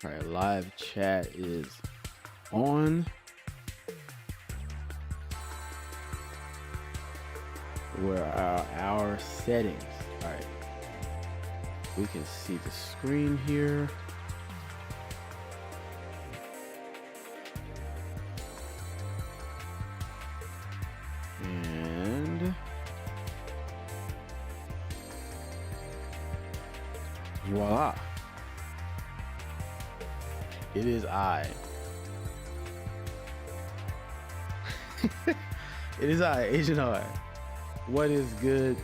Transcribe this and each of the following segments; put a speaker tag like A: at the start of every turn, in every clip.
A: All right, live chat is on. Where are our settings? All right, we can see the screen here. And voila. It is I. It is I, AgentR. What is good?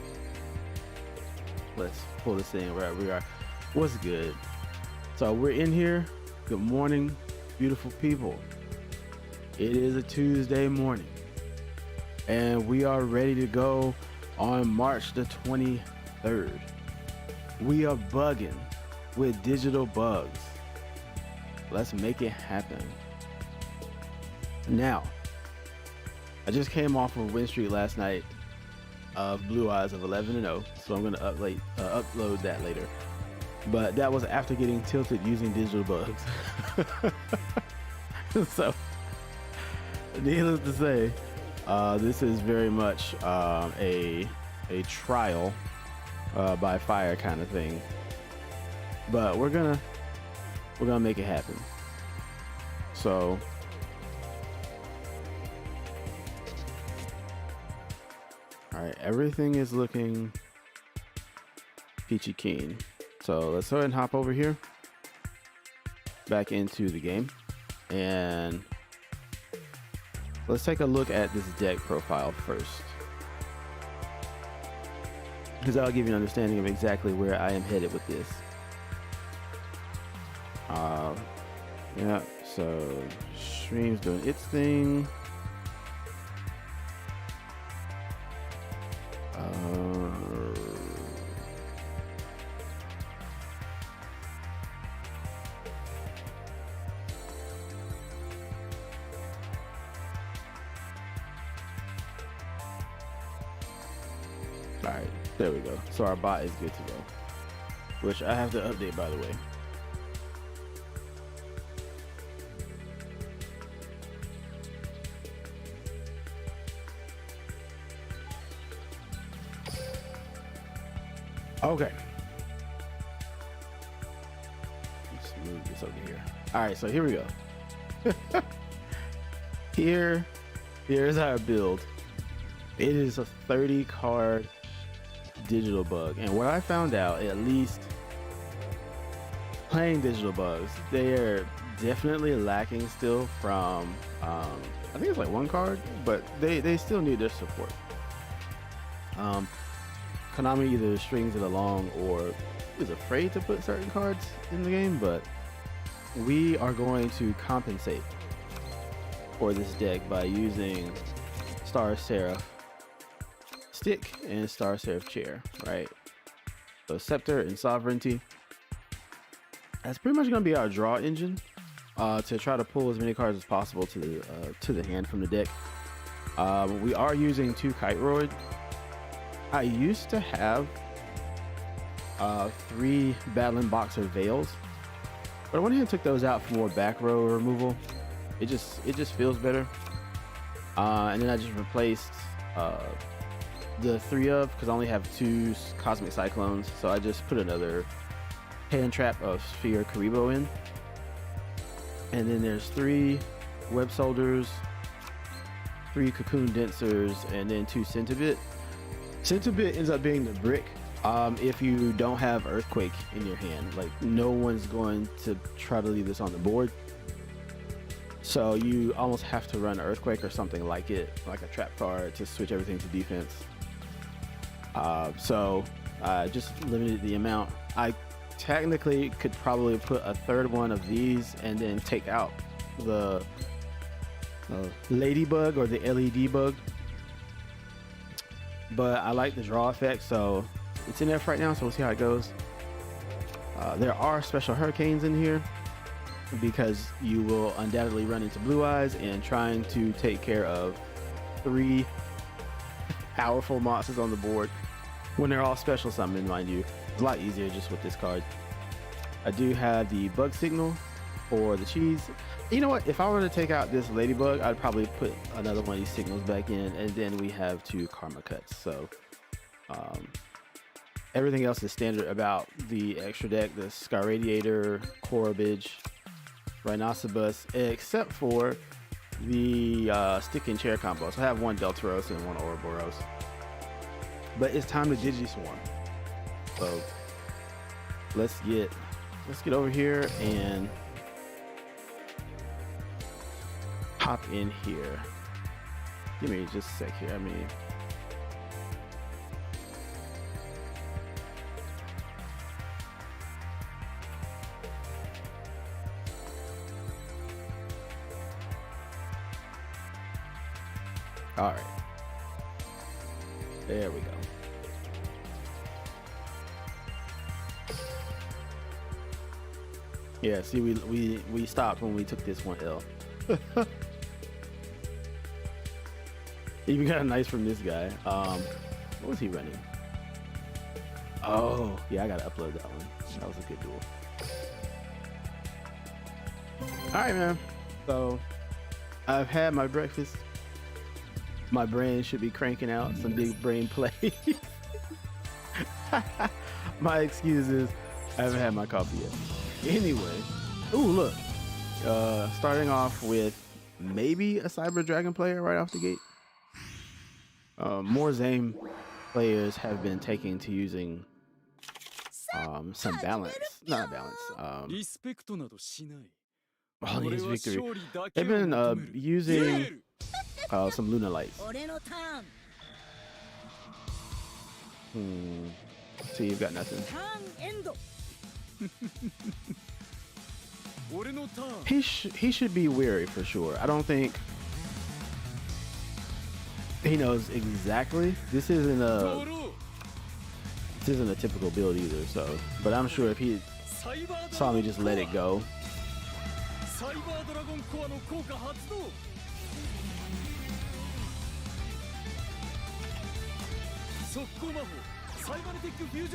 A: Let's pull this thing right where we are. What's good? So we're in here. Good morning, beautiful people. It is a Tuesday morning, and we are ready to go on March the 23rd. We are bugging with digital bugs. Let's make it happen. Now, I just came off of win streak last night of Blue Eyes of 11-0, so I'm going to upload that later. But that was after getting tilted using digital bugs. So, needless to say, this is very much a trial by fire kind of thing. But we're gonna make it happen. So all right, everything is looking peachy keen. So let's go ahead and hop over here back into the game, and let's take a look at this deck profile first, because that'll give you an understanding of exactly where I am headed with this. Yeah, so stream's doing its thing. All right, there we go. So our bot is good to go, which I have to update, by the way. Okay. Let's move this over here. All right, so here we go. Here's our build. It is a 30 card digital bug, and what I found out, at least playing digital bugs, they are definitely lacking still from I think it's like one card, but they still need their support. Konami either strings it along or is afraid to put certain cards in the game, but we are going to compensate for this deck by using Star Seraph Stick and Star Seraph Chair, right? So Scepter and Sovereignty. That's pretty much going to be our draw engine to try to pull as many cards as possible to the hand from the deck. We are using 2 Kite Roid. I used to have 3 Battling Boxer Veils, but I went ahead and took those out for more back row removal. It just feels better. And then I just replaced the 3 of, because I only have 2 Cosmic Cyclones, so I just put another hand trap of Sphere Karibo in. And then there's 3 Web Soldiers, 3 Cocoon Densers, and then 2 Centibit. Centibit ends up being the brick if you don't have Earthquake in your hand. Like, no one's going to try to leave this on the board, so you almost have to run Earthquake or something like it, like a trap card, to switch everything to defense. So I just limited the amount. I technically could probably put a 3rd one of these and then take out the Ladybug or the LED bug, but I like the draw effect, so it's in there for right now, so we'll see how it goes. There are special hurricanes in here because you will undoubtedly run into Blue Eyes, and trying to take care of 3 powerful monsters on the board when they're all special summoned, mind you, it's a lot easier just with this card. I do have the Bug Signal for the cheese. You know what? If I were to take out this ladybug, I'd probably put another one of these signals back in, and then we have 2 karma cuts. So everything else is standard about the extra deck: the Scar Radiator, Corabage, Rhinoceros, except for the stick and chair combo. So I have 1 Deltaros and 1 Ouroboros. But it's time to Digiswarm. So let's get over here and hop in here. Give me just a sec here. All right, there we go. Yeah, see, we stopped when we took this 1 L. Even got a nice from this guy. What was he running? Oh, yeah, I gotta upload that one. That was a good duel. All right, man. So I've had my breakfast. My brain should be cranking out some big brain play. My excuse is I haven't had my coffee yet. Anyway, ooh, look. Starting off with maybe a Cyber Dragon player right off the gate. More Zame players have been taking to using some balance. Not balance. All these victory. They've been using some Luna Lights. See, you've got nothing. He should be weary for sure. I don't think he knows exactly. This isn't a typical build either. So, but I'm sure if he saw me just let it go.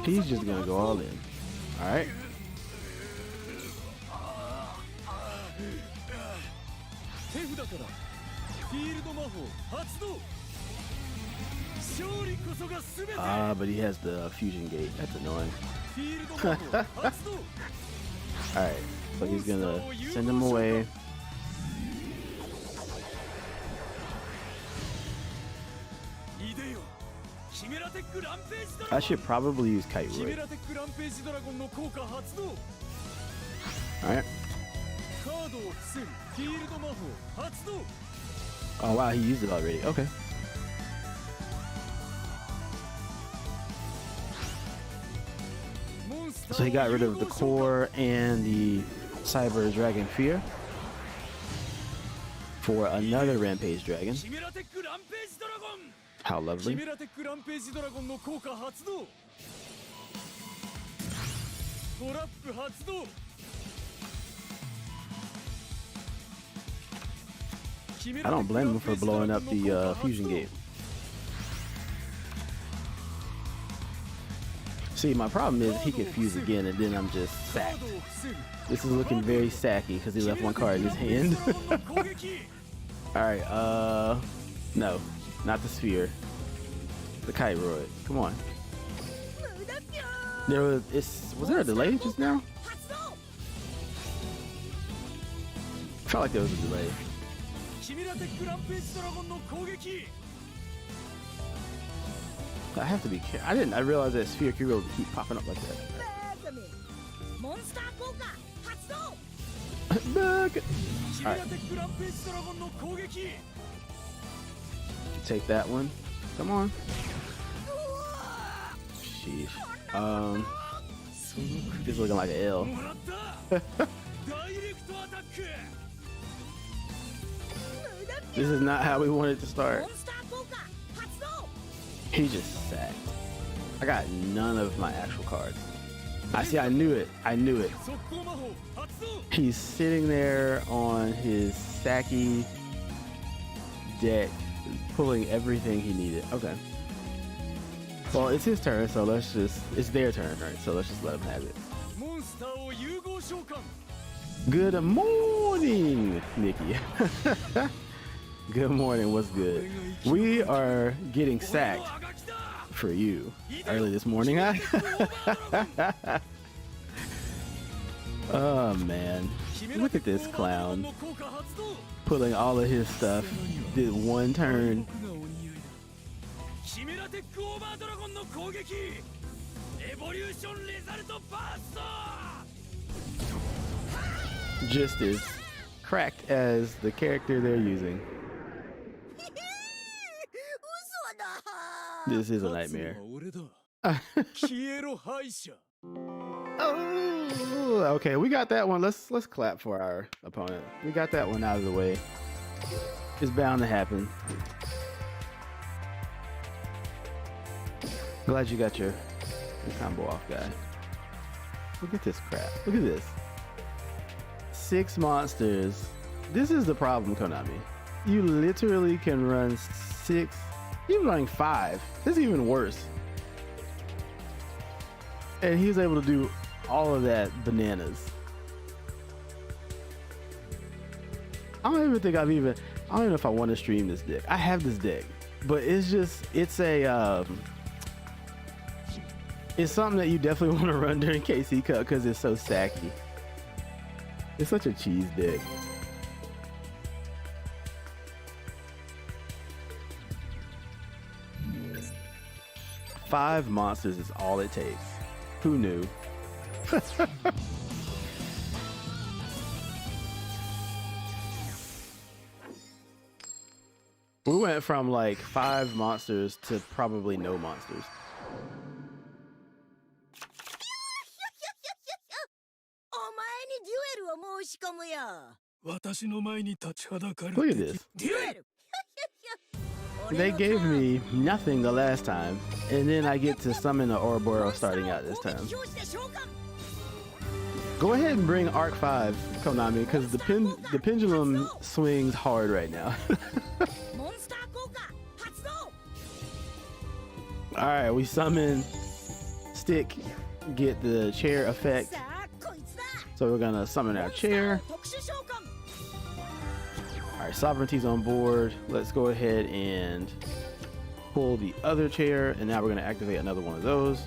A: He's just gonna go all in. All right. But he has the fusion gate. That's annoying. All right, so he's gonna send him away. I should probably use Kite Roy. Alright. Oh wow, he used it already. Okay. So he got rid of the core and the Cyber Dragon Fear for another Rampage Dragon. How lovely. I don't blame him for blowing up the fusion gate. See, my problem is he could fuse again and then I'm just sacked. This is looking very sacky because he left 1 card in his hand. Alright, no, not the sphere. The Kite Roy. Come on. Was there a delay just now? I felt like there was a delay. I have to be careful. I realized that Sphere Kiro would keep popping up like that. Alright. Take that one. Come on. Sheesh. This is looking like an L. This is not how we wanted to start. He just sacked. I got none of my actual cards. I knew it. He's sitting there on his sacky deck, pulling everything he needed. Okay. Well, it's his turn, so it's their turn, right? So let's just let him have it. Good morning, Nikki. Good morning. What's good? We are getting sacked for you early this morning, huh? Oh man, look at this clown pulling all of his stuff. Did one turn. Just as cracked as the character they're using. This is a nightmare. Oh, okay, we got that one. Let's clap for our opponent. We got that one out of the way. It's bound to happen. Glad you got your combo off, guy. Look at this crap. Look at this. 6 monsters. This is the problem, Konami. You literally can run 6. You're running 5. This is even worse. And he was able to do all of that bananas. I don't even think I don't even know if I want to stream this deck. I have this deck, but it's something that you definitely want to run during KC Cup because it's so sacky. It's such a cheese deck. Five monsters is all it takes. Who knew? We went from like 5 monsters to probably no monsters. Look at this. They gave me nothing the last time, and then I get to summon an Ouroboros starting out this time. Go ahead and bring Arc 5, Konami, because the pendulum swings hard right now. Alright, we summon Stick, get the chair effect. So we're gonna summon our chair. Alright, Sovereignty's on board. Let's go ahead and pull the other chair, and now we're gonna activate another one of those.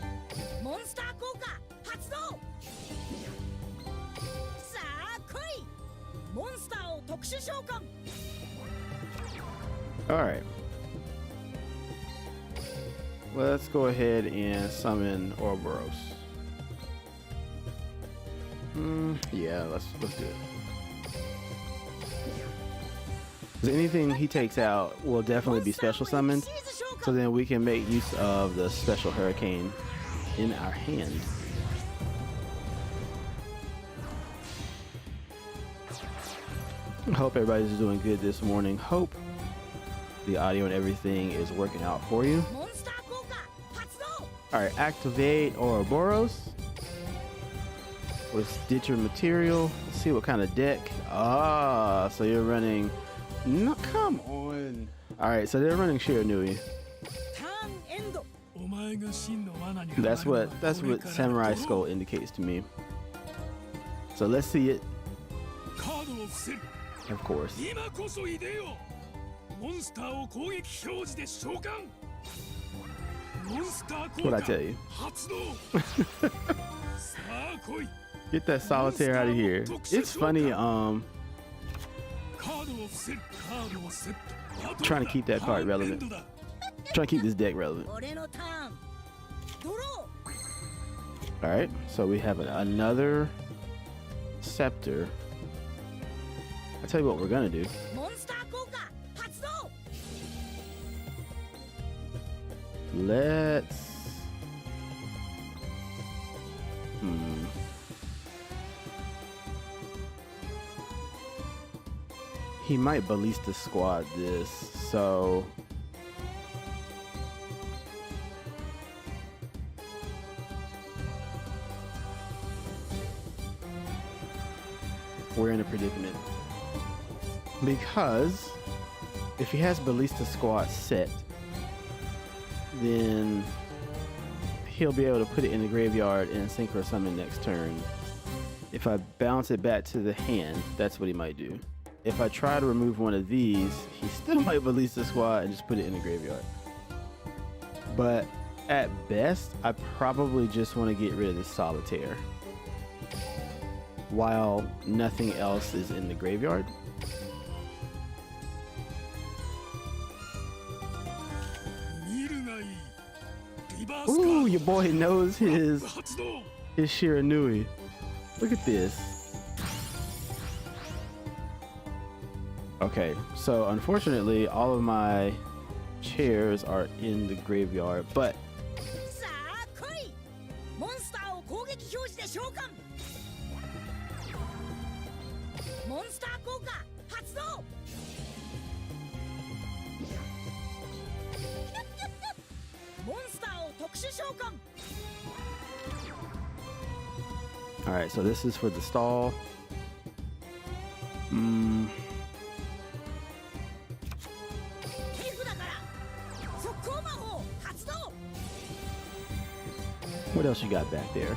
A: Alright. Let's go ahead and summon Ouroboros. Yeah, let's do it. Because anything he takes out will definitely be special summoned, so then we can make use of the special hurricane in our hand. Hope everybody's doing good this morning. Hope the audio and everything is working out for you. Alright, activate Ouroboros. Let's ditch your material. Let's see what kind of deck. Ah, so you're running. No, come on. Alright, so they're running Shiranui. That's what Samurai Skull indicates to me. So let's see it. Of course. What'd I tell you? Get that solitaire out of here. It's funny, trying to keep that card relevant. Trying to keep this deck relevant. Alright, so we have another scepter. I'll tell you what we're gonna do. Let's... He might ballista squad this, so... We're in a predicament. Because if he has ballista squad set, then he'll be able to put it in the graveyard and synchro summon next turn. If I bounce it back to the hand, that's what he might do. If I try to remove one of these, he still might release the squad and just put it in the graveyard. But at best, I probably just want to get rid of this solitaire while nothing else is in the graveyard. Ooh, your boy knows his Shiranui. Look at this. Okay, so unfortunately, all of my chairs are in the graveyard, but all right, so this is for the stall. What else you got back there?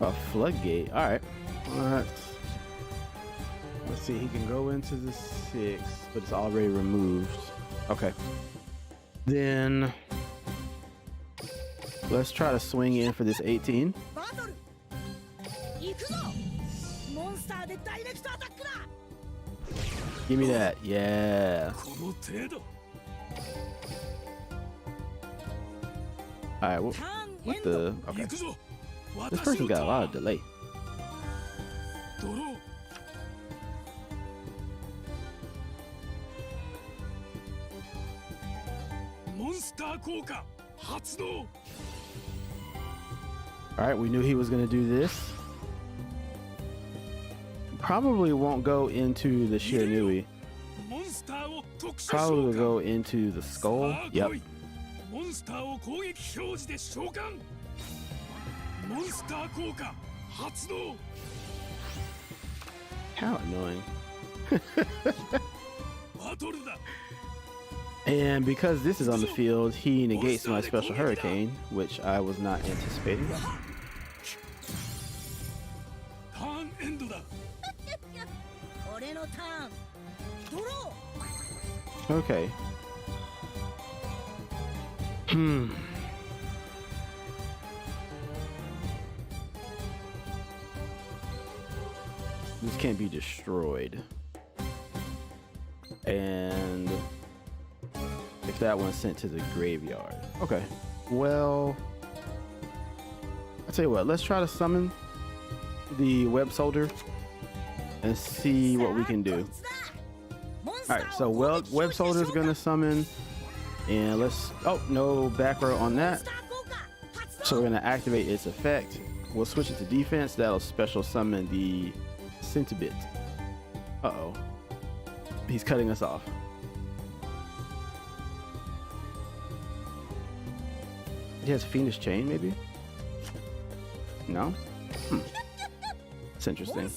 A: A floodgate. All right. Let's see. He can go into the 6, but it's already removed. Okay. Then let's try to swing in for this 18. Give me that. Yeah. All right. What the? Okay. This person's got a lot of delay. All right, we knew he was going to do this. Probably won't go into the Shiranui. Probably will go into the skull. Yep. How annoying. And because this is on the field, he negates my special hurricane, which I was not anticipating. Okay. This can't be destroyed. And if that one's sent to the graveyard. Okay. Well, I'll tell you what, let's try to summon the web soldier and see what we can do. Alright, so web soldier is gonna summon, and let's, oh, no back row on that. So we're gonna activate its effect. We'll switch it to defense. That'll special summon the Centibit. Uh-oh. He's cutting us off. He has Fiendish Chain, maybe? No? It's interesting.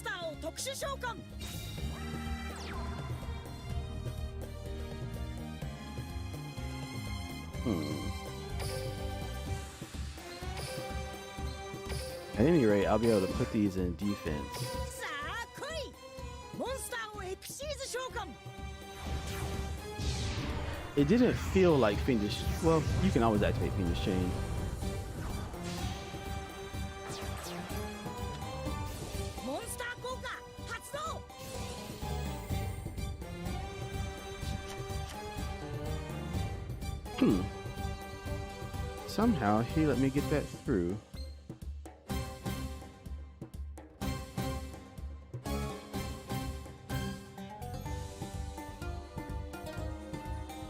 A: At any rate, I'll be able to put these in defense. It didn't feel like Fiendish. Well, you can always activate Fiendish Chain. Somehow he let me get that through.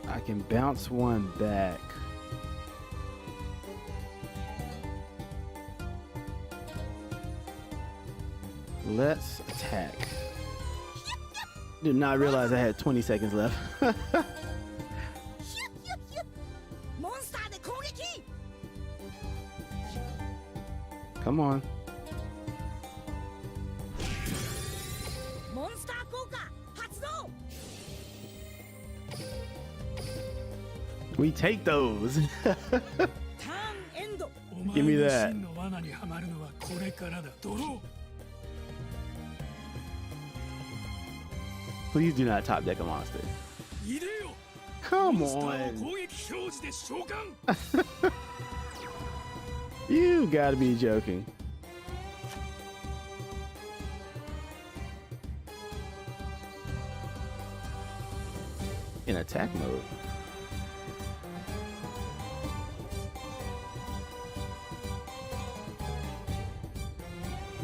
A: I can bounce one back. Let's attack. Did not realize I had 20 seconds left. Come on. We take those. Give me that. Please do not top deck a monster. Come on. You gotta be joking. In attack mode.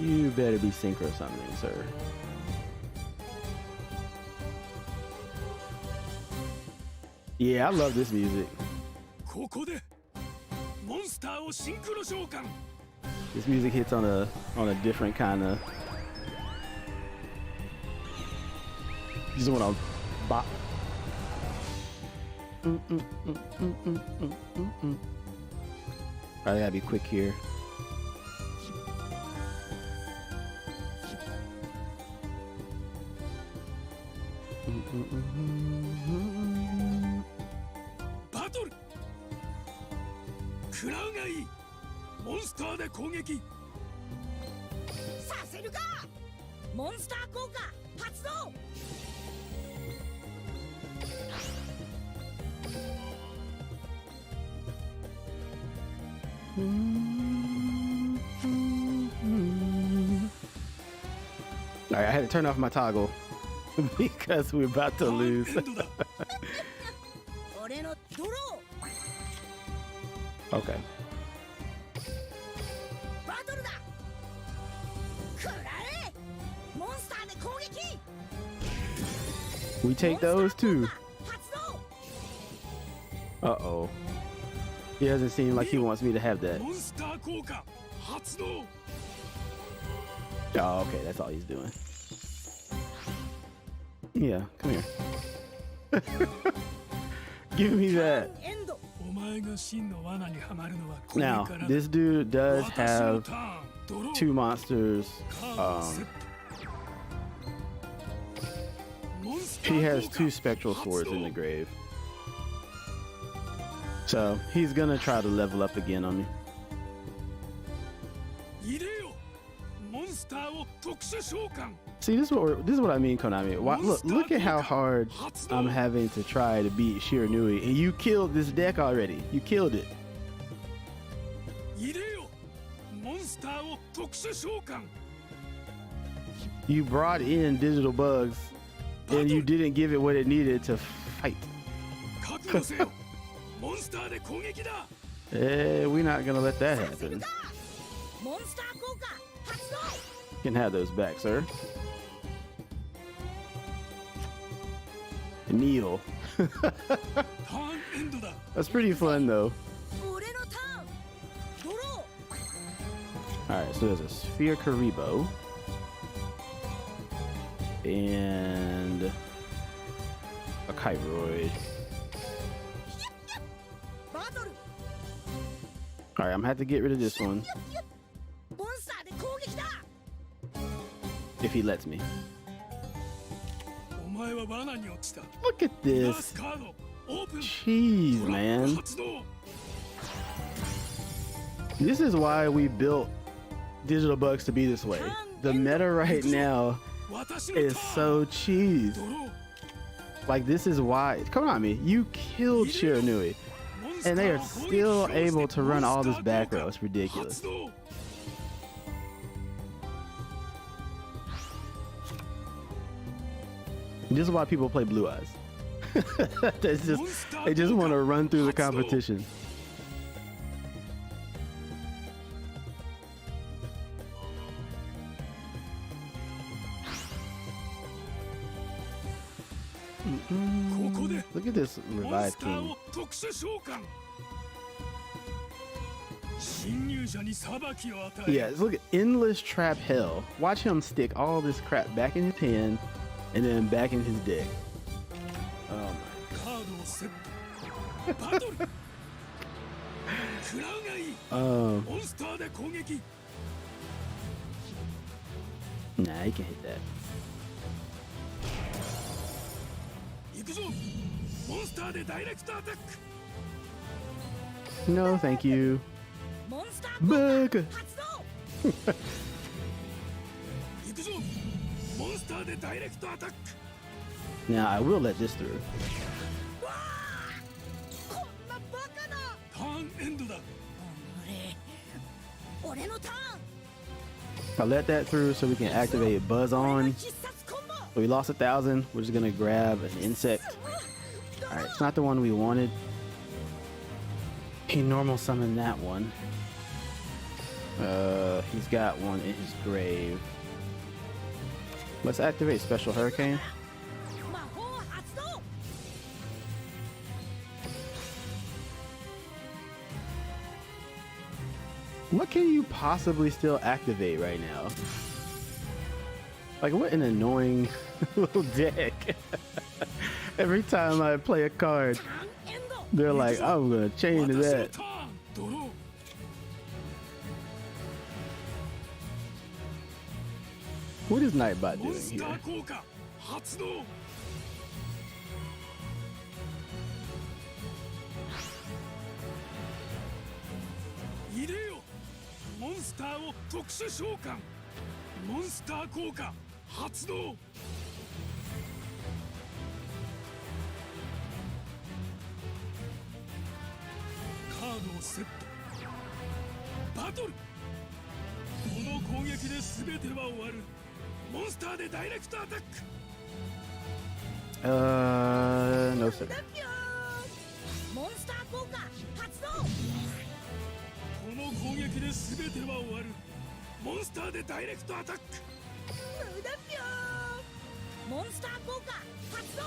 A: You better be synchro summoning, sir. Yeah, I love this music. This music hits on a different kind of. You just want to bop. I gotta be quick here. All right, I had to turn off my toggle because we're about to lose. Okay. We take those too. Uh-oh. He doesn't seem like he wants me to have that. Oh, okay, that's all he's doing. Yeah, come here. Give me that. Now, this dude does have two monsters. He has two spectral swords in the grave. So he's gonna try to level up again on me. See, this is what I mean, Konami. Look at how hard I'm having to try to beat Shiranui, and you killed this deck already. You killed it. You brought in digital bugs, and you didn't give it what it needed to fight. We're not gonna let that happen. You can have those back, sir. Kneel. That's pretty fun, though. Alright, so there's a Sphere Karibo. And a Kyroid. Alright, I'm gonna have to get rid of this one. If he lets me. Look at this. Jeez, man. This is why we built digital bugs to be this way. The meta right now is so cheese. Like, this is why. Come on, me. You killed Shiranui. And they are still able to run all this back row. It's ridiculous. This is why people play Blue Eyes. They just want to run through the competition. Look at this revived king. Yeah, look at endless trap hell. Watch him stick all this crap back in his hand and then back in his deck. Oh my god. Nah, he can hit that. No, thank you. Bug.
B: 発動
C: yugioh モンスターでダイレクトアタック
A: Now I will let this through.
B: こんなバカな
C: ターンエンドだ
B: 俺のターン
A: I let that through so we can activate Buzz
B: 俺の
A: on.
B: 必殺コンボ
A: So we lost 1,000. We're just gonna grab an insect. All right, it's not the one we wanted. He normal summoned that one. He's got one in his grave. Let's activate Special Hurricane.
B: 魔法発動
A: What can you possibly still activate right now? Like, what an annoying little deck. Every time I play a card,
B: ターンエンド
A: they're like, I'm gonna chain to
C: 私の
A: that.
C: ターンドロー
A: What is Nightbot
C: モン
A: doing
C: スタ
A: here?
C: ー効果発動入れよモンスターを特殊召喚モンスター効果発動カードをセットバトルこの攻撃で全ては終わるモンスターでダイレクトアタック
A: No sir.
B: ぴょーモンスター効果発動
C: この攻撃で全ては終わるモンスターでダイレクトアタック
B: 無駄ぴょーモンスター効果発動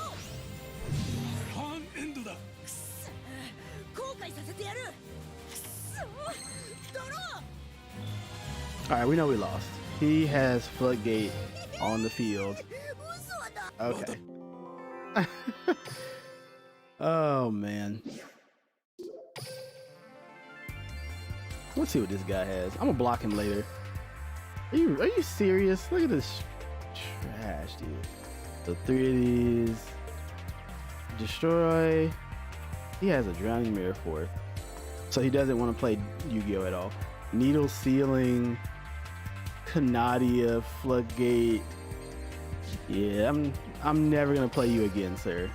C: ターンエンドだ
B: くっそ後悔させてやるくっそドロ
A: All right, we know we lost. He has Floodgate on the field.
B: ー嘘だ
A: Okay. Oh man. Let's see what this guy has. I'm gonna block him later. Are you serious? Look at this trash, dude. So 3 of these. Destroy. He has a Drowning Mirror 4th. So he doesn't want to play Yu-Gi-Oh at all. Needle Ceiling. Canadia, Floodgate. Yeah, I'm never gonna play you again, sir.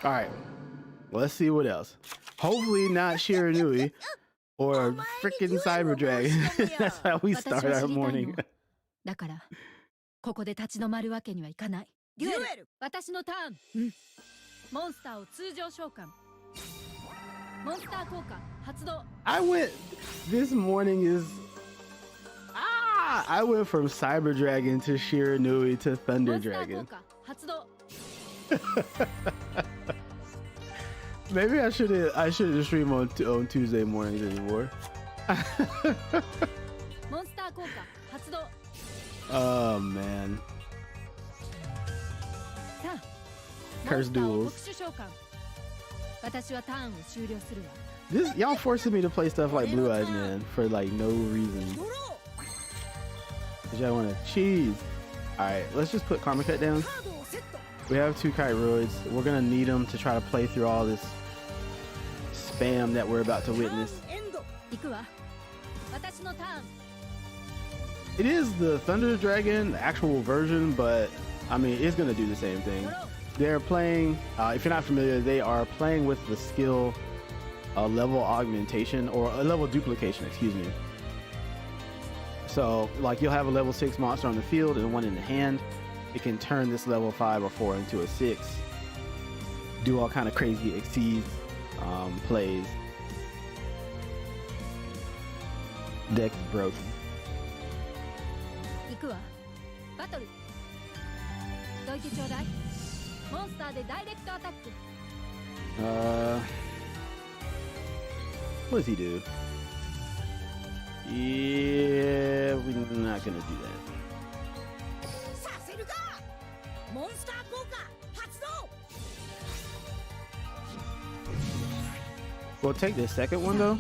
A: All right, let's see what else. Hopefully not Shiranui or freaking Cyber Dragon. That's how we start our morning.
D: だからここで立ち止まるわけにはいかない。デュエル、私のターン。モンスターを通常召喚。モンスター効果発動。
A: I went this morning is I went from Cyber Dragon to Shiranui to
D: モ
A: Thunder
D: ンスター効
A: Dragon.
D: 果発動。
A: Maybe I shouldn't stream on Tuesday mornings anymore.
D: モンスター効果発動。
A: Oh man.
D: さあ、
A: Curse
D: モン
A: duels.
D: スターを特殊召喚。私はターンを終了するわ。
A: This y'all forcing me to play stuff like Blue Eyes Man for like no reason.
B: ドロ
A: Cause y'all want to cheese. All right, let's just put Karma Cut down.
B: ーカードをセット
A: We have 2 Kairoids. We're gonna need them to try to play through all this spam that we're about to
B: タ
A: witness.
B: ーンエンド
D: 行くわ。私のターン。
A: It is the Thunder Dragon, the actual version, but I mean, it's gonna do the same thing.
D: ドロー。
A: They're playing, if you're not familiar, they are playing with the skill level augmentation or a level duplication, excuse me. So, like, you'll have a level 6 monster on the field and one in the hand. It can turn this level 5 or 4 into a 6. Do all kind of crazy exceeds plays. Deck is broken.
D: 行くわ。バトル。どいてちょうだい。モンスターでダイレクトアタック。
A: What does he do? Yeah, we're not gonna do that.
B: させるかモンスター効果発動
A: We'll take the second one though.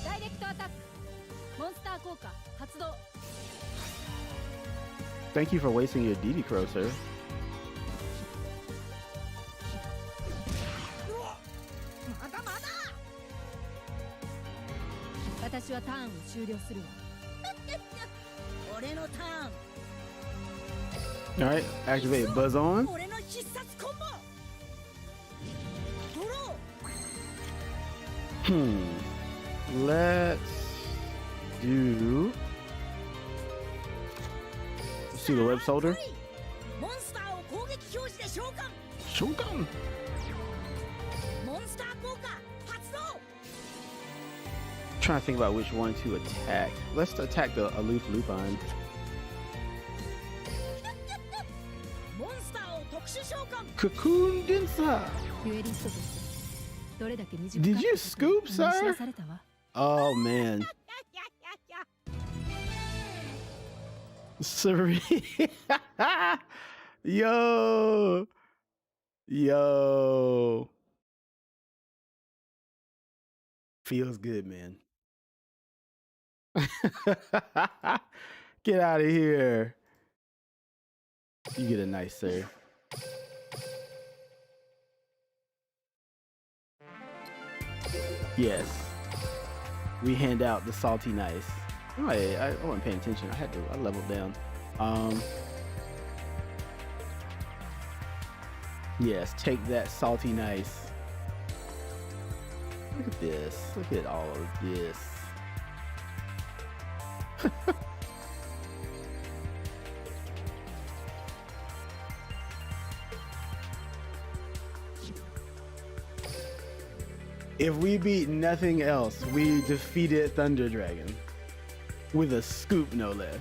D: ダイレクトアタックモンスター効果発動
A: Thank you for wasting your DD Crow, sir.
B: まだまだ
D: 私はターンを終了するわ
B: 俺のターン
A: All right, activate Buzz on.
B: 俺の必殺コンボドロー
A: Let's do. Let's do the web soldier.
B: モンスターを攻撃表示で召喚
A: Shogun.
B: モンスター効果発動
A: Trying to think about which one to attack. Let's attack the aloof lupine.
B: モンスターを特殊召喚
A: Cocoon Densa.
D: デュエリストとしてどれだけ短く
A: Did you scoop,
D: 知ら
A: sir?
D: されたわ
A: Oh man. Sorry. Yo. Yo. Feels good, man. Get out of here. You get a nice sir. Yes. We hand out the salty nice. Oh, I wasn't paying attention. I leveled down. Yes, take that salty nice. Look at this. Look at all of this. If we beat nothing else, we defeated Thunder Dragon. With a scoop, no less.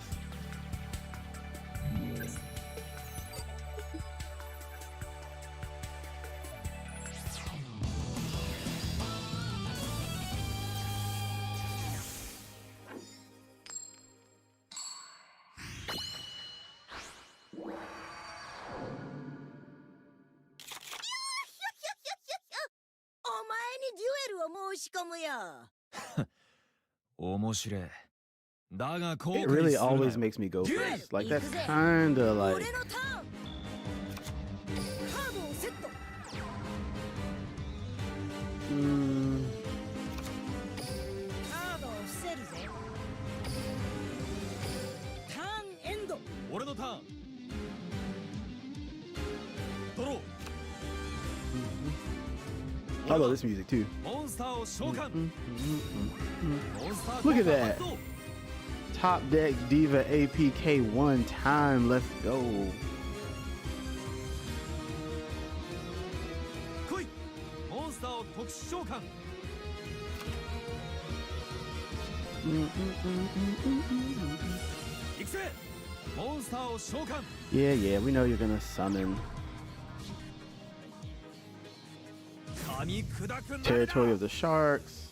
A: It really always makes me go first. Like that's kinda like
B: 俺のターンカードをセット カードを伏せるぜターンエンド
C: 俺のターンドロー
A: I love this music too.
C: モンスターを召喚モンスター
A: Look at that.
C: 発動
A: Top deck Diva APK one time. Let's go.
C: 来いモンスターを特殊召喚 行くぜモンスターを召喚
A: Yeah, yeah, we know you're gonna summon
C: 噛み砕くな
A: Territory of the Sharks.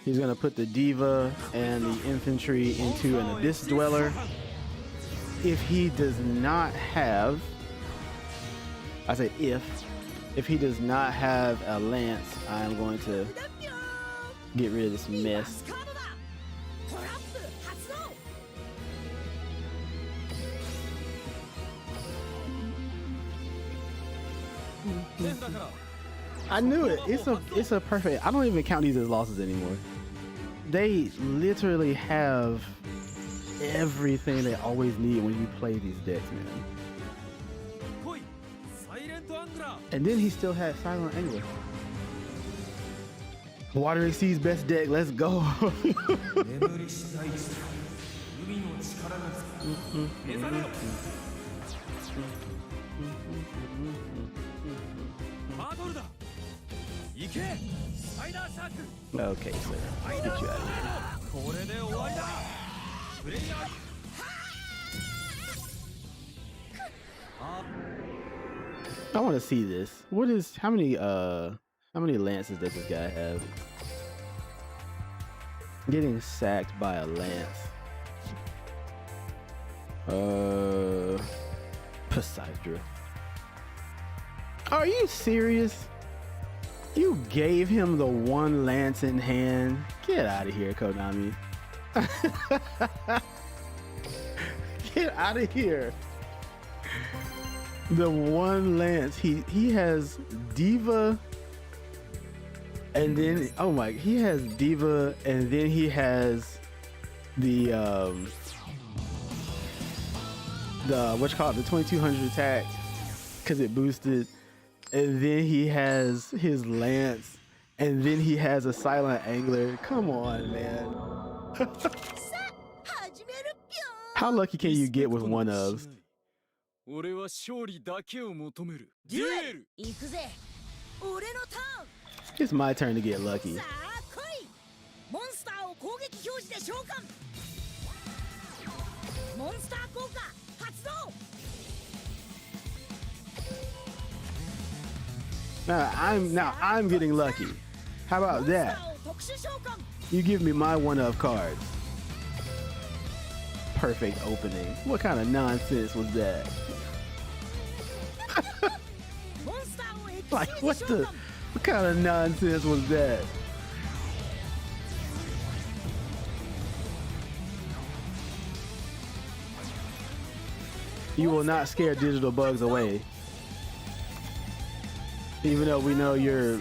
A: He's gonna put the Diva and the infantry into an Abyss Dweller. If he does not have, I say if he does not have a lance, I'm going to get rid of this mess.
B: カードだトラップ発動
C: 剣だから
A: I knew it. It's a perfect. I don't even count these as losses anymore. They literally have everything they always need when you play these decks, man.
C: 来いサイレントアングラー
A: And then he still had Silent Angler. Water Exceeds best deck. Let's go.
C: 眠りし大地海の力が目覚めろバトルだ行けスパイダーシャーク
A: Okay, so get you out of here.
C: これで終わりだプレイヤー
A: I want to see this. What is how many lances does this guy have? Getting sacked by a lance. Precise drill. Are you serious? You gave him the one lance in hand. Get out of here, Konami. Get out of here. The one lance. He has Diva, and then oh my, he has Diva, and then he has the what you call it, the 2200 attack, because it boosted, and then he has his lance, and then he has a silent angler. Come on, man. How lucky can you get with one of?
C: 俺は勝利だけを求める。
B: デュエル行くぜ。俺のターン。
A: It's my turn to get lucky.
B: さあ来い。モンスターを攻撃表示で召喚。モンスター効果発動。
A: Now I'm getting lucky. How about that?
B: 特殊召喚。
A: You give me my one of cards. Perfect opening. What kind of nonsense was that?
B: モンスターをエキス
A: Like
B: で
A: what
B: 召
A: the
B: 喚。
A: what kind of nonsense was that? You will not scare digital bugs away. Even though we know you're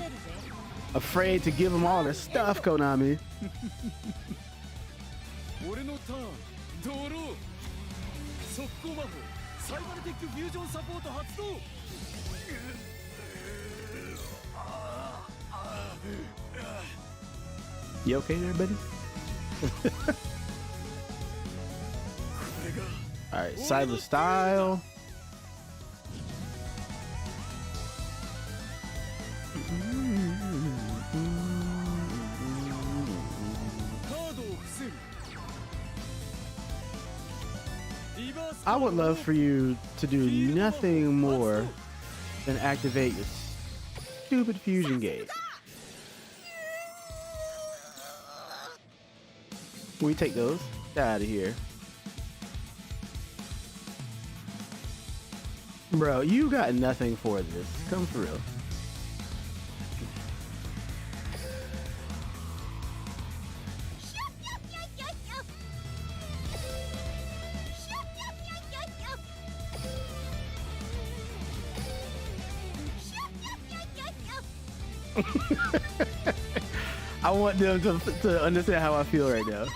A: afraid to give them all their stuff, Konami.
C: 俺のターン、ドロー。速攻魔法、サイバルテックフュージョンサポート発動。
A: You okay there, buddy? All right, cyber style. I would love for you to do nothing more than activate your stupid fusion gate. We take those. Get out of here. Bro, you got nothing for this. Come for real. I want them to understand how I feel right now.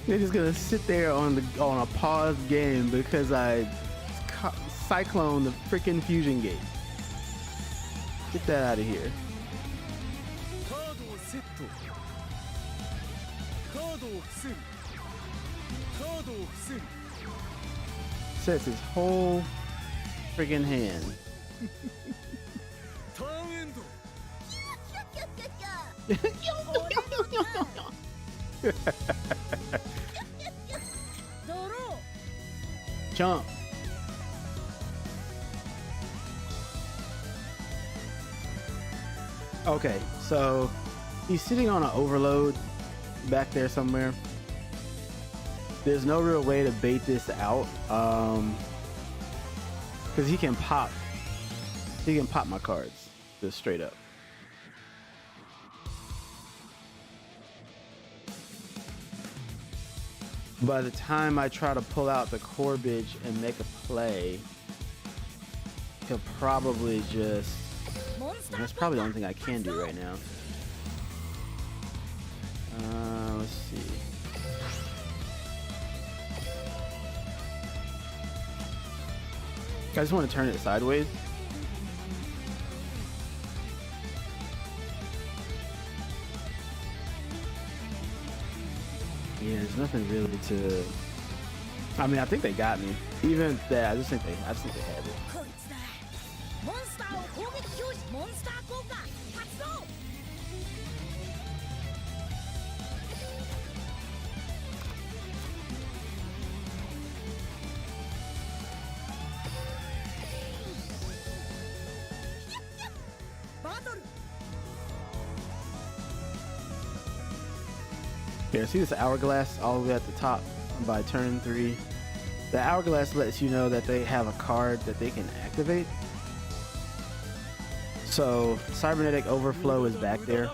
A: They're just gonna sit there on a paused game because I cyclone the freaking fusion gate. Get that out of here. Sets his whole freaking hand. Jump. Okay, so he's sitting on an overload back there somewhere. There's no real way to bait this out, because he can pop my cards just straight up. By the time I try to pull out the Corbage and make a play, he'll probably just... That's probably the only thing I can do right now. Let's see. I just want to turn it sideways. Yeah, there's nothing really to... I mean, I think they got me. Even that, I just think they have it. Yeah, see this hourglass all the way at the top by turn 3. The hourglass lets you know that they have a card that they can activate. So cybernetic overflow is back there.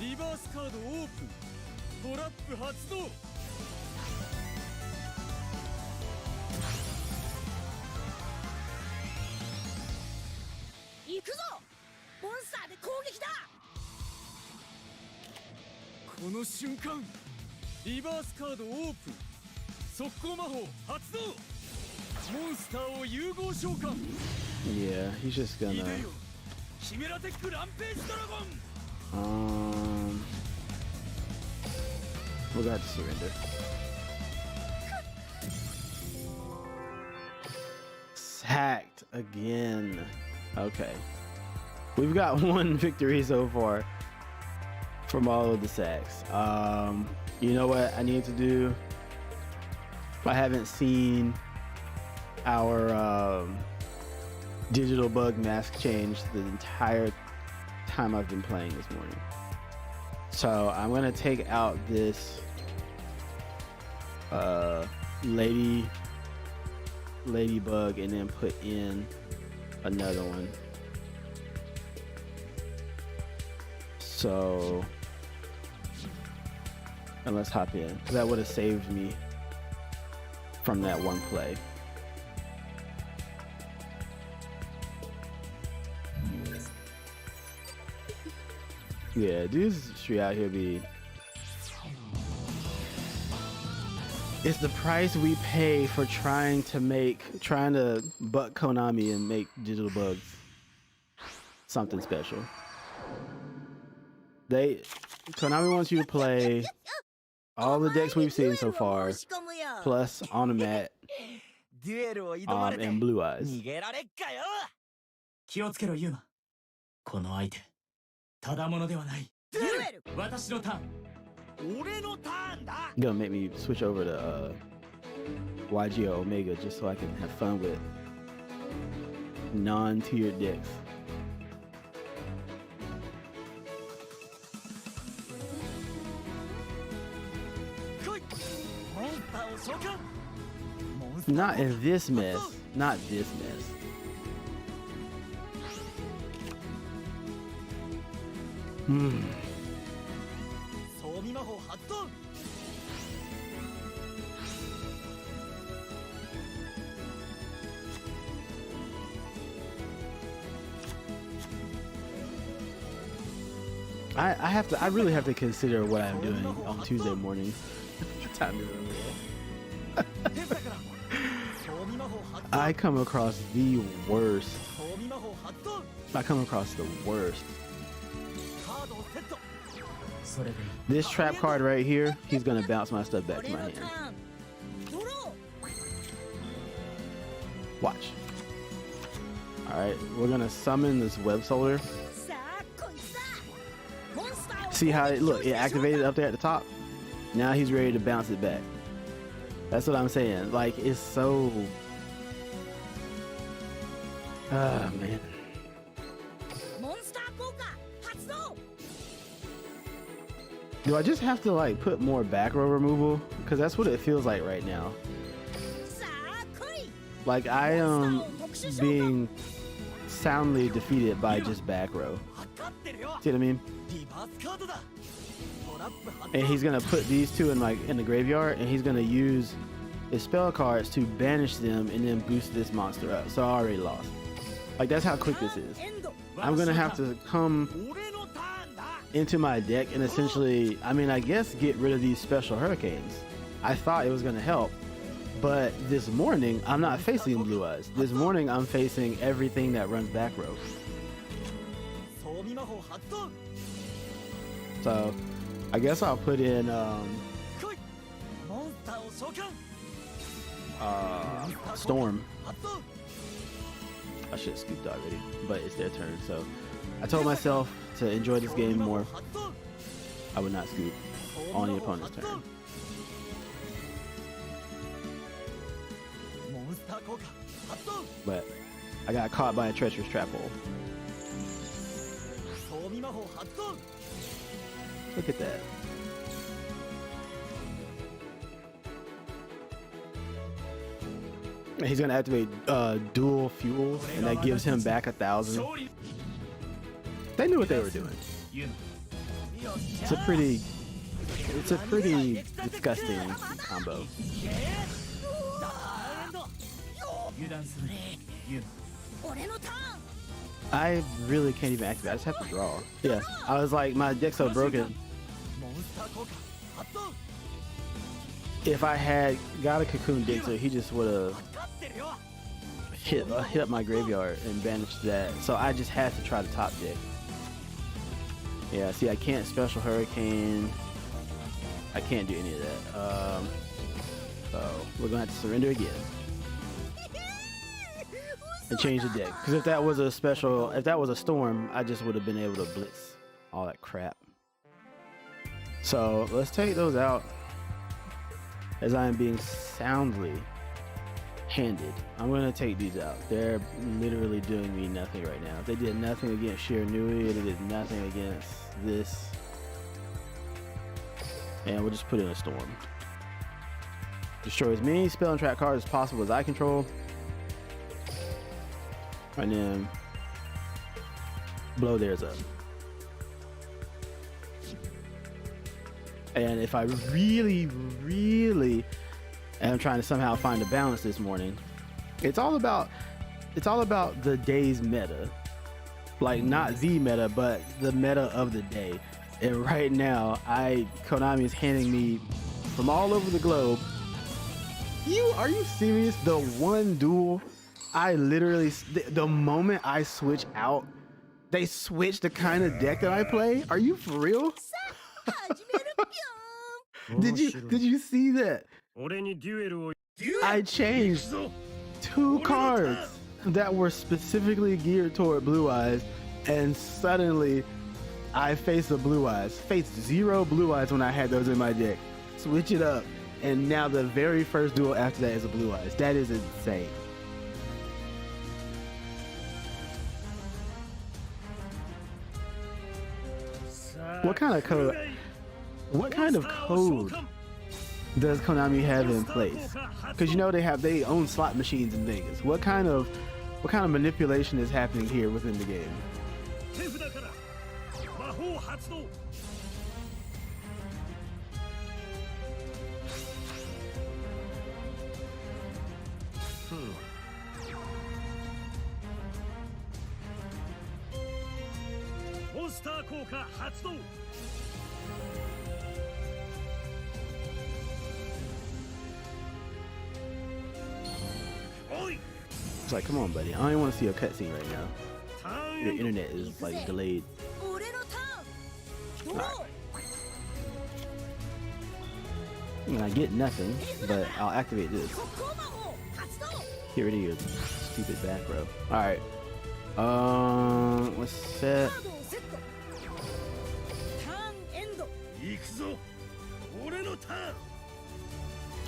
C: リバースカードオープントラップ発動
B: 行くぞモンスターで攻撃だ
C: この瞬間リバースカードオープン速攻魔法発動モンスターを融合召喚
A: Yeah, he's just
C: いで
A: gonna
C: よキメラテックランページドラゴン
A: we're gonna have to surrender. Sacked again. Okay. We've got one victory so far from all of the sacks. You know what I need to do? I haven't seen our digital bug mask change the entire time I've been playing this morning. So I'm gonna take out this ladybug and then put in another one. So, and let's hop in. That would have saved me from that one play. Yeah, dudes street out here be. It's the price we pay for trying to butt Konami and make digital bugs something special. Konami wants you to play all the decks we've seen so far, plus on a mat, and Blue Eyes.
C: 逃げられっかよ気をつけろユーマこの相手ただものではないデュエル私のターン俺のターンだ
A: Gonna make me switch over to yugioh Omega just so I can have fun with non-tiered decks. Not in this mess. Not this mess. I really have to consider what I'm doing on Tuesday morning. Time to remember. I come across the worst. I come across the worst. This trap card right here, he's gonna bounce my stuff back to my hand. Watch. Alright, we're gonna summon this web soldier. See how it activated up there at the top? Now he's ready to bounce it back. That's what I'm saying. Like, it's so... Ah, man. Do I just have to, like, put more back row removal? Because that's what it feels like right now. Like, I am being soundly defeated by just back row. See what I mean? And he's gonna put these two in the graveyard, and he's gonna use his spell cards to banish them and then boost this monster up. So I already lost. Like, that's how quick this is. I'm gonna have to come into my deck and essentially, I mean, I guess get rid of these special hurricanes. I thought it was gonna help, but this morning I'm not facing Blue Eyes. This morning I'm facing everything that runs back row. So I guess I'll put in Storm. I should have scooped already, but it's their turn. So I told myself to enjoy this game more. I would not scoop on the opponent's turn. But I got caught by a treacherous trap hole. Look at that. He's gonna activate dual fuel, and that gives him back 1,000. They knew what they were doing. It's a pretty disgusting combo. I really can't even activate. I just have to draw. Yeah, I was like, my deck's so broken. If I had got a Cocoon Dictator, he just would have hit up my graveyard and banished that. So I just had to try the top deck. Yeah, see, I can't Special Hurricane. I can't do any of that. So we're gonna have to surrender again and change the deck. Because if that was a special, if that was a storm, I just would have been able to blitz all that crap. So let's take those out as I am being soundly handed. I'm gonna take these out. They're literally doing me nothing right now. They did nothing against Shiranui. They did nothing against this. And we'll just put in a storm. Destroy as many spell and trap cards as possible as I control. And then blow theirs up. And if I really am trying to somehow find a balance this morning, it's all about the day's meta. Like, not the meta, but the meta of the day. And right now, Konami is handing me from all over the globe. Are you serious? The one duel, I literally, the moment I switch out, they switch the kind of deck that I play. Are you for real? Did you see that? I changed 2 cards that were specifically geared toward Blue Eyes, and suddenly I face a Blue Eyes. Faced 0 Blue Eyes when I had those in my deck. Switch it up, and now the very first duel after that is a Blue Eyes. That is insane. What kind of code? What kind of code does Konami have in place? Because you know they have their own slot machines in Vegas. What kind of manipulation is happening here within the game? It's like, come on, buddy. I don't even want to see a cutscene right now. Your internet is like delayed. Right. I mean, I get nothing, but I'll activate this. Get rid of your stupid back row. Alright. Let's set.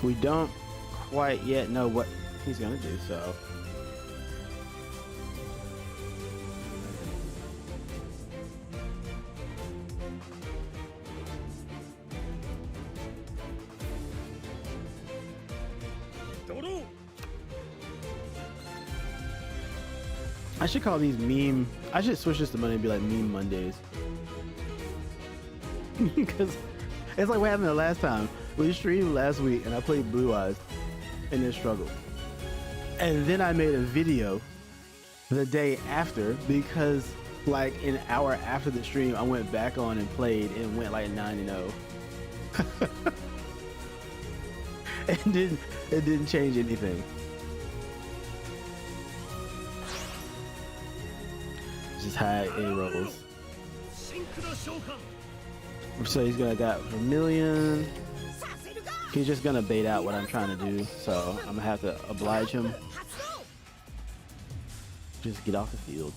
A: We don't quite yet know what he's gonna do, so. I should call these meme. I should switch this to Monday and be like Meme Mondays. Because it's like what happened the last time. We streamed last week and I played Blue Eyes and then struggled. And then I made a video the day after because like an hour after the stream I went back on and played and went like 9-0. It didn't change anything. Just high A rolls. So he's gonna got Vermilion. He's just gonna bait out what I'm trying to do, so I'm gonna have to oblige him. Just get off the field.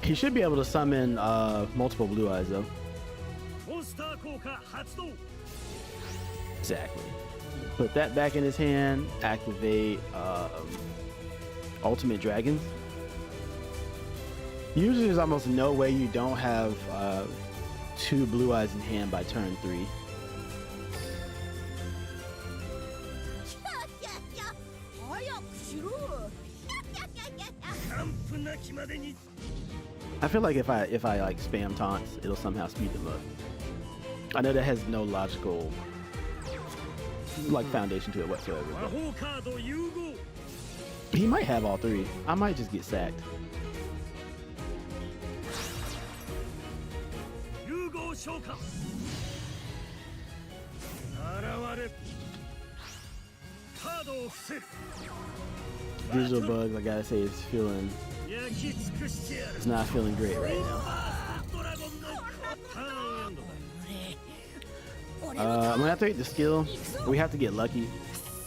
A: He should be able to summon multiple Blue Eyes though. Exactly. Put that back in his hand. Activate Ultimate Dragons. Usually there's almost no way you don't have 2 Blue Eyes in hand by turn 3.
B: 早くしろ。
C: 完膚なきまでに
A: I feel like if I like spam taunts, it'll somehow speed them up. I know that has no logical like foundation to it whatsoever.
C: 魔
A: But
C: 法カード融合
A: he might have all three. I might just get sacked.
C: 融合召喚現れカードを伏せる
A: Digital bugs, I gotta say, is feeling.
C: 焼き尽くしてやる
A: It's not feeling great right now.
C: ドラゴンのターンエンドだ
A: I'm gonna have to hit the skill. We have to get lucky.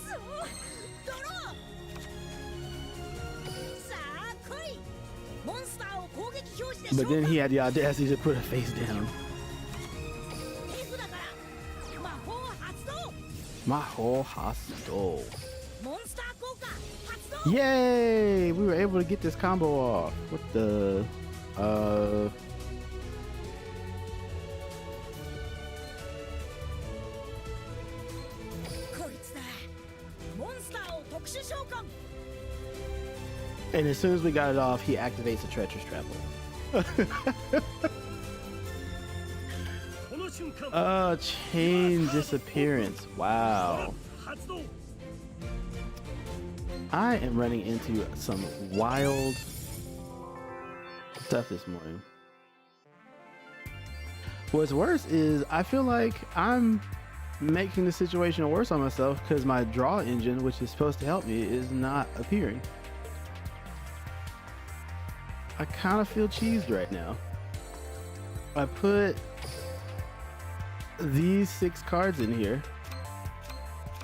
B: ドロー。さあ来い。モンスターを攻撃表示で召喚。
A: But then he had the audacity to put a face down.
B: 手札から魔法発動。
A: Maho Hostile.
B: モンスター効果発動。
A: Yay! We were able to get this combo off. What the?
B: こいつだ。モンスターを特殊召喚。
A: And as soon as we got it off, he activates the treacherous trapple.
C: この瞬間
A: Chain disappearance. Wow.
C: 発動
A: I am running into some wild stuff this morning. What's worse is I feel like I'm making the situation worse on myself because my draw engine, which is supposed to help me, is not appearing. I kind of feel cheesed right now. I put these 6 cards in here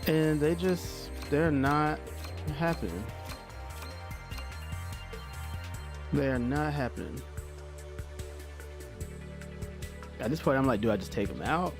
A: and they're not happening. They are not happening. At this point, I'm like, do I just take them out?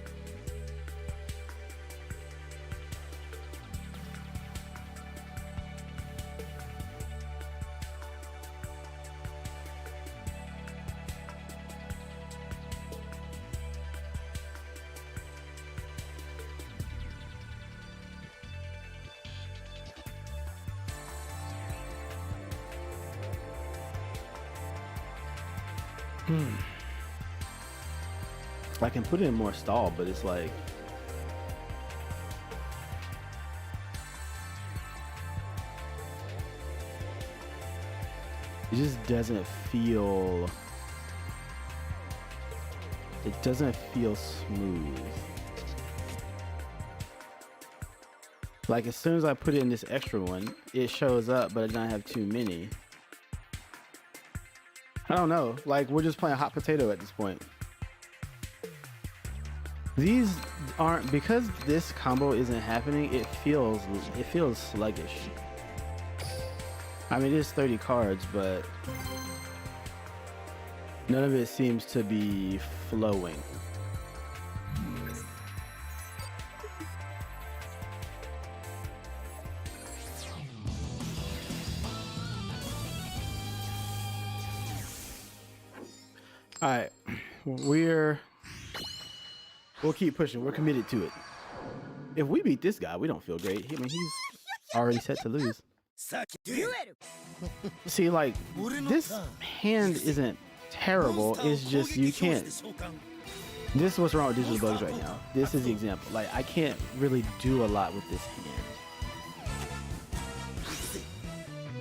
A: I can put in more stall, but it's like it just doesn't feel smooth. Like as soon as I put in this extra one, it shows up, but I don't have too many. I don't know. Like we're just playing hot potato at this point. These aren't, because this combo isn't happening, it feels sluggish. I mean, it is 30 cards, but none of it seems to be flowing. All right, we'll keep pushing. We're committed to it. If we beat this guy, we don't feel great. I mean, he's already set to lose.
C: さあ
B: デュエル。
A: See, like, this hand isn't terrible. It's just you can't. This is what's wrong with digital bugs right now. This is the example. Like, I can't really do a lot with this hand.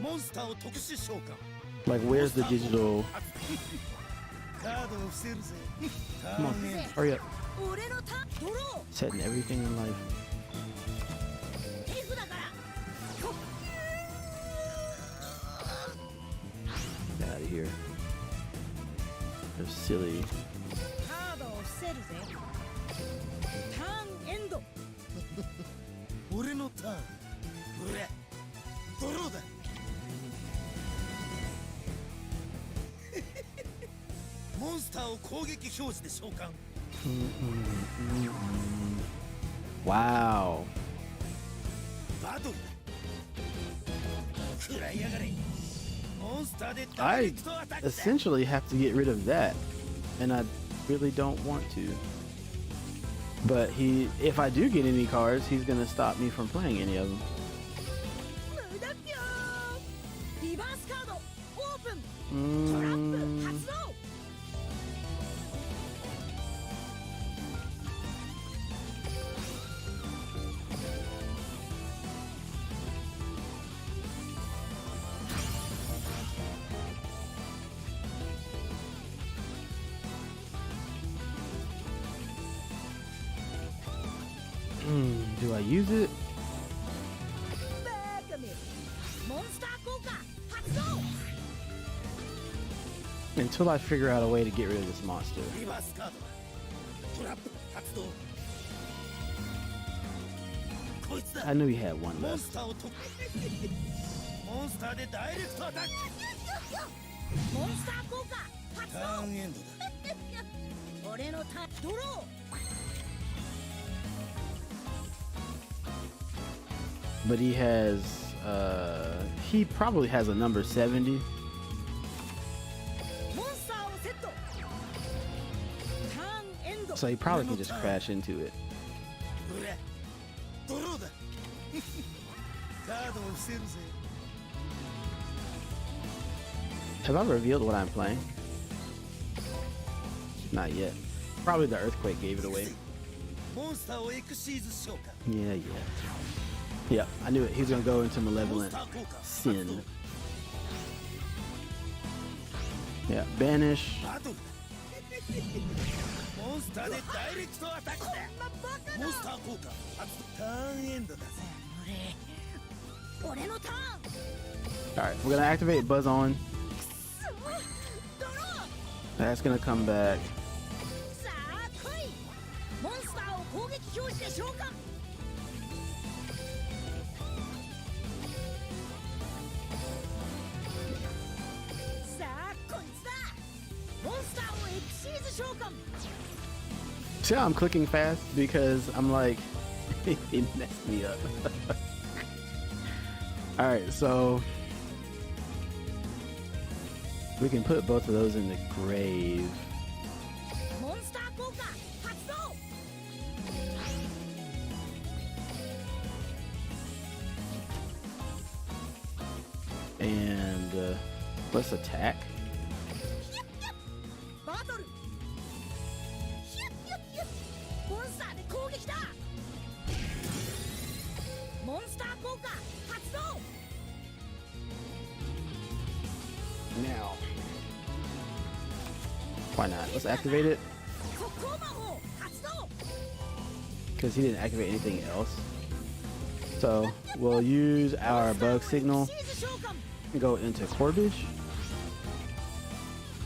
C: モンスターを特殊召喚
A: Like, where's the digital?
C: カードを伏せるぜ
A: Come on, hurry up.
B: 俺のターン。ドロ
A: Setting everything in life.
B: ー。手札から。
A: Get out of here. They're silly.
B: カードを伏せるぜ。ターンエンド。
C: 俺のターンうわドローだ モンスターを攻撃表示で召喚
A: Wow.
C: バトル食らいやがれモンスターでダイ
A: I
C: レクトアタックだ
A: essentially have to get rid of that, and I really don't want to. But if I do get any cards, he's gonna stop me from playing any of them.
B: 無駄
A: Do I use it?
B: バカめモンスター効果発動
A: Until I figure out a way to get rid of this monster.
C: リバースカードトラップ発動こいつだ
A: I knew he had one
C: モン
A: left.
C: スターを突モンスターでダイレクトアタック
B: モンスター効果発
C: タ
B: 動
C: ーンエンドだ
B: 俺のターンドロー
A: But he has, he probably has a number 70.
B: モンスターをセットターンエンド
A: So he probably can just crash into it.
C: ほらドローだカードを伏せるぜ
A: Have I revealed what I'm playing? Not yet. Probably the earthquake gave it away.
C: モンスターをエクシーズ召喚
A: Yeah. Yep, I knew it. He was gonna go into
C: モン
A: malevolent
C: スター効果
A: sin. Yeah, banish.
C: バトルだモンスターでダイレクトアタックだモンスター効果発動ターンエンドだぜ
B: 俺のターン
A: All right, we're gonna activate Buzz on.
B: ドロー
A: That's gonna come back.
B: さあ来いモンスターを攻撃表示で召喚さあこいつだモンスターをエクシーズ召喚
A: See how I'm clicking fast because I'm like, he messed me up. All right, so we can put both of those in the grave.
B: モンスター効果発動
A: And let's attack.
B: バトルヒュッヒュッヒュッモンスターで攻撃だモンスター効果発動
A: Now, why not? Let's activate it
B: 速攻魔法発動
A: because he didn't activate anything else. So we'll use our bug signal
B: エクシーズ召喚
A: and go into Corbage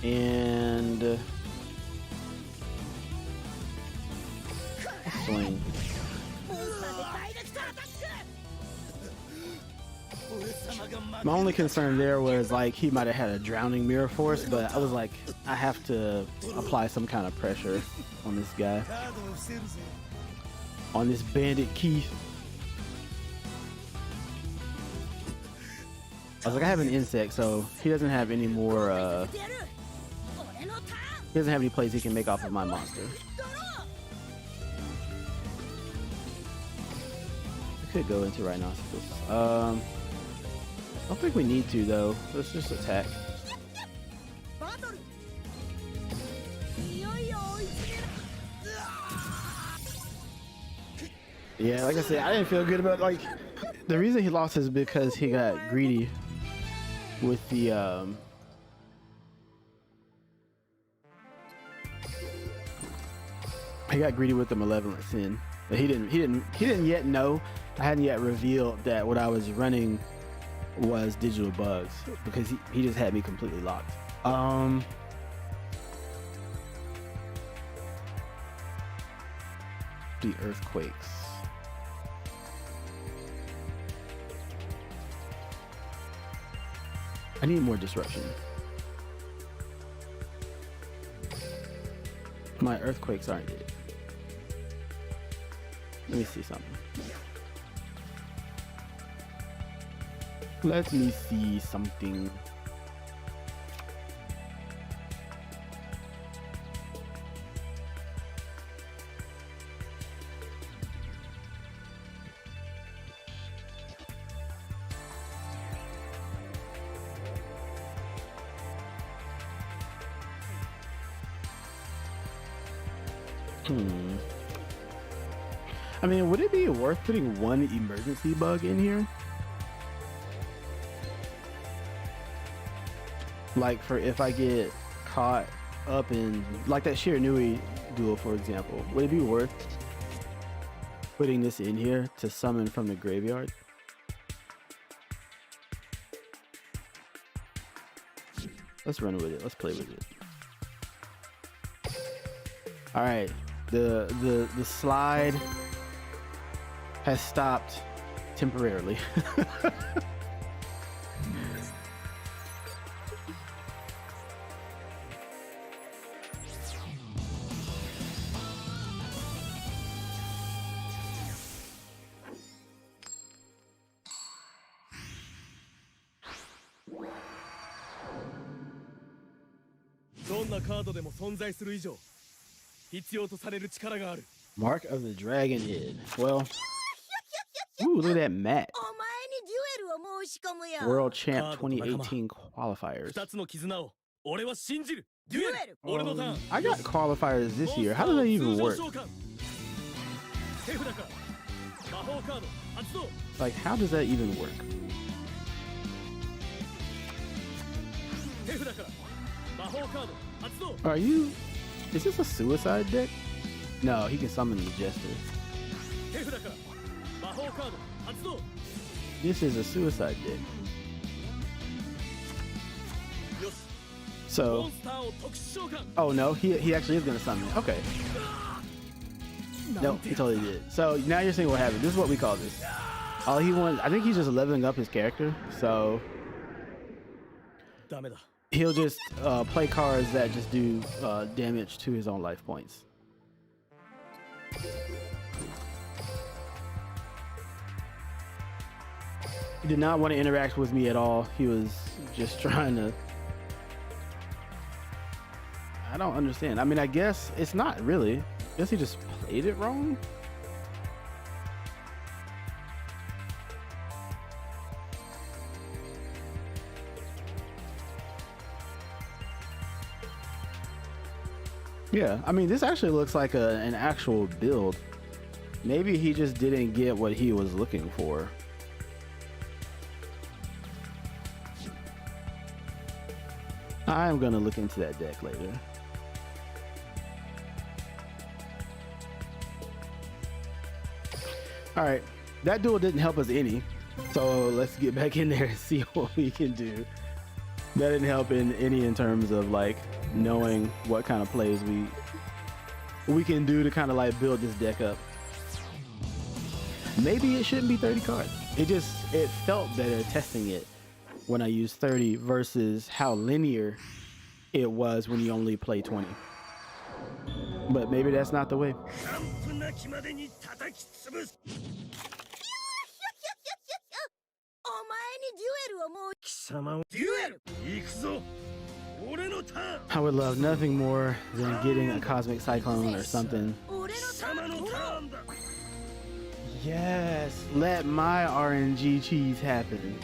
A: and swing.
B: モンスターでダイレクトアタック
C: 俺様が負
A: My only concern there was like he might have had a drowning mirror force, but I was like, I have to apply some kind of pressure on this guy,
C: カードを伏せるぜ
A: on this bandit Keith. I was like, I have an insect, so he doesn't have any more,
B: やってやる俺のターン
A: he doesn't have any plays he can make off of my monster.
B: ドロー
A: I could go into Rhinoceros. I don't think we need to though. Let's just attack.
B: バトルいよいよ追い詰める
A: Yeah, like I said, I didn't feel good about like the reason he lost is because he got greedy with the he got greedy with the malevolent sin. But he didn't yet know. I hadn't yet revealed that what I was running was digital bugs because he just had me completely locked. The earthquakes. I need more disruption. My earthquakes aren't it. Let me see something. Let me see something. Hmm. I mean, would it be worth putting one emergency bug in here? Like for if I get caught up in like that Shiranui duel, for example, would it be worth putting this in here to summon from the graveyard? Let's run with it. Let's play with it. All right, the slide has stopped temporarily. Mark of the Dragon Head. Well, ooh, look at that mat.
B: お前にデュエルを申し込むよ
A: World Champ 2018 qualifiers.
C: 2つの絆を俺は信じる。デュエル。
A: I got qualifiers this year. How does that even work? Like, how does that even work? Are you... Is this a suicide deck? No, he can summon the Jester. This is a suicide deck. So... Oh no, he actually is going to summon it. Okay. No, he totally did. So now you're seeing what happened. This is what we call this. All he wants... I think he's just leveling up his character. So... He'll just play cards that just do damage to his own life points. He did not want to interact with me at all. He was just trying to... I don't understand. I mean, I guess it's not really. I guess he just played it wrong. Yeah, I mean, this actually looks like an actual build. Maybe he just didn't get what he was looking for. I'm gonna look into that deck later. All right, that duel didn't help us any. So let's get back in there and see what we can do. That didn't help in any in terms of like knowing what kind of plays we can do to kind of like build this deck up. Maybe it shouldn't be 30 cards. It felt better testing it when I used 30 versus how linear it was when you only play 20. But maybe that's not the way.
B: お前にデュエルを申し貴様デュエル行くぞ
A: I would love nothing more than getting a cosmic cyclone or something. Yes, let my RNG cheese happen.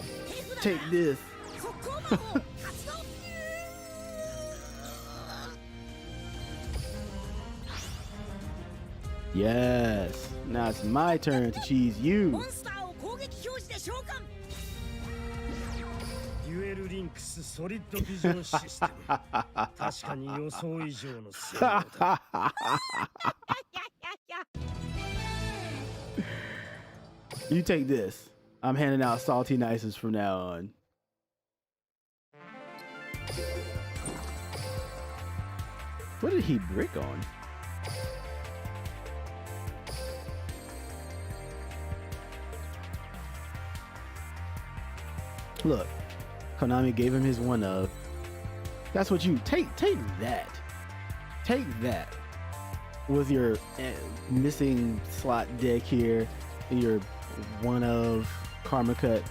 A: Take this. Yes, now it's my turn to cheese you.
C: デュエルリンクスソリッドビジョンシステム確かに予想以上の性能だ
A: You take this. I'm handing out salty nices from now on. What did he brick on? Look, Konami gave him his one of. That's what you take that. Take that with your missing slot deck here and your one of Karma Cut.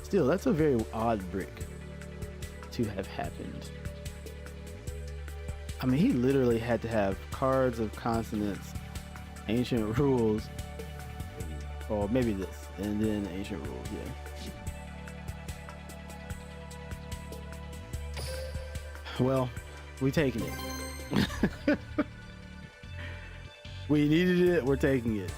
A: Still, that's a very odd brick to have happened. I mean, he literally had to have cards of consonants, ancient rules, or maybe this, and then ancient rules, yeah. Well, we taking it. We needed it. We're taking it.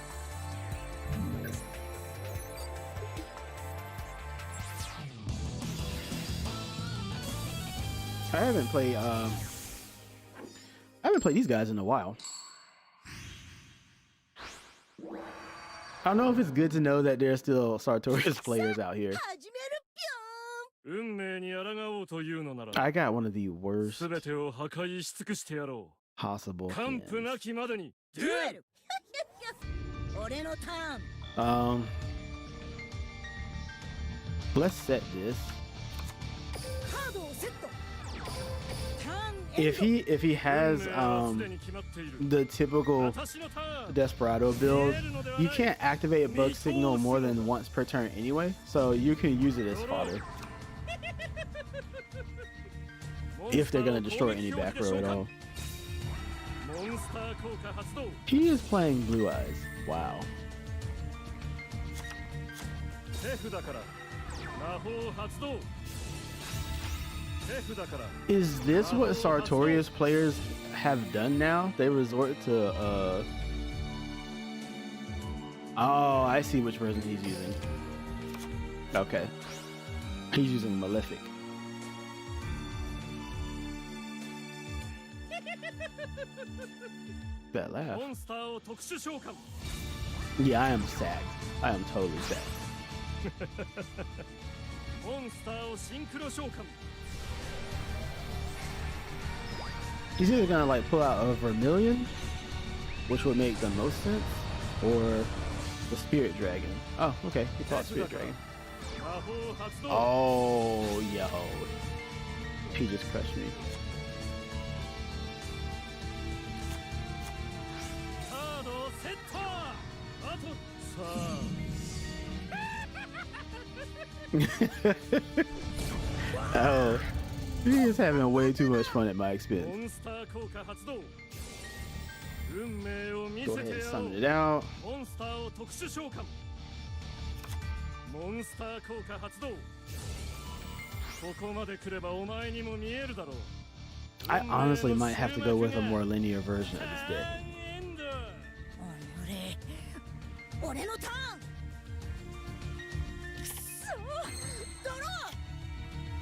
A: I haven't played these guys in a while. I don't know if it's good to know that there's still Sartorius players out here.
B: 始めるぴょ
C: 運命に抗おうというのなら
A: I got one of the worst
C: 全てを破壊し尽くしてやろ
A: possible
C: う完膚
A: hands.
C: なきまでに
B: んデュエル俺のターン
A: Let's set this.
B: カードをセットターン
A: If he has
C: 運命はすでに決まっている
A: the typical
C: 私のターン
A: Desperado build, you can't activate a bug signal more than once per turn anyway, so you can use it as fodder if they're gonna destroy any back row at all.
C: モンスター効果発動
A: He is playing Blue Eyes. Wow.
C: 手札から魔法発動手札から
A: Is this what Sartorius players have done now? They resort to oh, I see which version he's using. Okay. He's using Malefic. That laugh.
C: モンスターを特殊召喚
A: Yeah, I am sacked. I am totally sacked.
C: モンスターをシンクロ召喚
A: He's either gonna like pull out a Vermilion, which would make the most sense, or the Spirit Dragon. Oh, okay. He thought Spirit Dragon.
C: 魔法発動
A: Oh, yo. He just crushed me.
C: カードをセットあとさあ
A: Oh, he is having way too much fun at my
C: モ
A: expense.
C: ンスター効果発動運命を見
A: Go
C: せ
A: ahead
C: て
A: and
C: やろ
A: summon
C: う
A: it out.
C: モンスターを特殊召喚モンスター効果発動ここまで来ればお前にも見えるだろう
A: I honestly might have to go with a more linear version of this deck.
C: エンド
B: 俺のターンくそドロー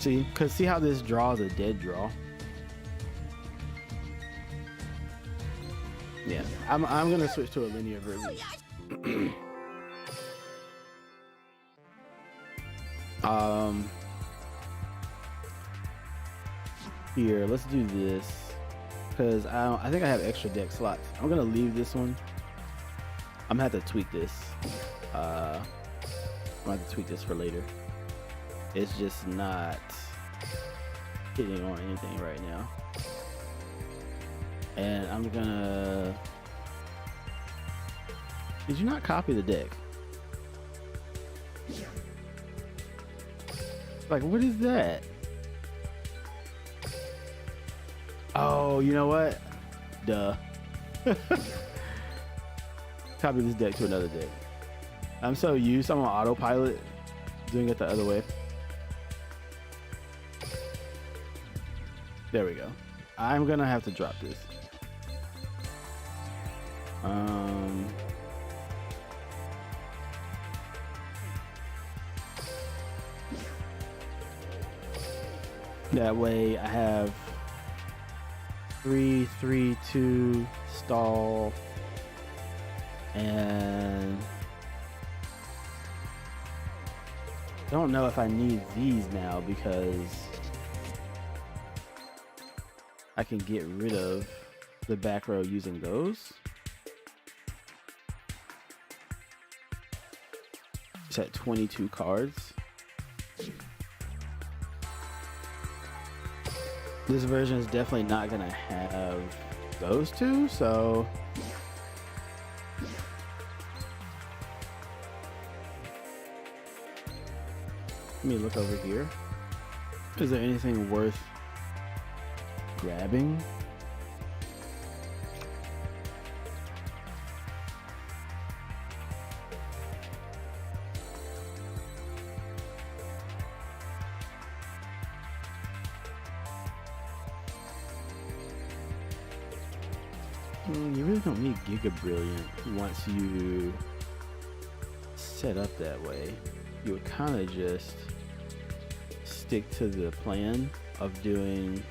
A: See, cause see how this draws a dead draw. Yeah, I'm gonna switch to a linear version. Here, let's do this, cause I think I have extra deck slots. I'm gonna leave this one. I'm gonna have to tweak this. I'm gonna have to tweak this for later. It's just not hitting on anything right now. And I'm gonna... Did you not copy the deck? Like, what is that? Oh, you know what? Duh. Copy this deck to another deck. I'm so used, I'm on autopilot doing it the other way. There we go. I'm gonna have to drop this. That way I have 3, 3, 2, stall, and I don't know if I need these now because I can get rid of the back row using those. It's at 22 cards. This version is definitely not gonna have those two, so let me look over here. Is there anything worth grabbing? You really don't need Giga Brilliant once you set up that way. You would kind of just stick to the plan of doing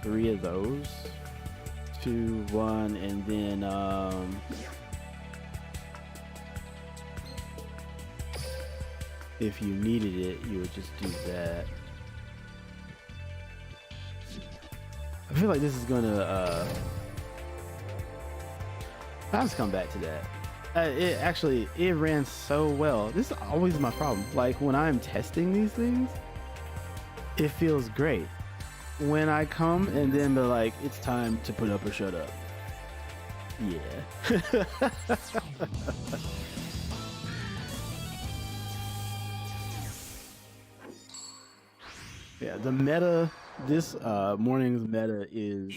A: 3 of those, 2, 1, and then if you needed it, you would just do that. I feel like this is gonna I'll just come back to that. It ran so well. This is always my problem. Like when I'm testing these things, it feels great. When I come and then they're like, it's time to put up or shut up. Yeah. Yeah, the meta, this morning's meta is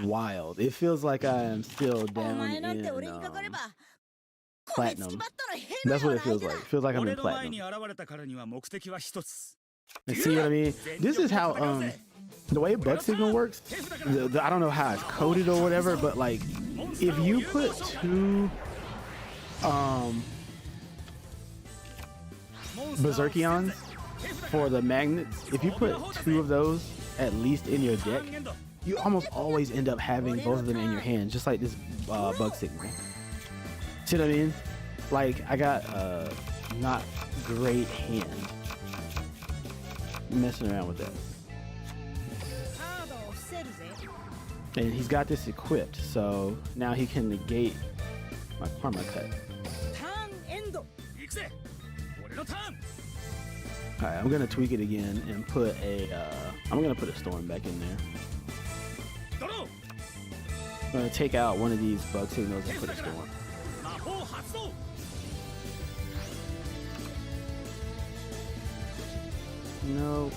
A: wild. It feels like I am still down in platinum. That's what it feels like. It feels like I'm in platinum. And see what I mean? This is how the way bug signal works. I don't know how it's coded or whatever, but like if you put 2 Berserkions for the magnets, if you put 2 of those at least in your deck, you almost always end up having both of them in your hand, just like this bug signal. See what I mean? Like I got not great hand messing around with that. And he's got this equipped, so now he can negate my karma cut. Alright, I'm gonna tweak it again and put a I'm gonna put a storm back in there. I'm gonna take out one of these bug signals and put a storm. No.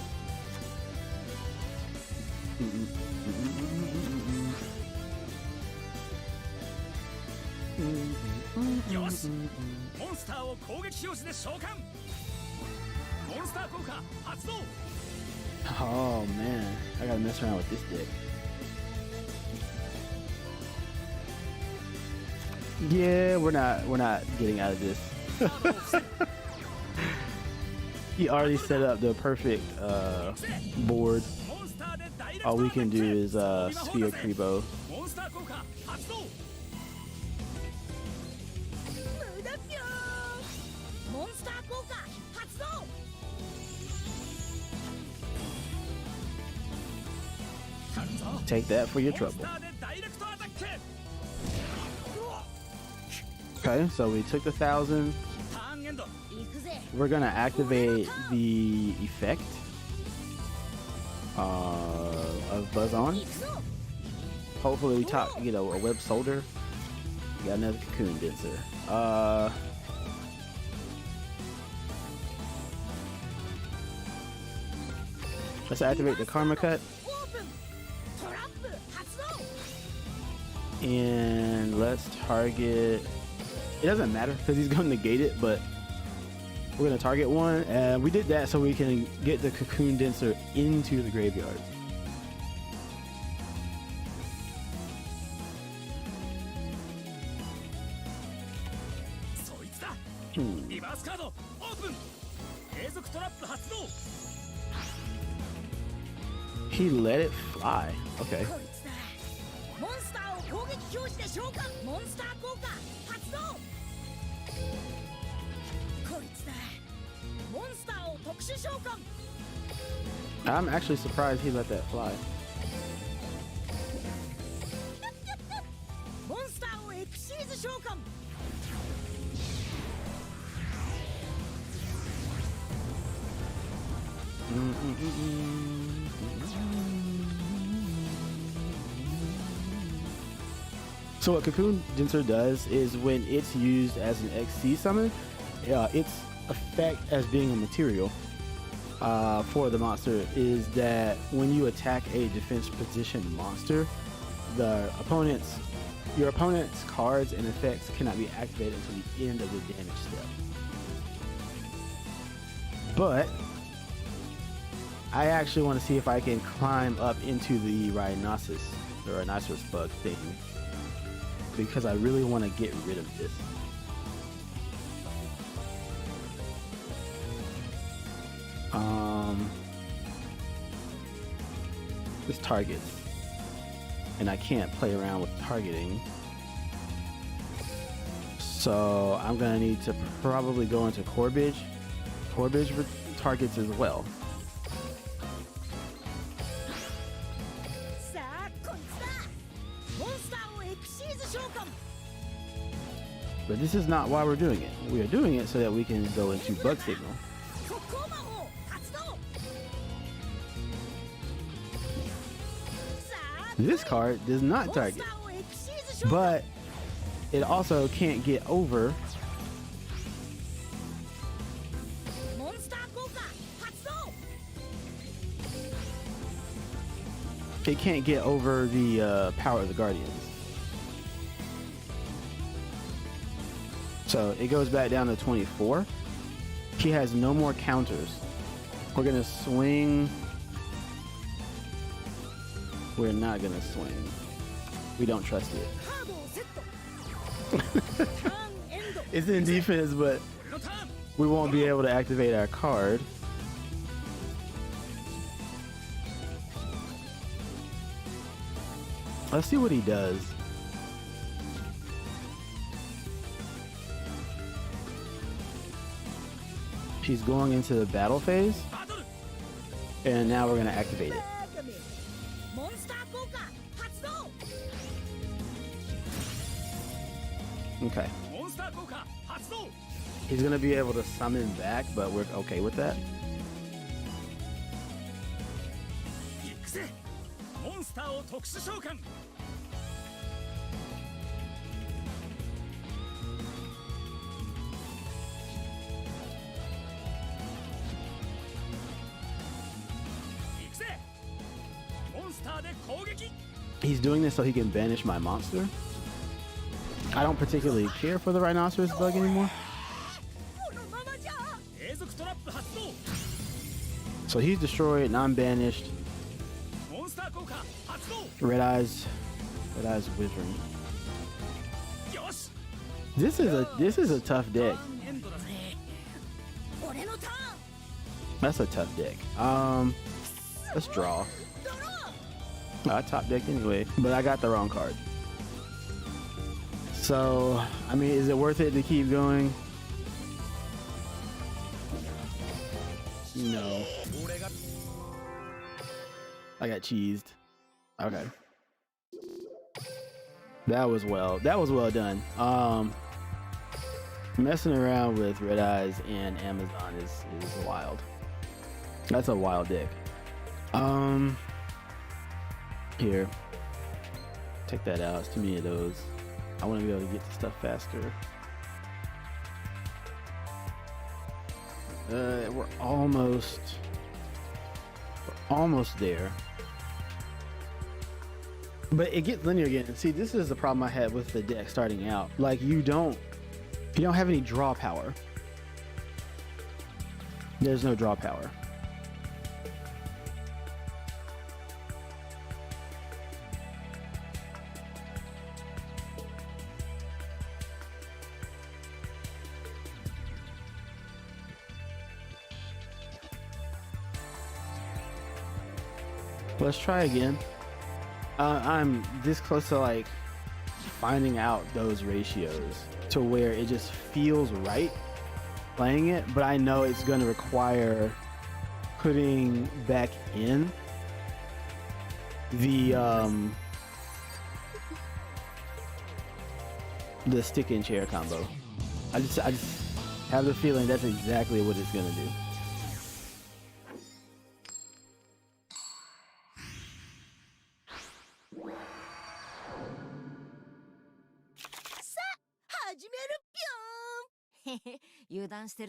A: Oh man, I gotta mess around with this deck. Yeah, we're not getting out of this. He already set up the perfect board. All we can do is Sphere Kribo. Take that for your trouble. Okay, so we took the 1,000. We're gonna activate the effect of Buzz On. Hopefully we get a web solder. We got another cocoon denser. Let's activate the karma cut. And let's target, it doesn't matter because he's gonna negate it, but we're gonna target one, and we did that so we can get the cocoon denser into the graveyard. He let it fly. Okay. I'm actually surprised he let that fly. So what Cocoon Denser does is when it's used as an XC summon, its effect as being a material for the monster is that when you attack a defense position monster, your opponent's cards and effects cannot be activated until the end of the damage step. But I actually want to see if I can climb up into the rhinoceros bug thing, because I really want to get rid of this. This targets, and I can't play around with targeting, so I'm gonna need to probably go into Corbage. Corbage targets as well. But this is not why we're doing it. We are doing it so that we can go into Bug Signal. This card does not target, but it also can't get over the power of the Guardians. So it goes back down to 24. She has no more counters. We're gonna swing. We're not gonna swing. We don't trust it. It's in defense, but we won't be able to activate our card. Let's see what he does. She's going into the battle phase, and now we're gonna activate it. Okay. He's gonna be able to summon back, but we're okay with that. He's doing this so he can banish my monster. I don't particularly care for the rhinoceros bug anymore. So he's destroyed, and I'm banished. Red Eyes Wizard. This is a tough deck. That's a tough deck. Let's draw. I top decked anyway, but I got the wrong card. So, I mean, is it worth it to keep going? No. I got cheesed. Okay. That was well done. Messing around with Red Eyes and Amazon is wild. That's a wild deck. Here. Take that out. It's too many of those. I want to be able to get to stuff faster. We're almost there. But it gets linear again. And see, this is the problem I had with the deck starting out. Like, you don't have any draw power. There's no draw power. Let's try again. I'm this close to like finding out those ratios to where it just feels right playing it, but I know it's going to require putting back in the stick and chair combo. I just have the feeling that's exactly what it's going to do.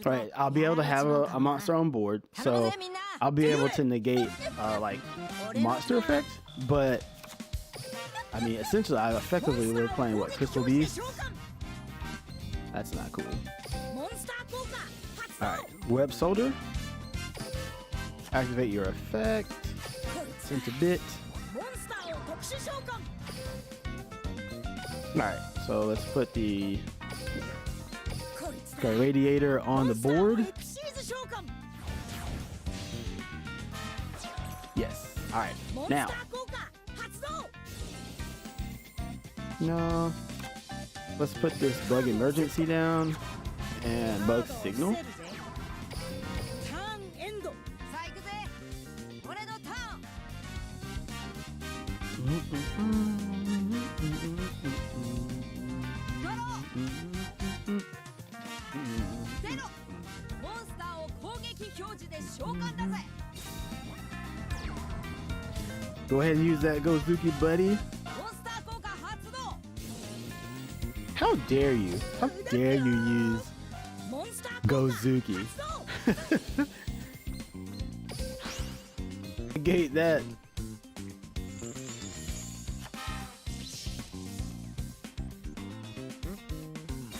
A: Right, I'll be able to have a monster on board, so I'll be able to negate like monster effects. But I mean, essentially, effectively we're playing what, Crystal Beast? That's not cool. All right, Web Soldier. Activate your effect. Sent a bit.
B: モンスターを特殊召喚
A: Alright, so let's put the
B: こいつだ
A: radiator on the
B: モンスターを
A: board.
B: エクシーズ召喚
A: Yes. Alright.
B: モンスタ
A: Now,
B: ー効果発動
A: no. Let's put this bug emergency down and bug signal.
B: ターンエンド
D: さあ行くぜ俺のターン ドローゼロモンスターを攻撃表示で召喚だぜ
A: Go ahead and use that Gozuki, buddy.
B: モンスター効果発動
A: How dare you? How dare you use
B: モンスター効果
A: Gozuki?
B: 発動
A: Negate that.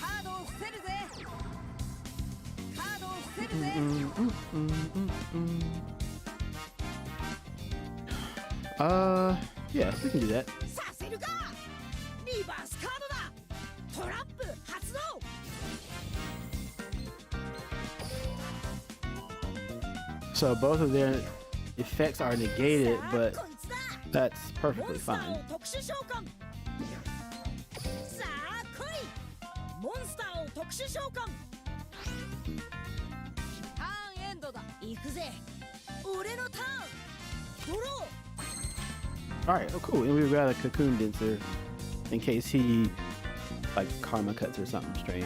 B: カードを伏せるぜカードを伏せるぜ
A: Yeah, we can do that.
B: させるかリバースカードだトラップ発動
A: So both of their effects are negated,
B: さあ
A: but
B: こいつだ
A: that's
B: モ
A: perfectly
B: ンスター
A: fine.
B: を特殊召喚さあ来いモンスターを特殊召喚
D: ターンエンドだ
B: 行くぜ俺のターンドロ
A: Alright, oh cool. And we've got a cocoon denser in case he like karma cuts or something strange.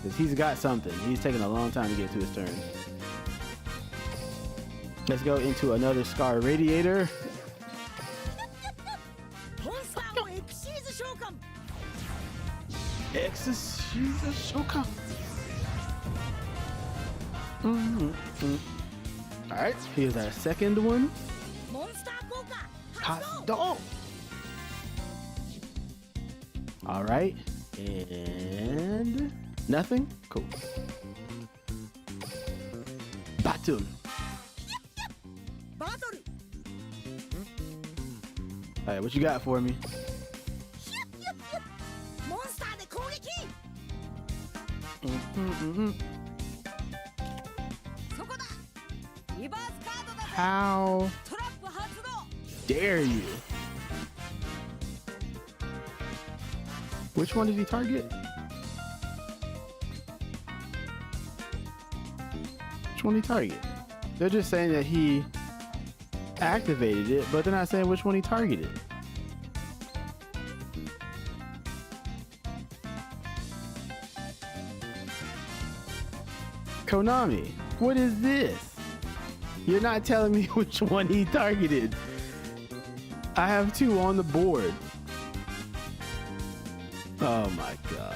A: Because he's got something. He's taking a long time to get to his turn. Let's go into another Scar Radiator.
B: ーモンスターをエクシーズ召喚
A: Exorcism Shokan. Alright, here's our second one.
B: モンスター効果
A: Hot
B: 発動
A: dog. Alright, and nothing? Cool. Batum.
B: バトル
A: Alright, what you got for me?
B: モンスターで攻撃
D: そこだリバースカードだぜ
A: How
D: トラップ発動
A: dare you? Which one did he target? Which one did he target? They're just saying that he activated it, but they're not saying which one he targeted. Konami, what is this? You're not telling me which one he targeted. I have two on the board. Oh my god.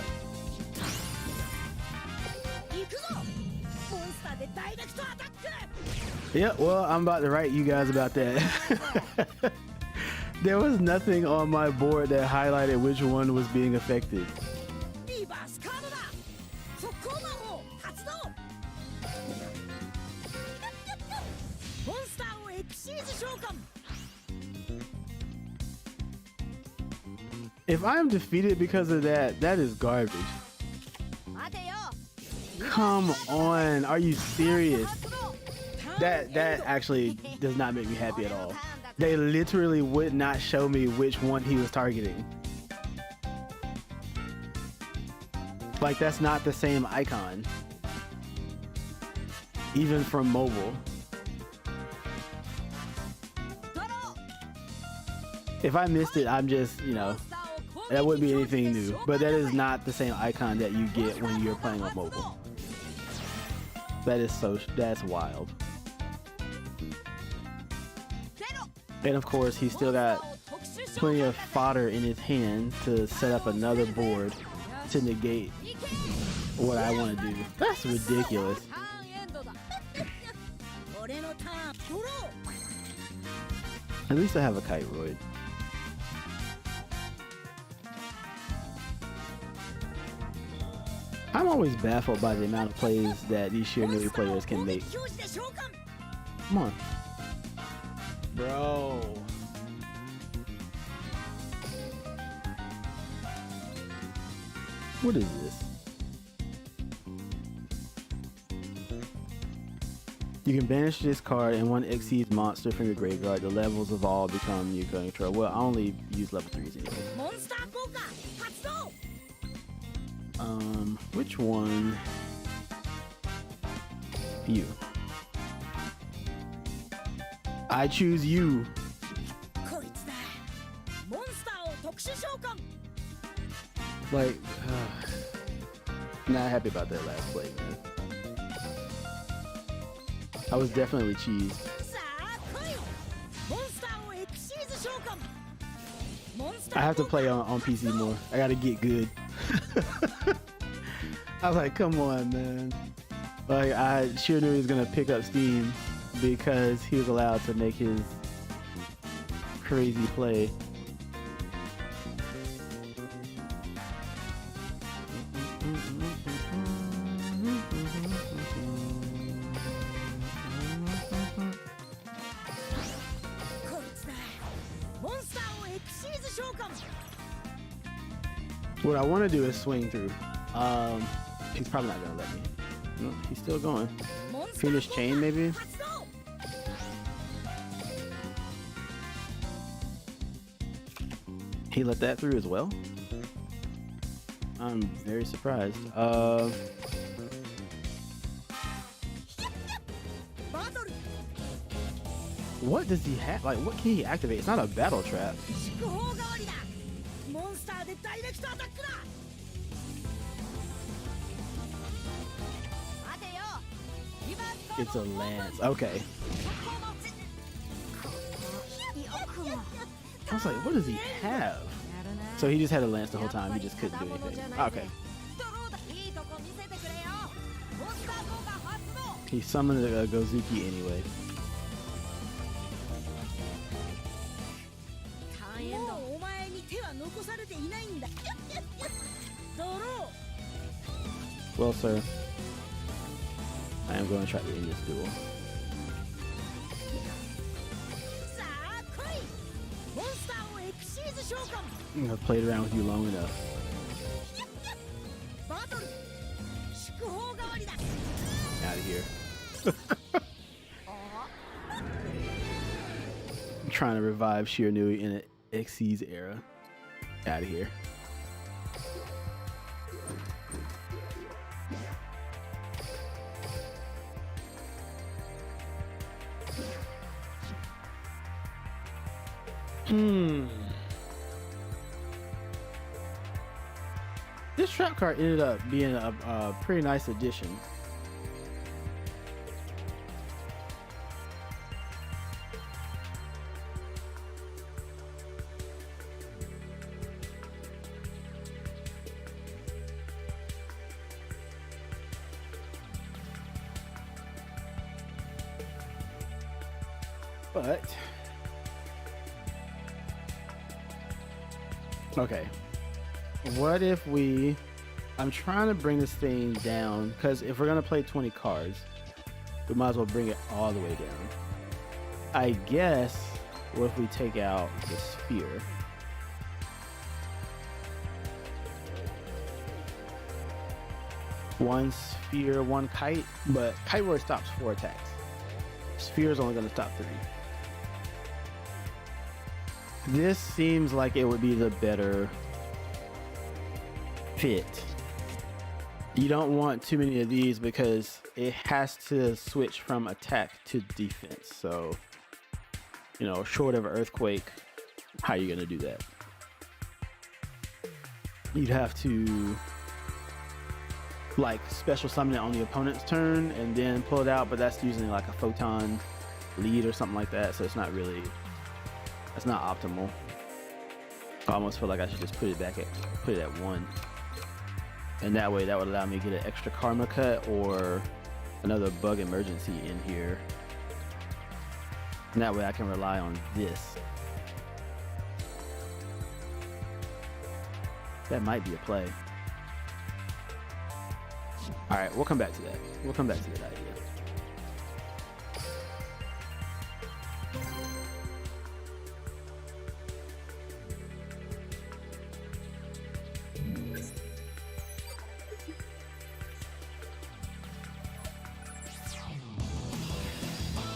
B: 行くぞモンスターでダイレクトアタック
A: Yeah, well, I'm about to write you guys about that. There was nothing on my board that highlighted which one was being affected.
B: リバースカードだ速攻魔法発動モンスターをエクシーズ召喚
A: If I'm defeated because of that, that is garbage.
D: 待てよ
A: Come on, are you serious?
B: ターン
A: That actually does not make me happy at all. They literally would not show me which one he was targeting. Like, that's not the same icon. Even from mobile.
D: ドロ
A: If I missed it, I'm just, you
D: ーモ
A: know,
D: ンスターを攻
A: that
D: 撃
A: wouldn't be
D: 表示
A: anything
D: で
A: new.
D: 召喚
A: But that
D: だ
A: is
D: ぜ
A: not the same icon that you get when you're playing on mobile. That is that's wild.
D: ゼロ
A: And of course, he's still got plenty of fodder in his hand to set up another board to negate what I want to do. That's ridiculous.
D: ターンエンドだ
B: 俺のターンドロ
A: At least I have a kite roid. I'm always baffled by the amount of plays that these
B: ーモン
A: Shiranui
B: スターを
A: players can
B: 攻
A: make.
B: 撃表示で召喚
A: Come on. Bro. What is this? You can banish this card and one exceeds monster from your graveyard. The levels of all become you can control. Well, I only use level 3s anyway.
B: モンスター効果発動
A: Which one? You. I choose you.
B: こいつだモンスターを特殊召喚
A: Like, not happy about that last play, man. I was definitely cheesed.
B: さあ来いモンスターをエクシーズ召喚モンスタ
A: I
B: ー
A: have to
B: 効果
A: play on PC more. I gotta get good. I was like, come on, man. Like, I sure knew he was gonna pick up steam because he was allowed to make his crazy play. What I want to do is swing through. He's probably not gonna let me. No, he's still going. Finish chain, maybe. He let that through as well. I'm very surprised. What does he have? Like, what can he activate? It's not a battle trap. It's a lance. Okay. I was like, what does he have? So he just had a lance the whole time. He just couldn't do anything. Okay. He summoned a Gozuki anyway. Well, sir, I am going to try to end this duel. I've played around with you long enough. Out of here. I'm trying to revive Shiranui in an Xyz era. Out of here. This trap card ended up being a pretty nice addition. But okay, what if I'm trying to bring this thing down, because if we're gonna play 20 cards, we might as well bring it all the way down. I guess, what if we take out the sphere? One sphere, one kite, but kite word stops 4 attacks. Sphere is only gonna stop 3. This seems like it would be the better fit. You don't want too many of these because it has to switch from attack to defense. So, you know, short of earthquake, how are you gonna do that? You'd have to like special summon it on the opponent's turn and then pull it out, but that's using like a photon lead or something like that, so it's not really, that's not optimal. I almost feel like I should just put it at 1, and that way that would allow me to get an extra karma cut or another bug emergency in here, and that way I can rely on this. That might be a play. All right, we'll come back to that. We'll come back to that idea.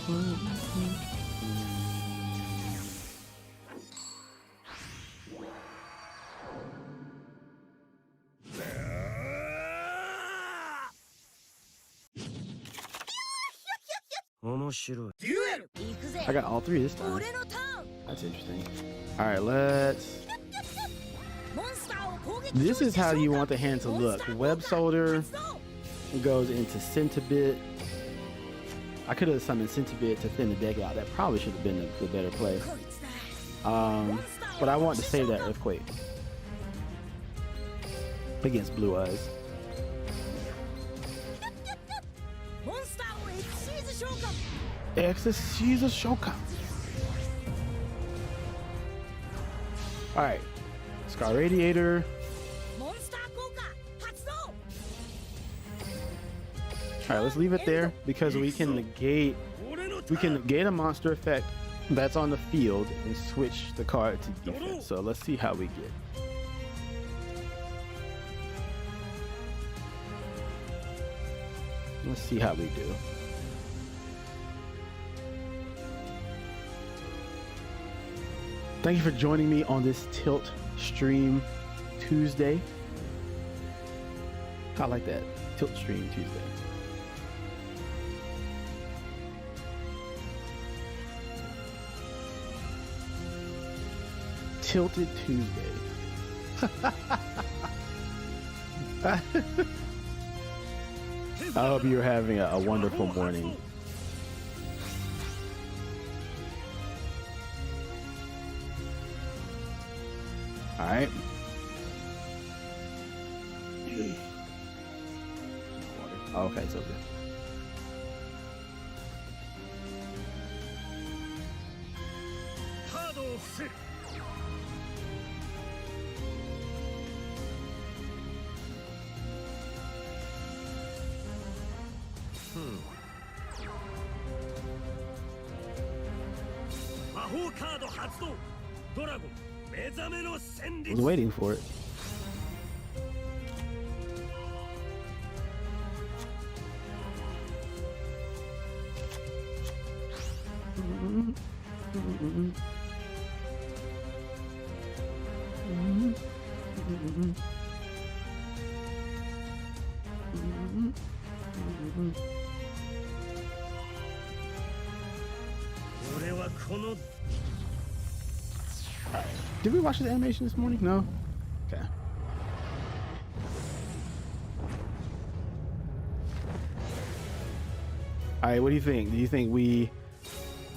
A: I got all three this time.
B: 俺のターン
A: That's interesting. All right, let's.
B: モンスターを攻撃
A: This is how you want the hand to look. Web solder goes into Centibit. I could have summoned Centibit to thin the deck out. That probably should have been the better play. But I want to save that Earthquake against Blue Eyes.
B: モンスターをエクシーズ召喚
A: Exercise Shokan. All right, Scar Radiator.
B: モンスター効果発動
A: All right, let's leave it there because we can negate a monster effect that's on the field and switch the card to defense. So let's see how we get. Let's see how we do. Thank you for joining me on this Tilt Stream Tuesday. I like that. Tilt Stream Tuesday. Tilted Tuesday. I hope you're having a wonderful morning. All right. Oh, okay, so good. I was waiting for it. Did we watch the animation this morning? No? Okay. Alright, what do you think? Do you think we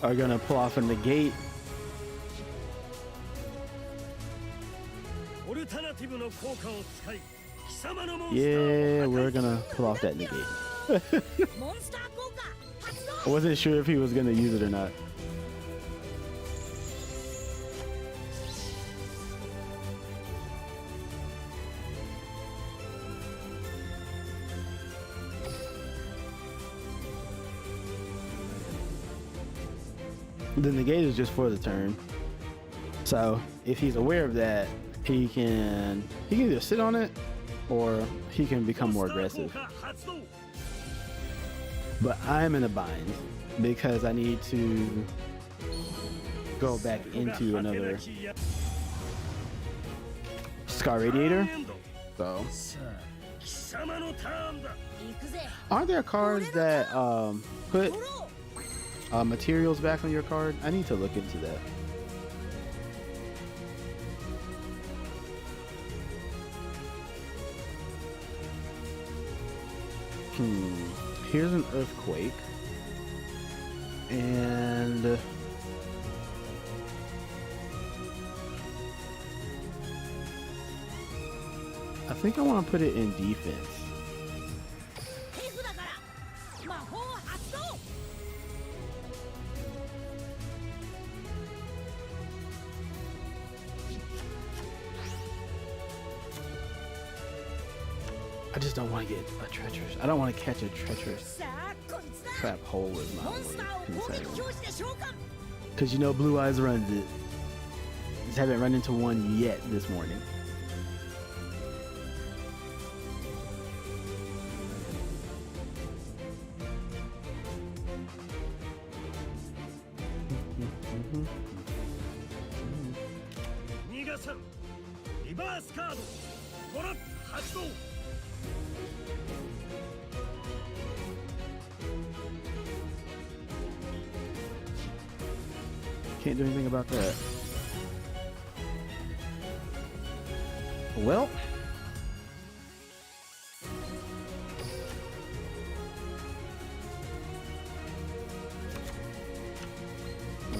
A: are gonna pull off a negate? Yeah, we're gonna pull off that negate.
B: モンスター効果発動
A: I wasn't sure if he was gonna use it or not. The negate is just for the turn. So if he's aware of that, he can either sit on it or he can become more aggressive. But I'm in a bind because I need to go back into another Scar Radiator. So aren't there cards that put materials back on your card? I need to look into that. Here's an Earthquake. And I think I want to put it in defense.
B: 手札から魔法発動
A: I just don't want to get a treacherous. I don't want to catch a treacherous
B: さあこいつだ
A: trap hole is
B: モ
A: not
B: ンスタ
A: really
B: ーを攻撃
A: concerning.
B: 表示で召喚
A: Because you know Blue Eyes runs it. Just haven't run into one yet this morning.
C: 逃がさんリバースカードトラップ発動
A: Can't do anything about that. Well,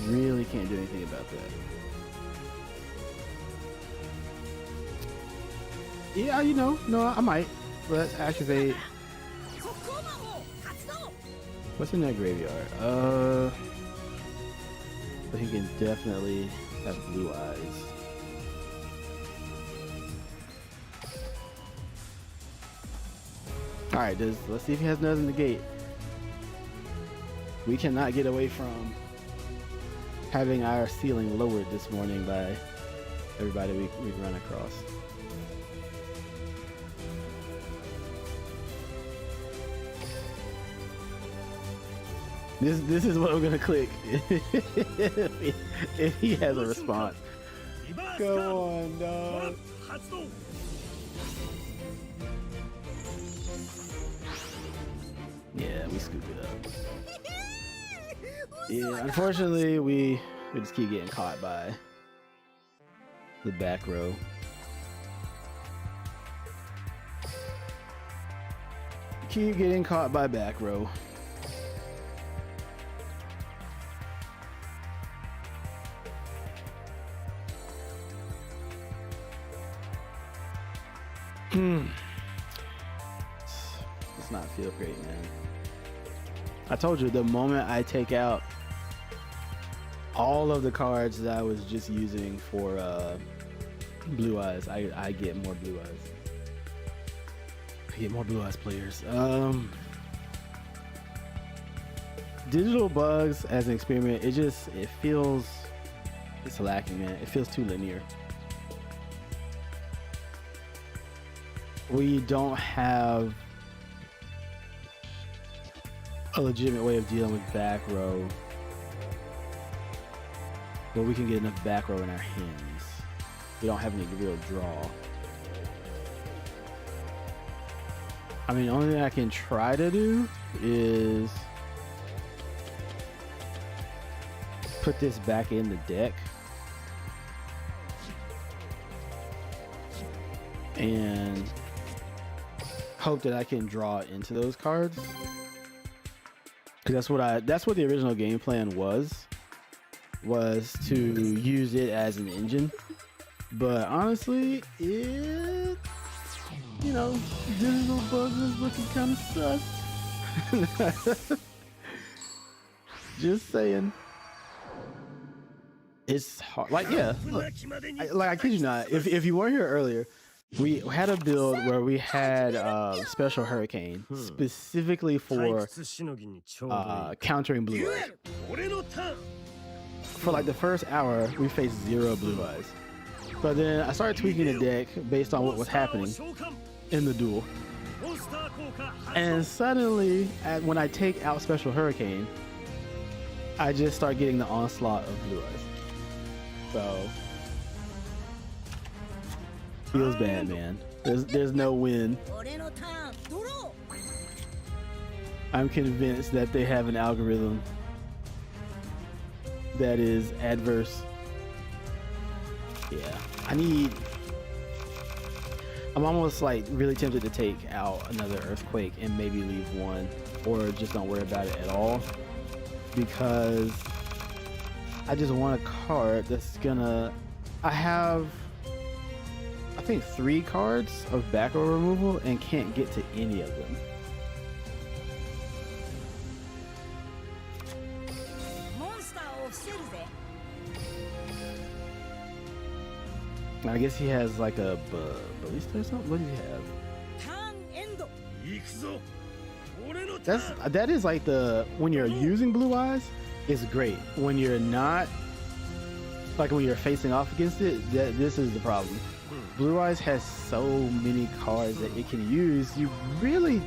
A: really can't do anything about that. Yeah, you know, no, I might. Let's activate. What's in that graveyard? But he can definitely have blue eyes. All right, let's see if he has nose in the gate. We cannot get away from having our ceiling lowered this morning by everybody we run across. This is what I'm gonna click if he has a response. Go on, dog. Yeah, we scooped it up. Yeah, unfortunately, we just keep getting caught by the back row. Keep getting caught by back row. Does not feel great, man. I told you, the moment I take out all of the cards that I was just using for blue eyes, I get more blue eyes. I get more blue eyes players. Digital bugs as an experiment, it's lacking, man. It feels too linear. We don't have a legitimate way of dealing with back row where we can get enough back row in our hands. We don't have any real draw. I mean, the only thing I can try to do is put this back in the deck and hope that I can draw into those cards, because that's what the original game plan was to use it as an engine. But honestly, digital bugs is looking kind of sus. Just saying. It's hard. Like, yeah, look, I kid you not. If you weren't here earlier, we had a build where we had Special Hurricane specifically for countering blue eyes. For like the first hour, we faced 0 blue eyes. But then I started tweaking the deck based on what was happening in the duel. And suddenly, when I take out Special Hurricane, I just start getting the onslaught of blue eyes. So feels bad, man. There's no win. I'm convinced that they have an algorithm that is adverse. Yeah, I'm almost like really tempted to take out another Earthquake and maybe leave one, or just don't worry about it at all, because I just want a card that's gonna... I have, I think, 3 cards of back row removal and can't get to any of them. I guess he has like a ballista or something. What does he have? That is like when you're using blue eyes, it's great. When you're not, like when you're facing off against it, this is the problem. Blue eyes has so many cards that it can use. You really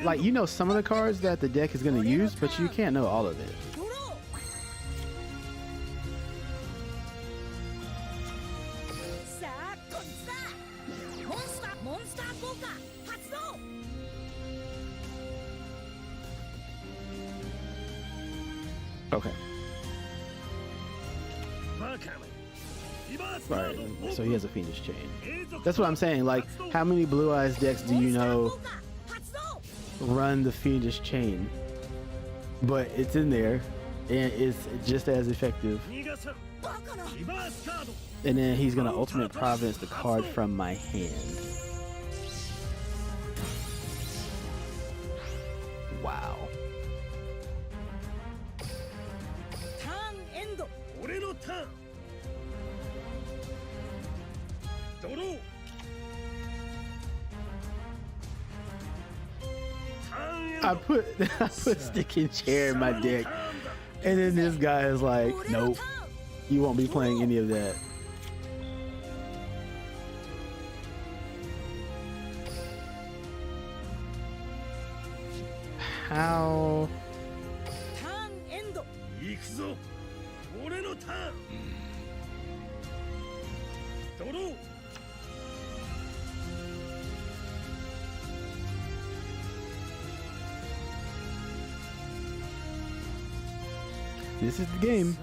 A: like, some of the cards that the deck is going to use, but you can't know all of it. Okay. Right. So he has a Fiendish Chain. That's what I'm saying. Like, how many Blue Eyes decks do you know run the Fiendish Chain? But it's in there, and it's just as effective. And then he's gonna Ultimate Providence the card from my hand. Wow. I put Sticking Chair in my deck, and then this guy is like, nope, you won't be playing any of that. How? This is the game.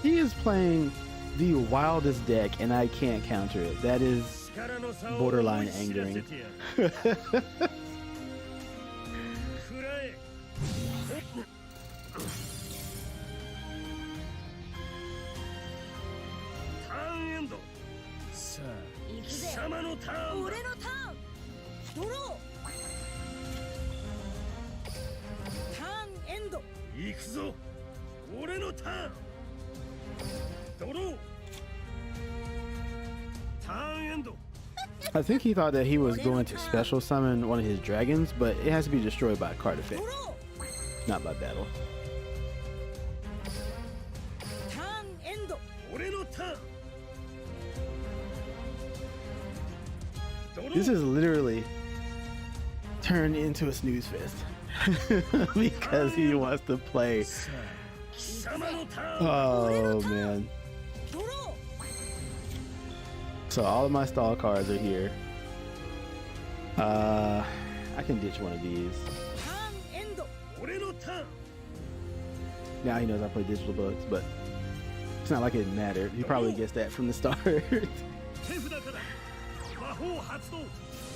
A: He is playing the wildest deck, and I can't counter it. That is borderline angering. I think he thought that he was going to special summon one of his dragons, but it has to be destroyed by a card effect, not by battle. This is literally turned into a snooze fest because he wants to play. Oh man. So all of my stall cards are here. I can ditch one of these. Now he knows I play digital bugs, but it's not like it mattered. He probably gets that from the start.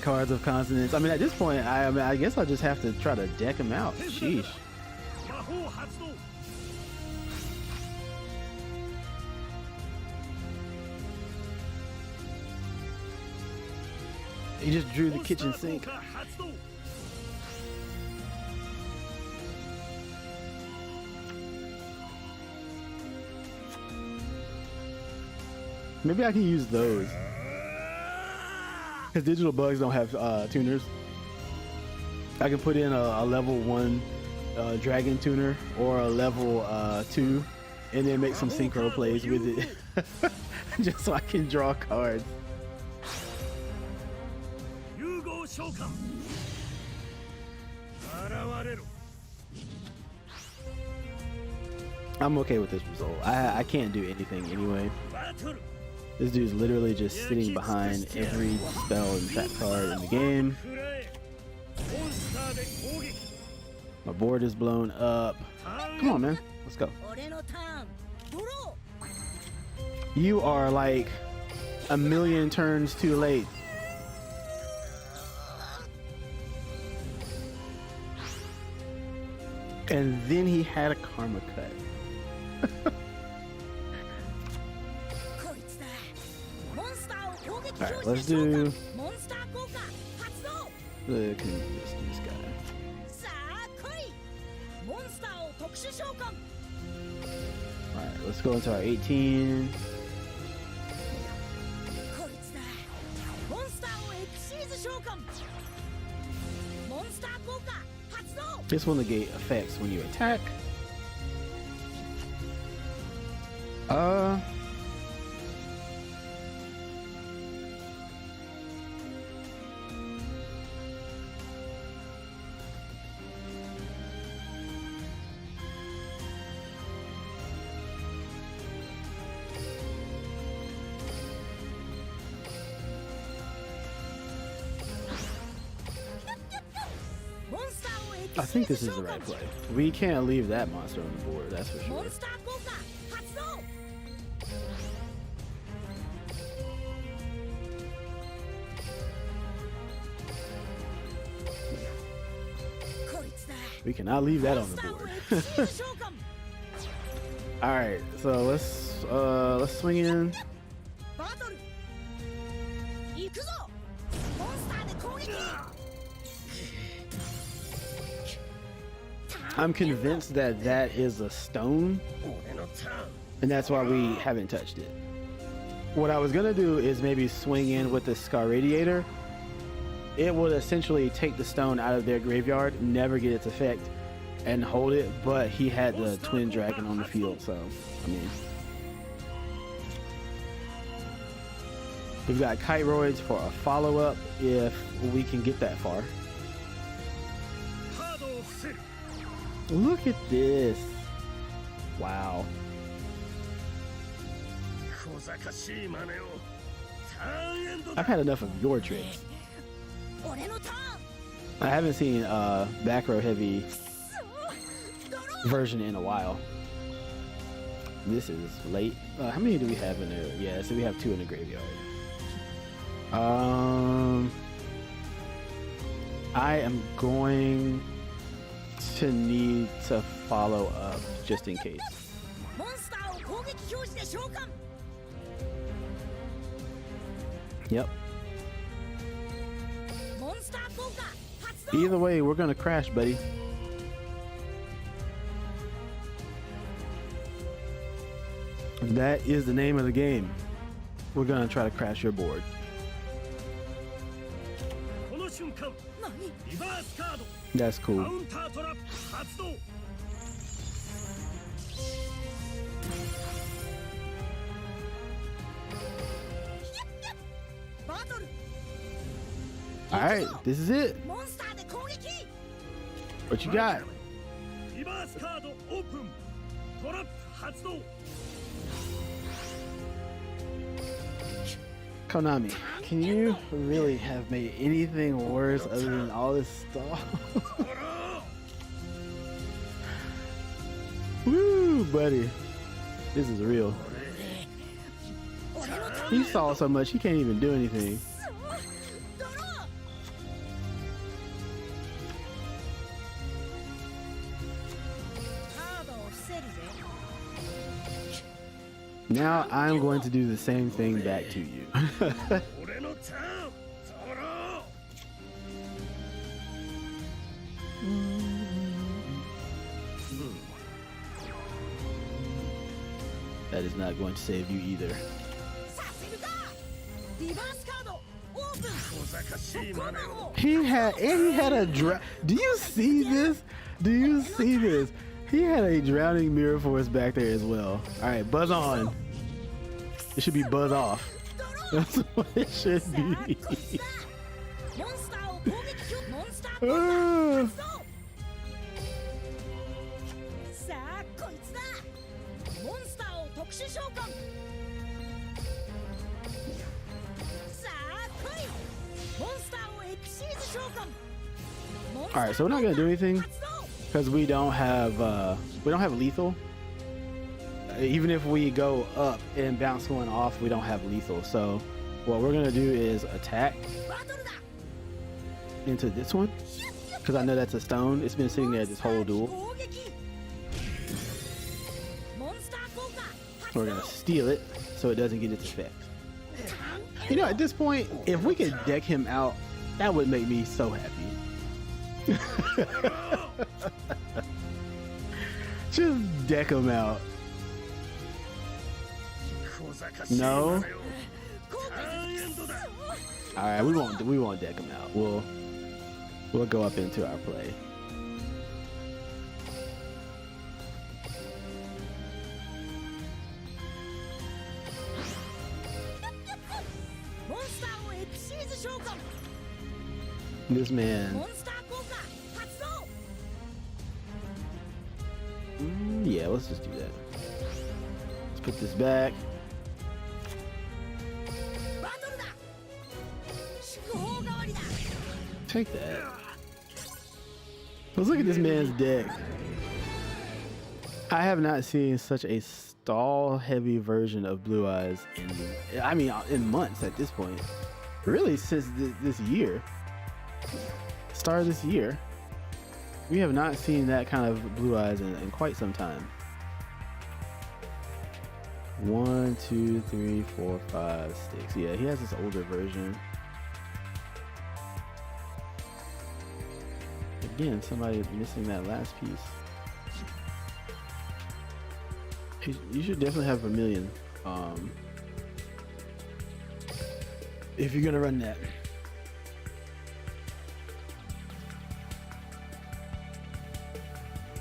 A: Cards of Consonance. I mean, at this point, I guess I'll just have to try to deck him out. Sheesh. He just drew the kitchen sink. Maybe I can use those. Because digital bugs don't have tuners. I can put in a level 1 dragon tuner or a level 2 and then make some synchro plays with it. Just so I can draw cards. I'm okay with this result. I can't do anything anyway. This dude's literally just sitting behind every spell and trap card in the game. My board is blown up. Come on, man. Let's go. You are like a million turns too late. And then he had a karma cut. Alright, let's do this guy. Alright, let's go into our 18. This will negate effects when you attack. I think this is the right play. We can't leave that monster on the board, that's for
B: モ
A: sure.
B: ンスター効果発動。こいつだ。
A: We cannot leave that
B: モン
A: on
B: ス
A: the
B: ターを
A: board.
B: エクシーズ召喚。
A: All right, so let's swing in.
B: バトル。行くぞ。モンスターで攻撃。
A: I'm convinced that that is a stone, and that's why we haven't touched it. What I was gonna do is maybe swing in with the Scar Radiator. It would essentially take the stone out of their graveyard, never get its effect, and hold it, but he had the Twin Dragon on the field, so, I mean. We've got Kiteroids for a follow-up if we can get that far.
C: カードを伏せる。
A: Look at this. Wow.
C: 小賢しい真似を。ターンエンドだ。
A: I've had enough of your tricks.
B: 俺のターン。
A: I haven't seen a back row heavy
B: ドロー。
A: version in a while. This is late. How many do we have in there? Yeah, so we have 2 in the graveyard. I am going to need to follow up just in case.
B: モンスターを攻撃表示で召喚。
A: Yep.
B: モンスター効果発動。
A: Either way, we're gonna crash, buddy. That is the name of the game. We're gonna try to crash your board.
C: この瞬間、
B: 何？
C: リバースカード。
A: That's
C: カ
A: cool.
C: ウンタートラップ発動。
B: バトル。
A: All right, this is it.
B: モンスターで攻撃。
A: What you got?
C: リバースカードオープン。トラップ発動。
A: Konami, can you really have made anything worse other than all this stuff? Woo, buddy. This is real.
B: 俺のターン。
A: He saw so much, he can't even do anything.
B: ドロー。カードを伏せるぜ。
A: Now I'm going to do the same thing back to you.
C: 俺のターン。ゾロ。
A: That is not going to save you either.
B: させるか。リバースカードオープン。
C: 小賢しい真似を。
A: He had a do you see this? Do you see this? He had a drowning mirror force back there as well. All right, buzz on. It should be buzz off. That's what it should
B: さあ
A: be.
B: こいつだ。モンスターを攻撃表。モンスター効果発動。さあこいつだ。モンスターを特殊召喚。さあ来い。モンスターをエクシーズ召喚。モンスター
A: All right, so we're not gonna do anything
B: 発動。
A: because we don't have lethal. Even if we go up and bounce one off, we don't have lethal. So what we're gonna do is attack
B: バトルだ。
A: into this one because I know that's a stone. It's been sitting there this whole duel.
B: 攻撃。モンスター効果発
A: We're
B: 動。
A: gonna steal it so it doesn't get its effect. You know, at this point, if we could deck him out, that would make me so happy. Just deck him out.
C: 小賢しい真似
A: No.
C: を。ターンエンドだ。
A: All right, we won't deck him out. We'll go up into our play.
B: モンスターをエクシーズ召喚。
A: This man.
B: モンスター効果発動。
A: Yeah, let's just do that. Let's put this back.
B: バトルだ。祝砲代わりだ。
A: Take that. Let's look at this man's deck. I have not seen such a stall-heavy version of Blue Eyes in months at this point. Really, since this year, start of this year, we have not seen that kind of Blue Eyes in quite some time. 1, 2, 3, 4, 5, 6. Yeah, he has this older version. Again, somebody missing that last piece. You should definitely have Vermilion if you're gonna run that.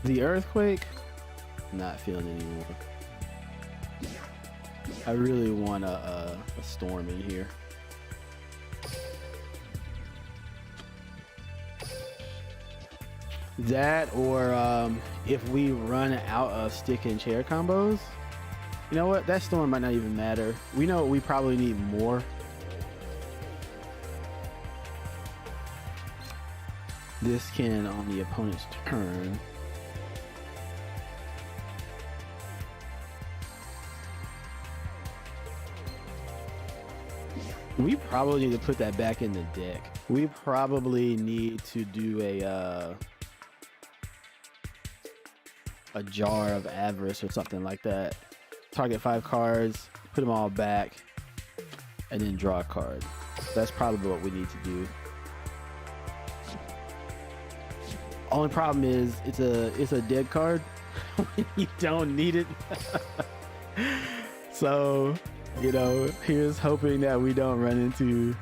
A: The Earthquake, not feeling anymore. I really want a Storm in here. That, or if we run out of stick and chair combos, you know what? That Storm might not even matter. We know we probably need more. This can, on the opponent's turn, we probably need to put that back in the deck. We probably need to do a jar of avarice or something like that. Target 5 cards, put them all back, and then draw a card. That's probably what we need to do. Only problem is it's a dead card. You don't need it. So, you know, here's hoping that we don't run into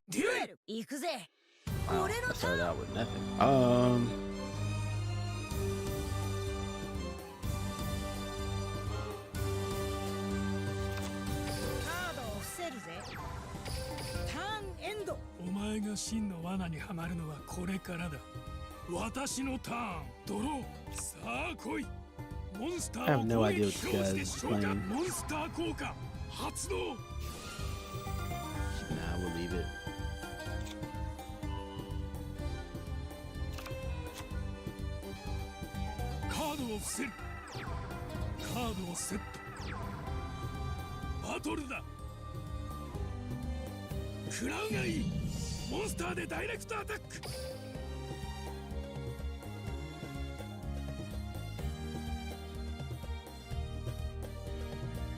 B: Duel 行くぜ
A: Wow,
B: 俺の
A: I
B: ター
A: started
B: ン
A: out with nothing.
B: カードを伏せるぜターンエンド
C: お前が真の罠にはまるのはこれからだ。私のターン、ドロー。さあ来い。モンスタ
A: I
C: ー
A: have
C: を
A: no
C: 攻
A: idea
C: 撃
A: what
C: 表
A: this
C: 示
A: guy
C: で
A: is
C: 召喚
A: playing.
C: モンスター効果発動。
A: Nah, we'll leave it.
C: カードを伏せる。カードをセット。バトルだ。食らうがいい。モンスターでダイレクトアタック。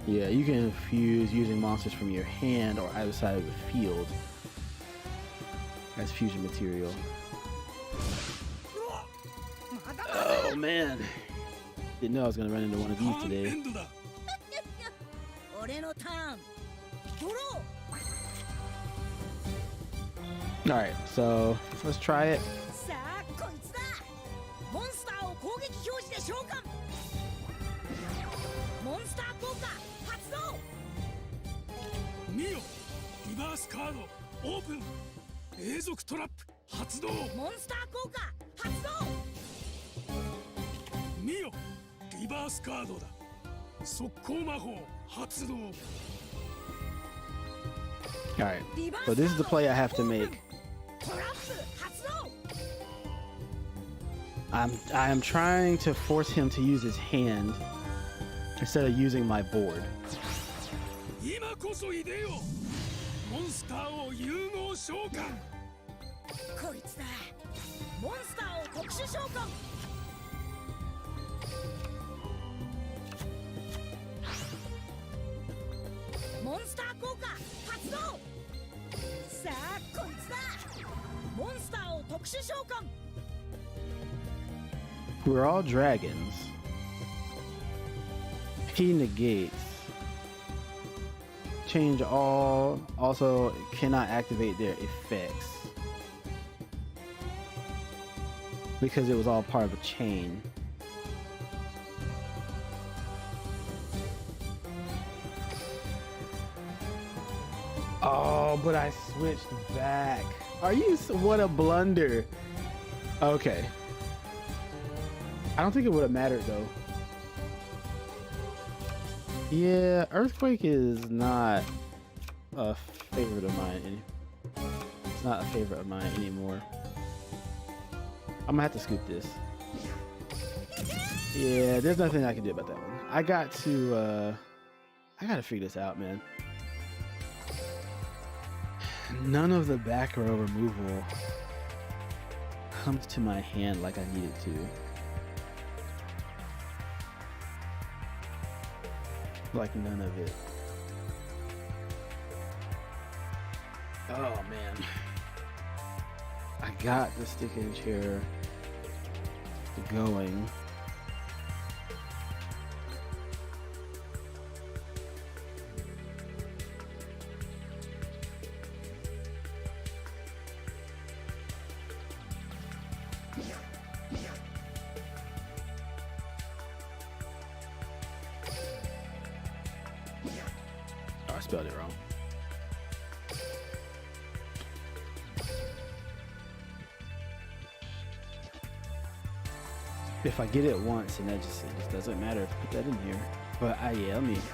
A: Yeah, you can fuse using monsters from your hand or either side of the field as fusion material. Oh man, didn't know I was gonna run into one of
C: タ
A: these
C: ーンエ
A: today.
C: ンドだ。
B: 俺のターンドロ
A: All right, so let's try it.
B: ーさあこいつだモンスターを攻撃表示で召喚モンスター効果発動
C: 見よ。リバースカードオープン。永続トラップ発動。
B: モンスター効果発動
C: 見よ。リバースカードだ。速攻魔法発動。
A: All right,
B: リバース
A: so this is the play I have to make.
B: トラップ発動
A: I am trying to force him to use his hand instead of using my board.
C: 今こそいでよ。モンスターを融合召喚。
B: こいつだモンスターを特殊召喚モンスター効果発動さあこいつだモンスターを特殊召喚
A: We're all dragons. He negates. Change all. Also cannot activate their effects because it was all part of a chain. Oh, but I switched back. Are you? What a blunder. Okay. I don't think it would have mattered though. Yeah, Earthquake is not a favorite of mine. It's not a favorite of mine anymore. I'm gonna have to scoop this. Yeah, there's nothing I can do about that one. I gotta figure this out, man. None of the back row removal comes to my hand like I need it to. Like none of it. Oh man. I got the stick and chair going. Oh, I spelled it wrong. If I get it once, and it just doesn't matter if I put that in here. But yeah, let me do this.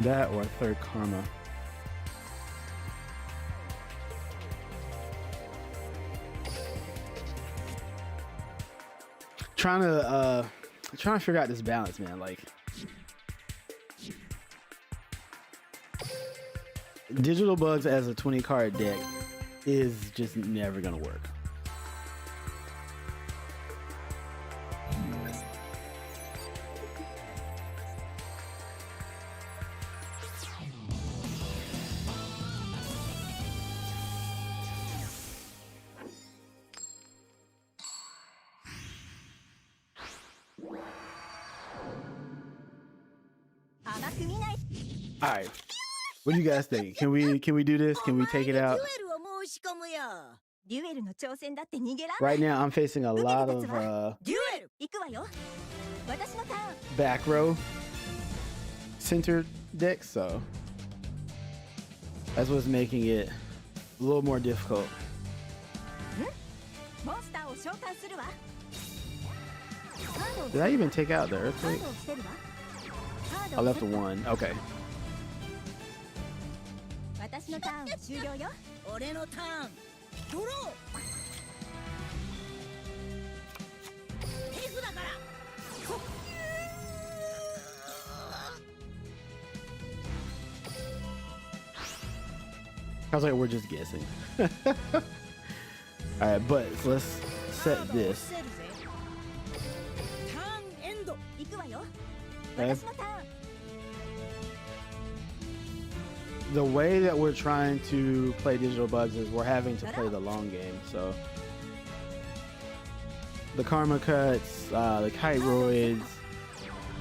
A: That or a third karma. Trying to figure out this balance, man. Like, Digital Bugs as a 20 card deck is just never gonna work. All right, what do you guys think? Can we do this? Can we take it out? Right now, I'm facing a lot of back row centered decks, so that's what's making it a little more difficult. Did I even take out the Earthquake? I left a 1. Okay. I was like, we're just guessing. Alright, but let's set this. Okay. The way that we're trying to play Digital Bugs is we're having to play the long game. So the Karma Cuts, the Kiteroids,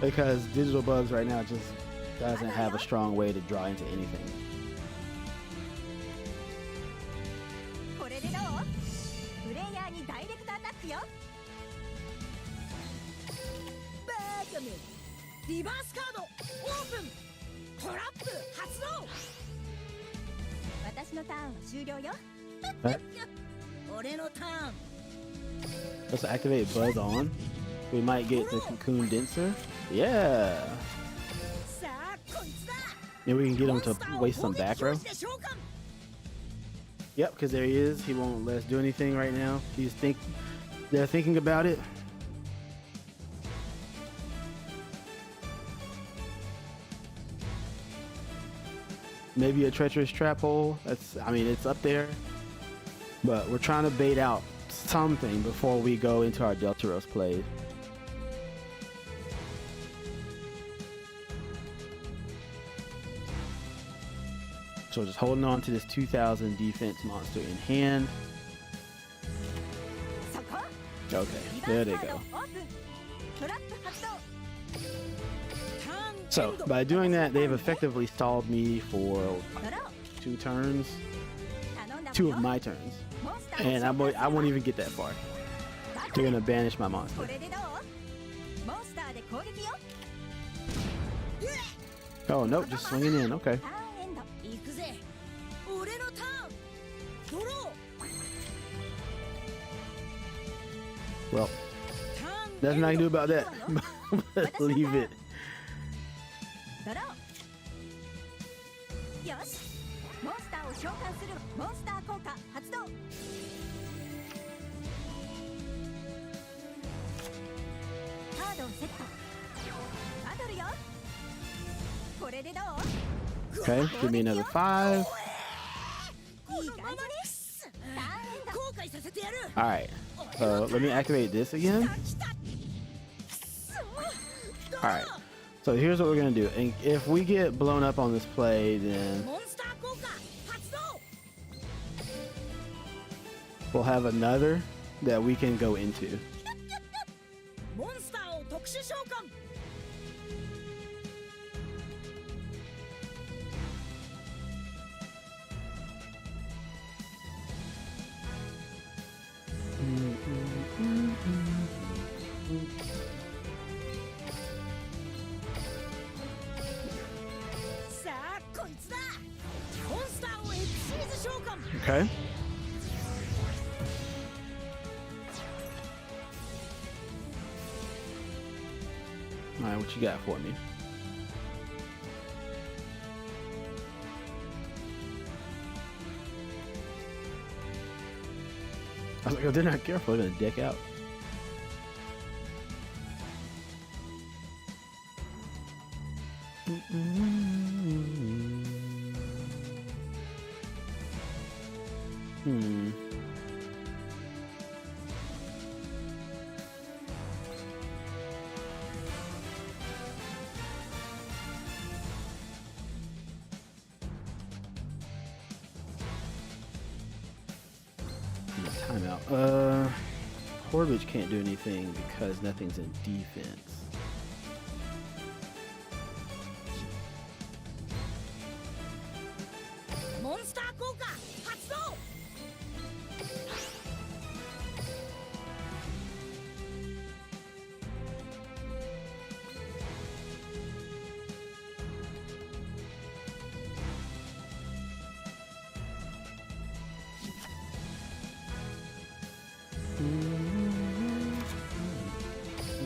A: because Digital Bugs right now just doesn't have a strong way to draw into anything. Let's activate Buzz on. We might get the Cocoon Denser. Yeah. Maybe we can get him to waste some back row. Yep, because there he is. He won't let us do anything right now. They're thinking about it. Maybe a treacherous trap hole. It's up there. But we're trying to bait out something before we go into our Deltaros plays. So just holding on to this 2000 defense monster in hand. Okay, there they go. So by doing that, they've effectively stalled me for 2 turns. 2 of my turns. And I won't even get that far. They're gonna banish my monster.
B: これでどう？モンスターで攻撃よ。
A: Oh nope, just swinging in. Okay.
B: ターンエンド。行くぜ。俺のターン。ドロー。
A: Well,
B: ターン
A: nothing I can do about that. Let's leave it.
B: ドロー。よし。モンスターを召喚する。モンスター効果発動。カードをセット。バトルよ。これでどう？
A: Okay, give me another 5.
B: いい感じです。ターンエンド。後悔させてやる。
A: All right. So let me activate this again.
B: 来た。
A: All right. So here's what we're gonna do. And if we get blown up on this play, then
B: モンスター効果発動。
A: we'll have another that we can go into.
B: モンスターを特殊召喚。 さあこいつだ。モンスターを X シリーズ召喚。
A: Okay. All right, what you got for me? I was like, oh, they're not careful. They're gonna deck out. Hmm. Timeout. Corbage can't do anything because nothing's in defense.
B: Monster 効果発動。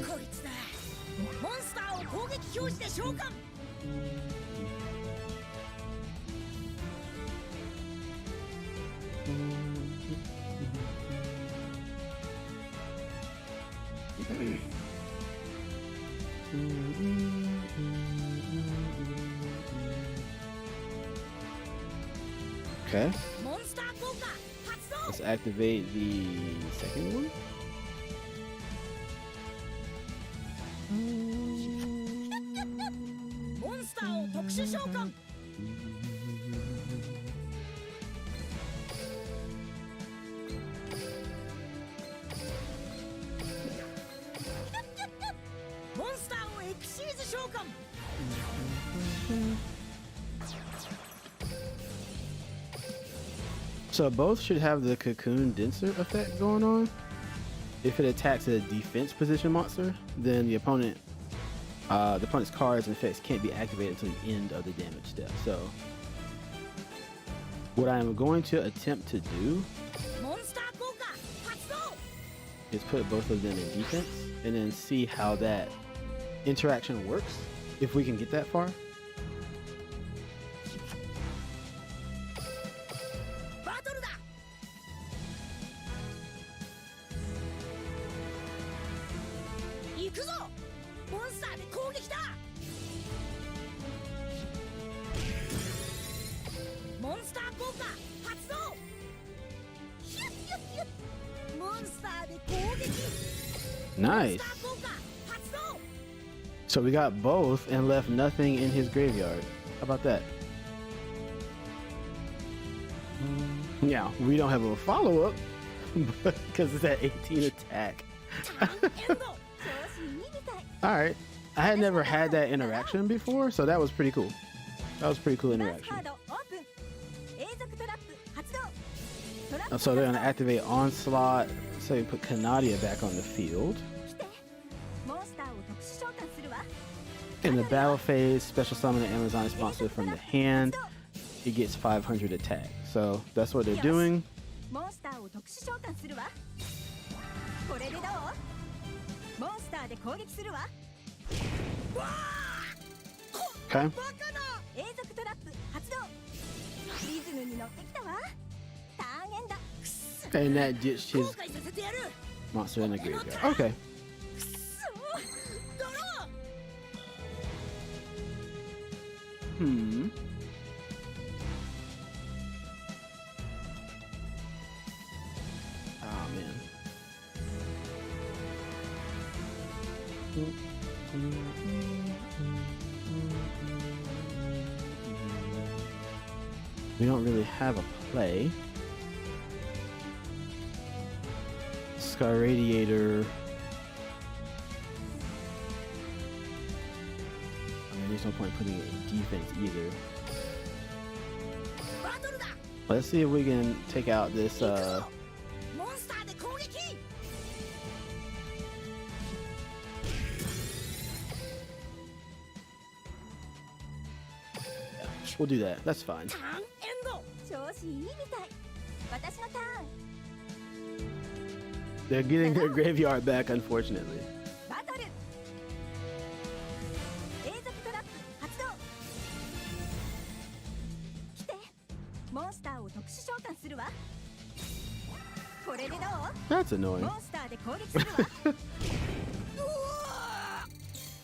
B: こいつだ。モンスターを攻撃表示で召喚。
A: Okay.
B: モンスター効果発動。
A: Let's activate the second one.
B: モンスターを特殊召喚。 モンスターを X シリーズ召喚。
A: So both should have the cocoon denser effect going on. If it attacks a defense position monster, then the opponent's cards and effects can't be activated until the end of the damage step. So what I am going to attempt to do
B: モンスター効果発動。
A: is put both of them in defense and then see how that interaction works, if we can get that far.
B: バトルだ。 行くぞ。モンスターで攻撃だ。 モンスター効果発動。 ヒュッヒュッヒュッ。モンスターで攻撃。
A: Nice.
B: モンスター効果発動。
A: So we got both and left nothing in his graveyard. How about that? Yeah, we don't have a follow-up because it's at 18 attack.
B: ターンエンド。調子いいみたい。
A: All right. I had never had that interaction before, so that was pretty cool. That was pretty cool
B: マス
A: interaction.
B: カードオープン。永続トラップ発動。トラ
A: So they're gonna activate Onslaught. So you put Canadia back on the field.
B: モンスターを特殊召喚するわ
A: In the battle phase, special summon an Amazonic monster from the hand. It gets 500 attack. So that's what they're doing.
B: モンスターを特殊召喚するわこれでどうモンスターで攻撃するわ
A: Okay.
B: 永続トラップ発動リズムに乗ってきたわターンエンドくっそ
A: And that ditched
B: 後
A: his
B: 悔させてやる
A: monster in the graveyard. Okay.
B: くっそドロー
A: Hmm. Oh man. We don't really have a play. Scar Radiator. I mean, there's no point putting it in defense either.
B: バトルだ
A: Let's see if we can take out this
B: モンスターで攻撃
A: we'll do that. That's fine.
B: ターンエンド調子いいみたい私のターン
A: They're getting their graveyard back, unfortunately.
B: バトル永続トラップ発動来てモンスターを特殊召喚するわこれでどう
A: That's annoying.
B: モンスターで攻撃するわうわ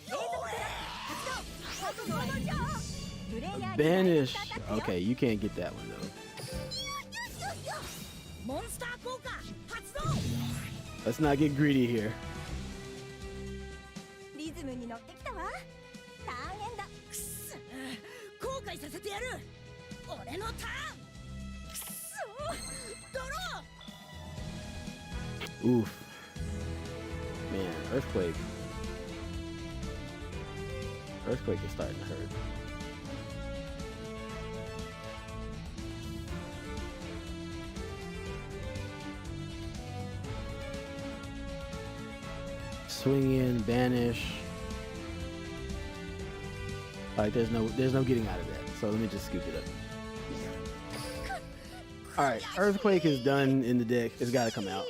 B: 永続トラップ発動モノジョープレイヤーに
A: Banish.
B: ダイレクトアタックよ
A: Okay, you can't get that one though.
B: モンスター効果発動
A: Let's not get greedy here.
B: リズムに乗ってきたわターンエンドくっそ後悔させてやる俺のターンくっそドロー
A: Oof. Man, Earthquake. Earthquake is starting to hurt. Swing in, banish. Like there's no getting out of that. So let me just scoop it up. All right, Earthquake is done in the deck. It's got to come out.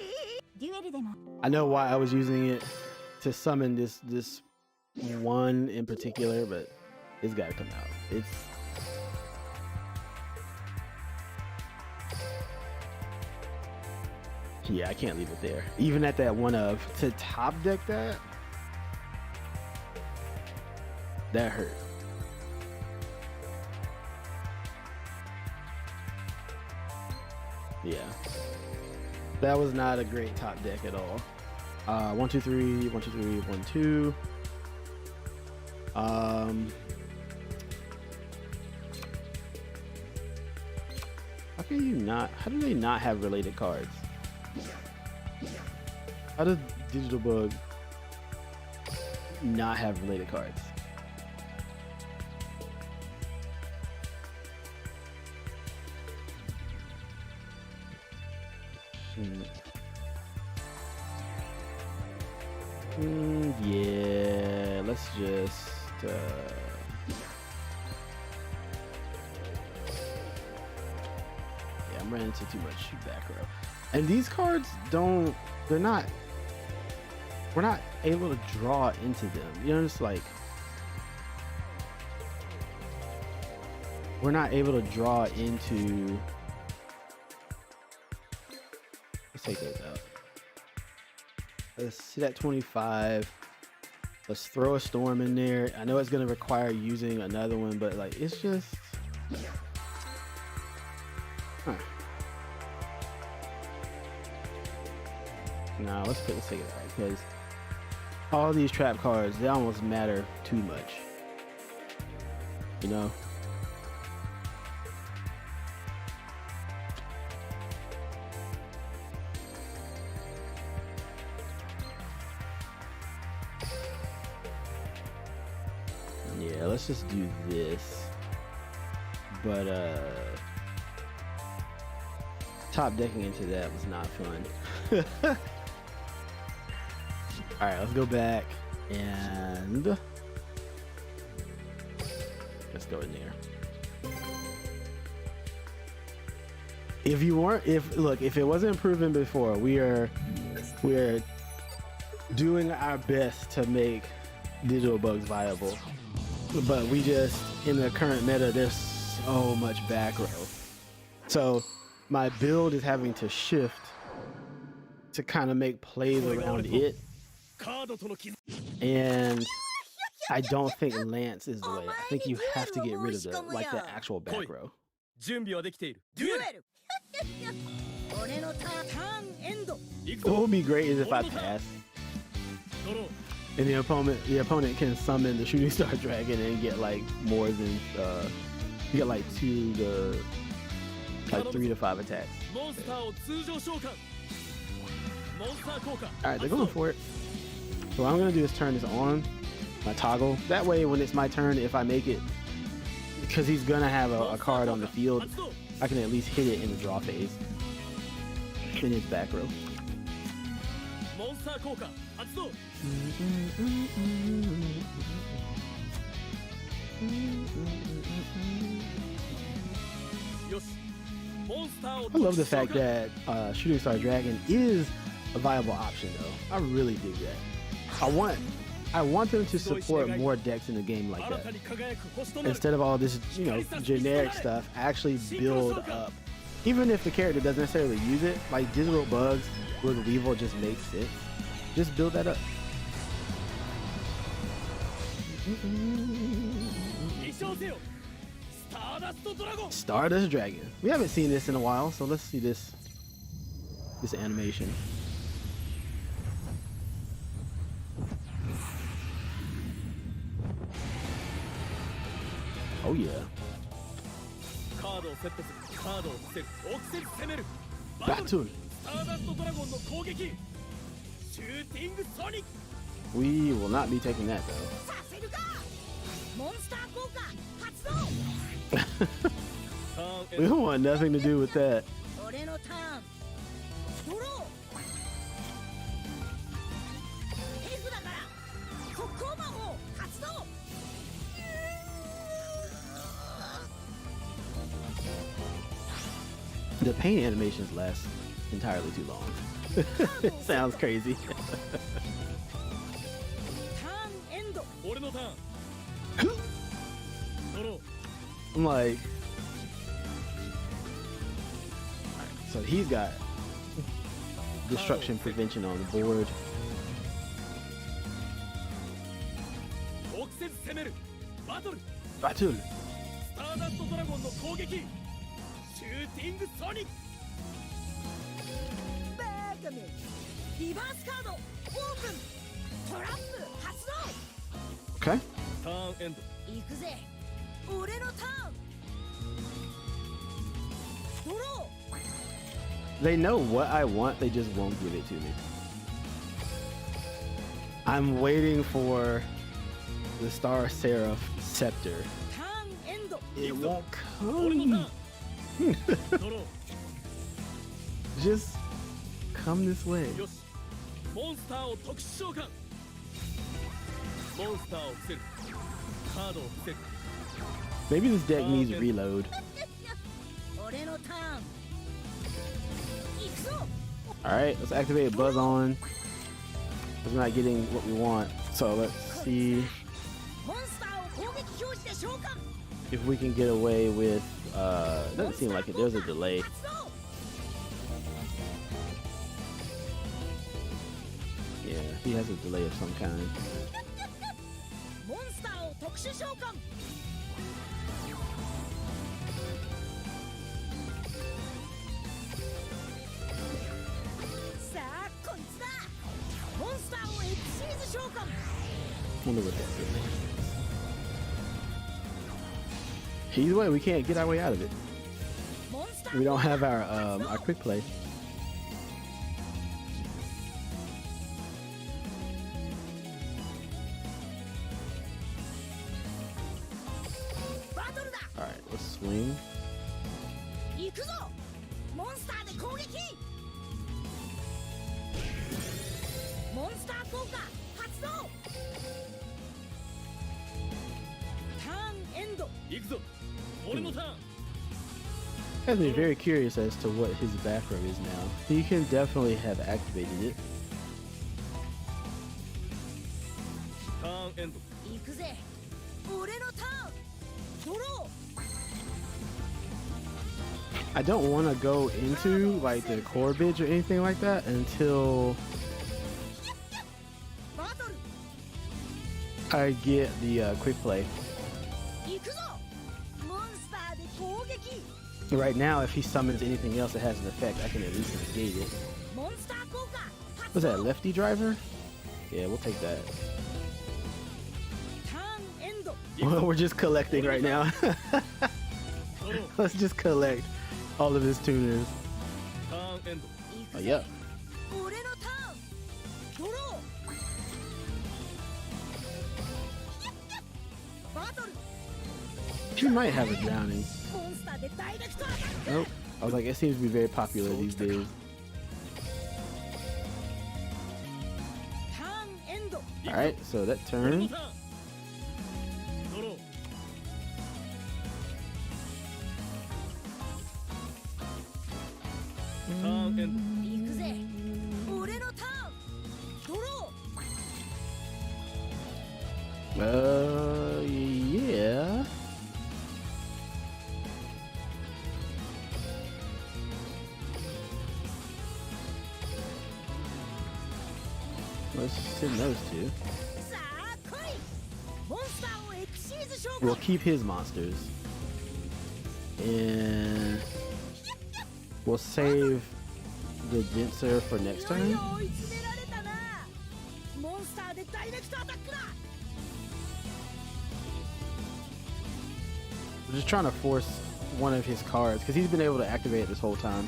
B: デュエルでも
A: I know why I was using it to summon this one in particular, but it's got to come out. It's yeah, I can't leave it there. Even at that one of to top deck that hurt. Yeah. That was not a great top deck at all. 1 2 3 1 2 3 1 2. How do they not have related cards? How does Digital Bug not have related cards? Yeah, let's just yeah, I'm running into too much back row. And these cards we're not able to draw into them. You know, it's like we're not able to draw into. Let's take those out. Let's sit at 25. Let's throw a storm in there. I know it's gonna require using another one, but like it's just nah, let's take it back because all these trap cards, they almost matter too much. You know? Yeah, let's just do this. But top decking into that was not fun. All right, let's go back and let's go in there. If it wasn't proven before, we are doing our best to make digital bugs viable, but we just, in the current meta, there's so much back row, so my build is having to shift to kind of make plays around it, and I don't think Lance is the way. I think you have to get rid of the actual back row.
C: 準備はできている。
B: デュエル俺のターンエンド
A: What would be great is if I pass
C: ドロー。
A: and the opponent can summon the shooting star dragon and get like more than you get like 2 to like 3 to 5 attacks.
C: モンスターを通常召喚。モンスター効果。
A: All right, they're going for it. So what I'm gonna do is turn this on, my toggle. That way, when it's my turn, if I make it, because he's gonna have a card on the field, I can at least hit it in the draw phase in his back row.
C: モンスター効果発動。 よし。モンスターを
A: I love the fact that shooting star dragon is a viable option, though. I really dig that. I want them to support more decks in the game like that. Instead of all this, generic stuff, actually build up. Even if the character doesn't necessarily use it, like digital bugs with Weevil just makes sense. Just build that up. Stardust Dragon. We haven't seen this in a while, so let's see this animation. Oh yeah. Battle. We will not be taking that though.
B: させるかモンスター効果発動
A: We don't want nothing to do with that.
B: 俺のターンドロー手札から特攻魔法発動
A: The paint animations last entirely too long. It sounds crazy.
B: ターンエンド
C: 俺のターン。ドロー。
A: I'm like, so he's got destruction prevention on the board.
C: 直接攻める。バトル。
A: Battle.
C: スターダストドラゴンの攻撃。シューティングソニック。
B: バカめリバースカードオープントラップ発動
A: Okay.
C: ターンエンド。
B: 行くぜ俺のターンドロ
A: They know what I want, they just won't give it to me. I'm waiting for the Star Seraph scepter.
B: ーターンエンド
A: It won't
C: 俺のタ
A: come.
C: ーン。ドロ
A: Just come this way.
C: ー。よし。モンスターを特殊召喚。モンスターを伏せる。カードを伏せる。
A: Maybe this deck needs reload.
B: 俺のターン行くぞ
A: Alright, let's activate Buzz on. We're not getting what we want. So let's see
B: モンスターを攻撃表示で召喚
A: if we can get away with doesn't seem like it. There's a delay.
B: 発動
A: Yeah, he has a delay of some kind.
B: モンスターを特殊召喚さあこいつだモンスターを X シリーズ召喚
A: Wonder what that is. Either way, we can't get our way out of it.
B: モンスター
A: We don't have our quick play.
B: バトルだ
A: Alright, let's swing.
B: 行くぞモンスターで攻撃。モンスター効果発動。ターンエンド。
C: 行くぞ。俺のターン。
A: Has me very curious as to what his back row is now. He can definitely have activated it.
C: ターンエンド。
B: 行くぜ。俺のターン。ドロ
A: I don't want to go into like the core bids or anything like that until
B: ー。バトル。
A: I get the quick play.
B: 行くぞ。モンスターで攻撃。
A: Right now, if he summons anything else that has an effect, I can at least negate it.
B: モンスター効果発
A: Was
B: 動。
A: that lefty driver? Yeah, we'll take that.
B: ターンエンド。
A: Well, we're just collecting right now.
C: ドロー。
A: Let's just collect all of his tuners.
C: ターンエンド。
B: 行
A: Oh,
B: くぜ。
A: yep.
B: 俺のターン。ドロー。バトル。
A: He might have a drowning.
B: モンスターでダイレクトアタック。
A: Nope. I was like, it seems to be very popular these days.
B: ターンエンド。
A: All right, so that
C: 俺の
A: turn.
C: ターン。ドロー。 ターンエンド。
B: 行くぜ。俺のターン。ドロ
A: Yeah. Let's send those two.
B: ー。さあ来い。モンスターをエクシーズ召
A: We'll
B: 喚。
A: keep his monsters. And we'll save the Denser for next
B: いよい
A: turn.
B: よ追い詰められたな。モンスターでダイレクトアタックだ。
A: We're just trying to force one of his cards because he's been able to activate it this whole time.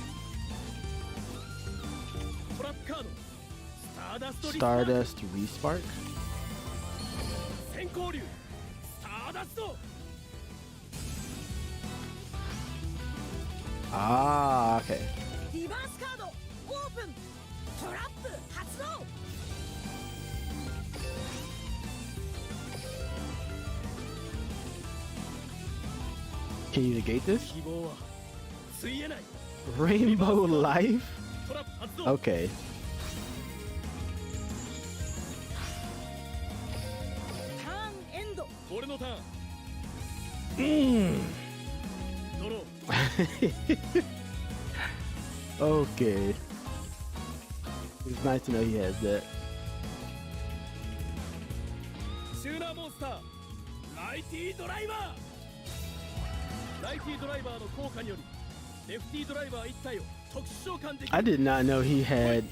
C: トラップカード。スターダストリスター
A: Stardust Respark.
C: 先行竜。スターダスト。
A: Ah, okay.
B: リバースカードオープン。トラップ発動。
A: Can you negate this?
C: 希望はついえない。
A: Rainbow Life?
C: トラップ発動。
A: Okay.
B: ターンエンド。
C: 俺のターン。
A: Mm.
C: ドロー。
A: Okay. It's nice to know he has that.
C: チューナーモンスター。ライティードライバー。ライティードライバーの効果によりレフティードライバー1体を特殊召喚できる。
A: I did not know he had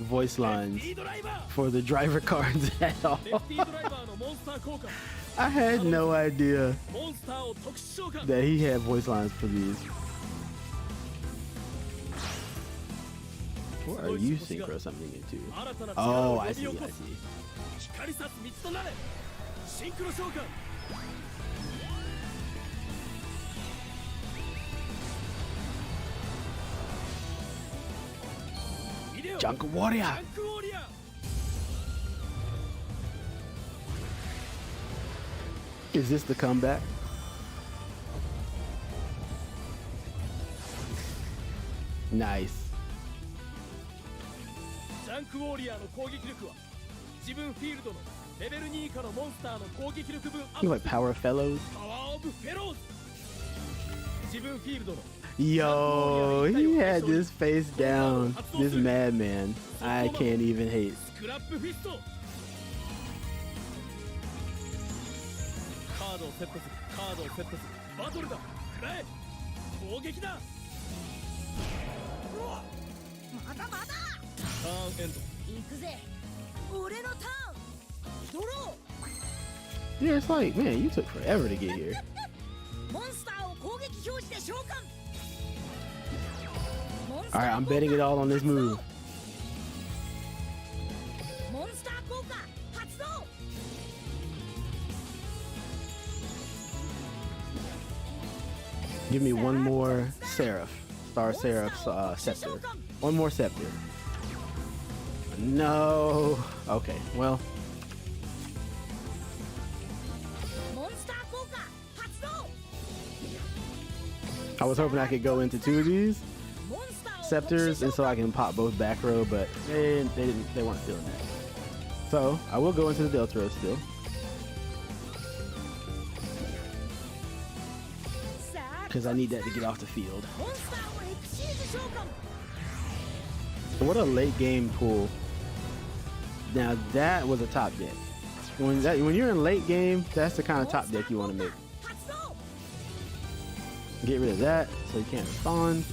A: voice
C: レ
A: lines
C: フティードライバー。
A: for the driver cards at all.
C: レフティードライバーのモンスター効果。
A: I had no idea
C: モンスターを特殊召喚。
A: that he had voice lines for these. What are you synchro something into?
C: 新たな力
A: Oh,
C: を
A: I
C: 呼び
A: see,
C: 起こ
A: I
C: す。
A: see.
C: 光さす道となれ。シンクロ召喚。 ビデオ。
A: Junk
C: ジ
A: Warrior!
C: ャンクウォリアー。
A: Is this the comeback? Nice.
C: ジャンクウォリアーの攻撃力は自分フィールドのレベル2以下のモンスターの攻撃力分アッ
A: You
C: プ。
A: like Power Fellows?
C: パワーオブフェローズ。自分フィールドの
A: Yo, he had this face down. This madman. I can't even hate.
C: スクラップフィスト。カードをセットする。カードをセットする。バトルだ。食らえ。攻撃だ。
B: まだまだ。
C: ターンエンド。
B: 行くぜ。俺のターン。ドロ
A: Yeah, it's like, man, you took forever to get here.
B: ー。モンスターを攻撃表示で召喚。
A: All right, I'm betting it all on this move.
B: モンスター効果発動。
A: Give me one more Seraph. Star Seraph's scepter. One more scepter. No. Okay, well. I was hoping I could go into 2 of these scepters and so I can pop both back row, but they weren't feeling that. So I will go into the Delta row still. Because I need that to get off the field. What a late game pull. Now that was a top deck. When you're in late game, that's the kind of top deck you want to make. Get rid of that so you can't respond.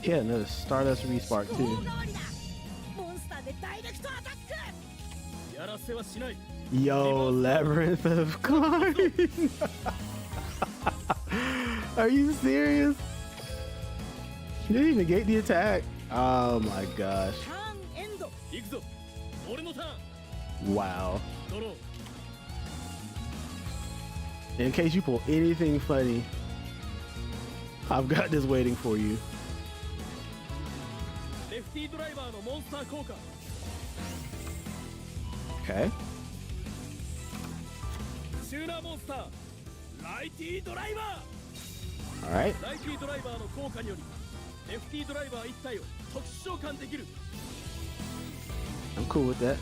A: Yeah, another Stardust Respark too. Yo, Labyrinth of Coins. Are you serious? He didn't even negate the attack. Oh my gosh. Wow. In case you pull anything funny, I've got this waiting for you. Okay. All right. I'm cool with that.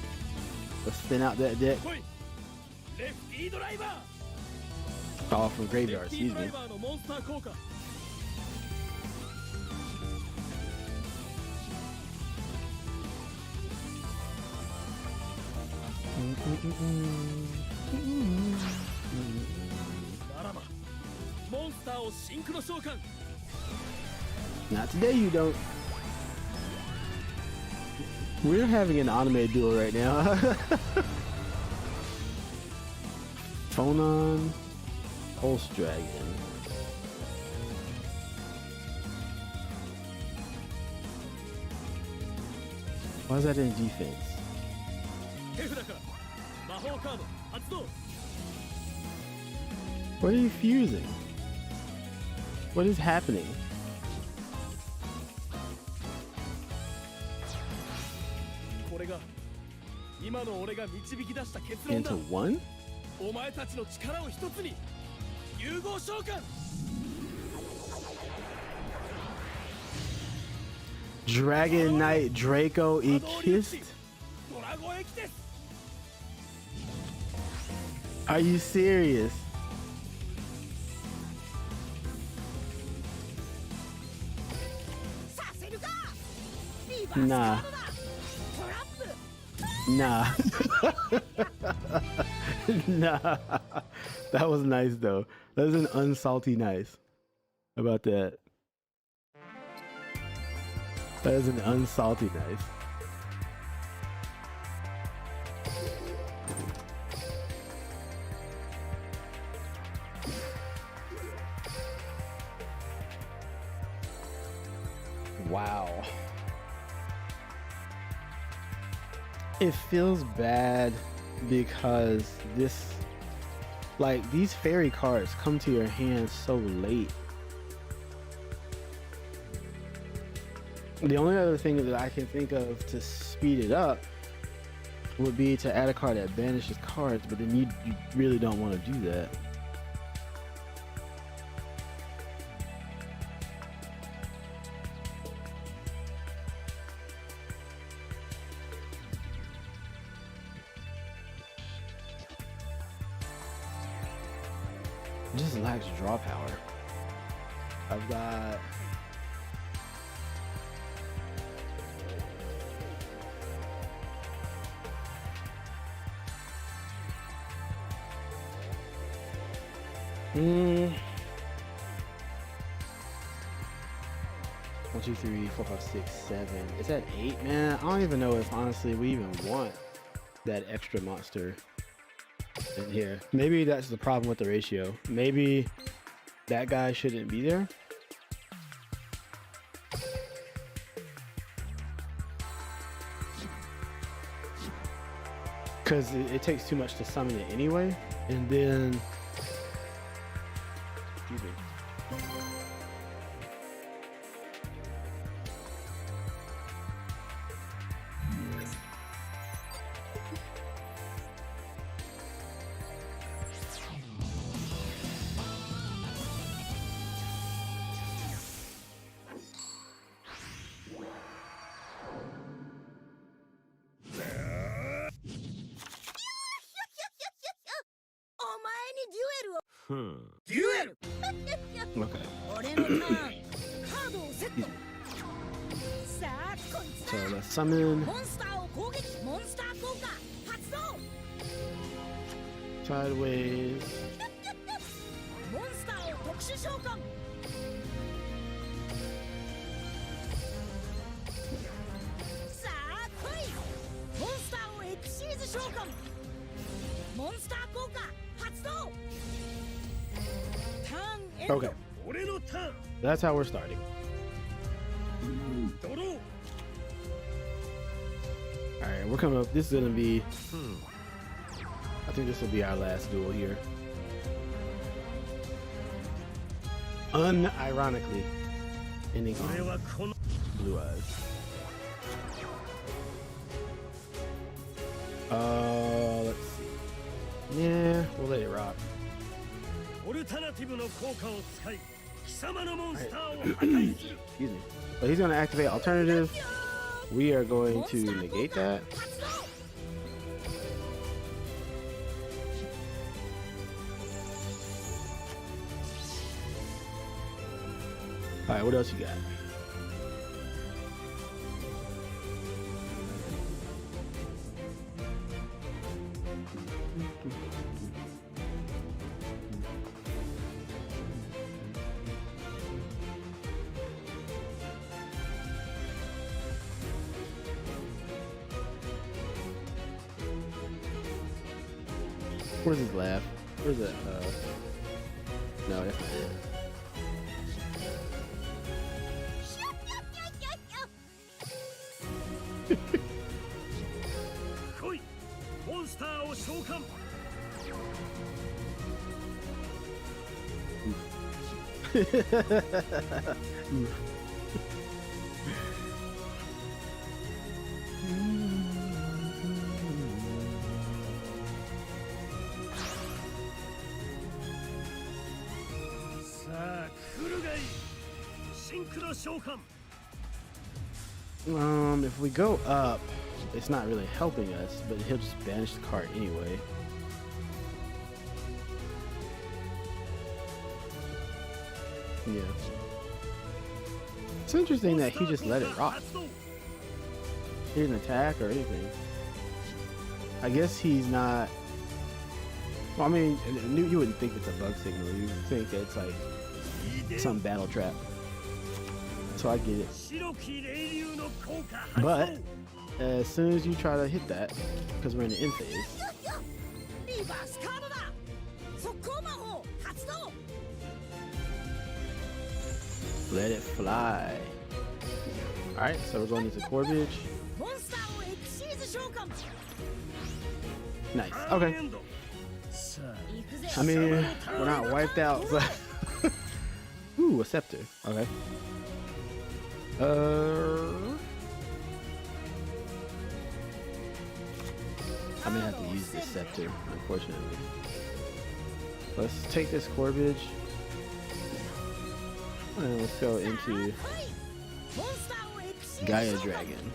A: Let's spin out that deck. Oh, from graveyard, excuse me. Not today, you don't. We're having an anime duel right now. Phonon, Pulse Dragon. Why is that in defense? What are you fusing? What is happening? Into one? Dragon Knight Draco Ekist? Are you serious? Nah. Nah. Nah. That was nice though. That was an unsalty nice. How about that? That is an unsalty nice. Wow. It feels bad because this, like, these fairy cards come to your hand so late. The only other thing that I can think of to speed it up would be to add a card that banishes cards, but then you really don't want to do that. It just lacks draw power. I've got One, two, three, four, five, six, 7. It's at 8, man. I don't even know if honestly we even want that extra monster in here. Maybe that's the problem with the ratio. Maybe that guy shouldn't be there. because it takes too much to summon it anyway. And then, excuse me.
B: Duel!
A: Okay. So let's summon sideways. Okay. That's how we're starting. Alright, we're coming up. This is gonna be I think this will be our last duel here. Unironically ending on blue eyes. Let's see. Yeah, we'll let it rock. Excuse me. But he's gonna activate alternative. We are going to negate that. Alright, what else you got? Where's his laugh? Where's that? No, that's not it. If we go up, it's not really helping us, but he'll just banish the card anyway. Yeah. It's interesting that he just let it rock. He didn't attack or anything. I guess he's not... Well, I mean, you wouldn't think it's a bug signal. You would think that it's like some battle trap. So I get it. But as soon as you try to hit that, because we're in the end phase, let it fly. Alright, so we're going into Corbage. Nice. Okay. I mean, we're not wiped out. So ooh, a scepter. Okay. I'm gonna have to use this scepter, unfortunately. Let's take this Corbage. And let's go into Gaia Dragon.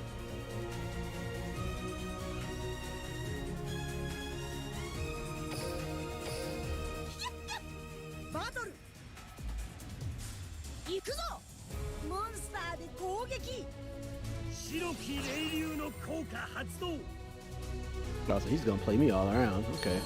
A: Oh, so he's gonna play me all around. Okay.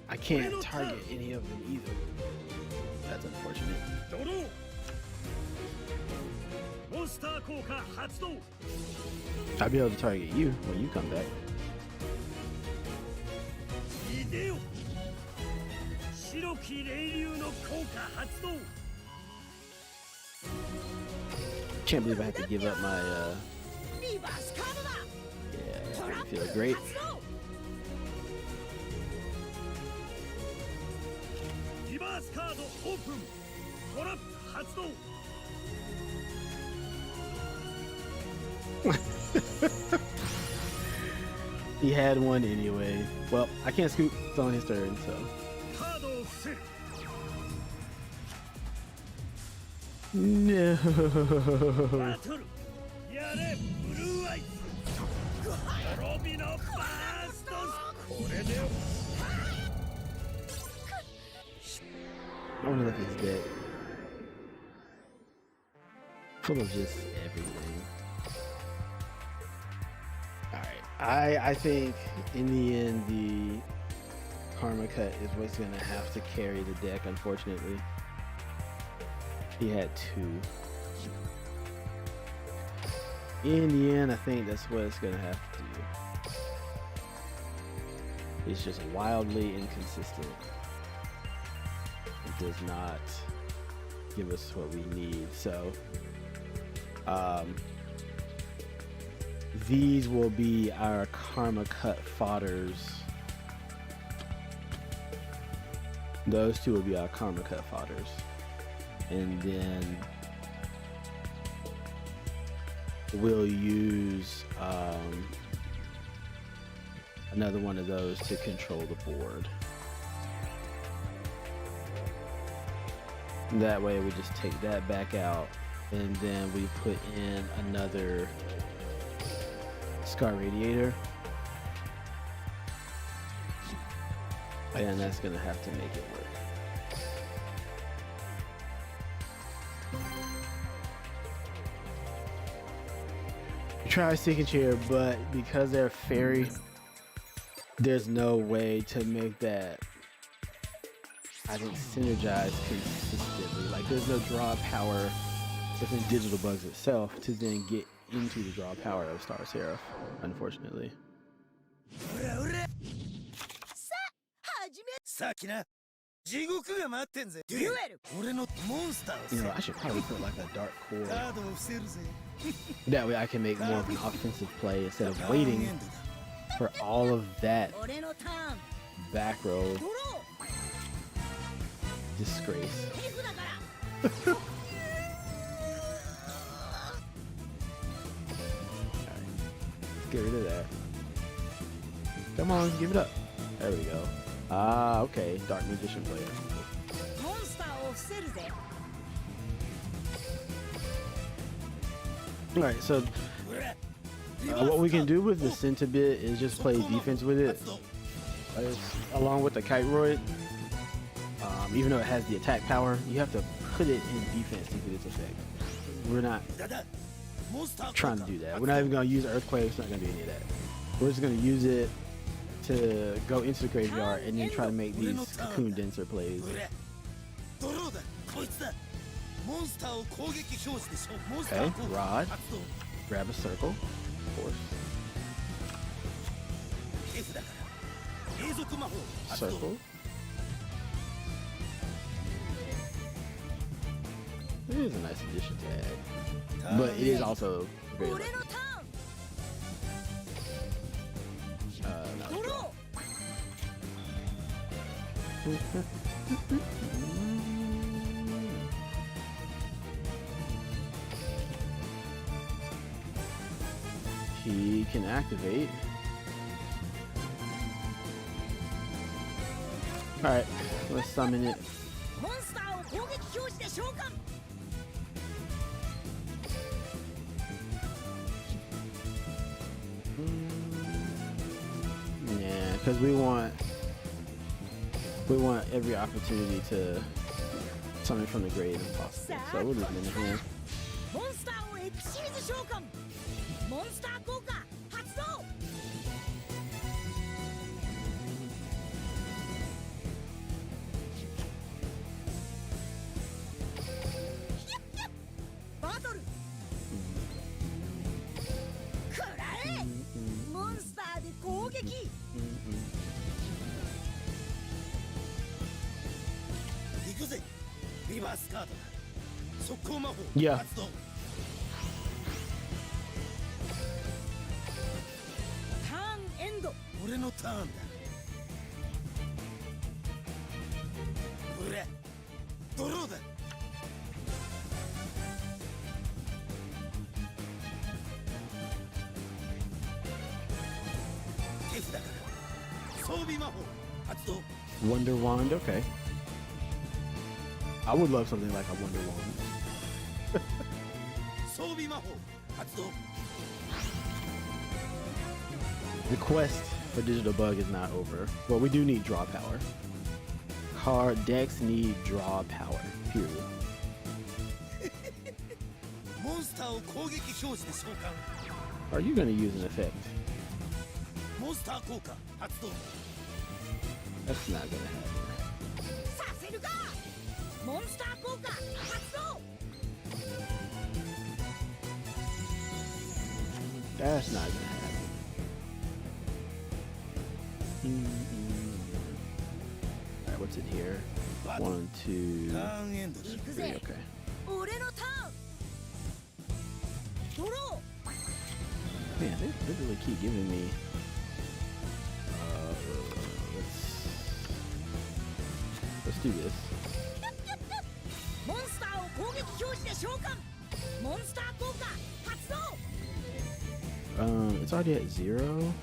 A: I can't target any of them either. That's unfortunate.
C: ドローモンスター効果発動
A: I'll be able to target you when you come back.
C: いでよ白き霊竜の効果発動
A: Can't believe I have to give up my
B: リバースカードだ
A: yeah,
B: トラ
A: I
B: ップ
A: feel great.
B: 発動
C: リバースカードオープントラップ発動
A: He had one anyway. Well, I can't scoop. It's on his turn, so.
C: カードを伏せる
A: No.
C: バトルやれブルーアイズ滅びのバーストこれで
A: I wonder if he's dead. Full of just everything. Alright. I think in the end the Karma Cut is what's gonna have to carry the deck, unfortunately. He had two. In the end, I think that's what it's gonna have to do. It's just wildly inconsistent. It does not give us what we need. So these will be our Karma Cut fodders. Those two will be our Karma Cut fodders. And then we'll use another one of those to control the board. That way we just take that back out and then we put in another Scar Radiator. And that's gonna have to make it work. Try Sticking Chair, but because they're fairy, there's no way to make that, I think, synergize consistently. Like, there's no draw power within Digital Bugs itself to then get into the draw power of Star Seraph, unfortunately.
C: さっきな地獄が待ってんぜデュエル俺のモンスターを
A: You know, I should probably put like a dark core.
C: カードを伏せるぜ
A: That way I can make more of an offensive play instead of waiting for all of that
B: 俺のターン
A: back row
B: ドロ
A: disgrace.
B: ー手札から
A: Get rid of that. Come on, give it up. There we go. Ah, okay. Dark Magician player.
B: モンスターを伏せるぜ
A: Alright, so what we can do with the Centibit is just play defense with it. Along with the Kiteroid. Even though it has the attack power, you have to put it in defense to get its effect. We're not trying to do that. We're not even going to use Earthquake. It's not going to do any of that. We're just going to use it to go into the graveyard and then try to make these Cocoon Denser plays.
C: ドローだこいつだモンスターを攻撃表示でしょモンスタ
A: Okay,
C: ー効果
A: Rod.
C: 発動
A: Grab a circle. Of course.
C: 手札から継続魔法発動
A: Circle. It is a nice addition to add. But it is also very
B: 俺
A: lucky.
B: のタ
A: Not
B: ーンド
A: a
B: ロ
A: draw.
B: ー
A: He can activate. Alright, let's summon it.
B: モンスターを攻撃表示で召喚
A: Yeah, because we want every opportunity to summon from the grave if possible. So we'll leave him in the hand.
B: モンスターをエクシーズ召喚モンスター効果発動撃。行くぜ。リバースカードだ。速攻魔法
A: Yeah.
B: 発動。ターンエンド。俺のターンだ。ほら、ドローだ。手札から装備魔法発動。
A: Wonder Wand, okay. I would love something like a Wonder Wand.
B: 装備魔法発動。
A: The quest for Digital Bug is not over. Well, we do need draw power. Card decks need draw power, period.
B: モンスターを攻撃表示で召喚。
A: Are you going to use an effect?
B: モンスター効果発動。
A: That's not going to happen.
B: させるか。モンスター効果発動。
A: That's not going to happen. Alright, what's in here? 1, 2,
B: ターンエンドだ。
A: 3, okay.
B: 俺のターン。ドロ
A: Man, they really keep giving me. Let's do this.
B: ー。モンスターを攻撃表示で召喚。モンスター効果発動。
A: It's already at 0.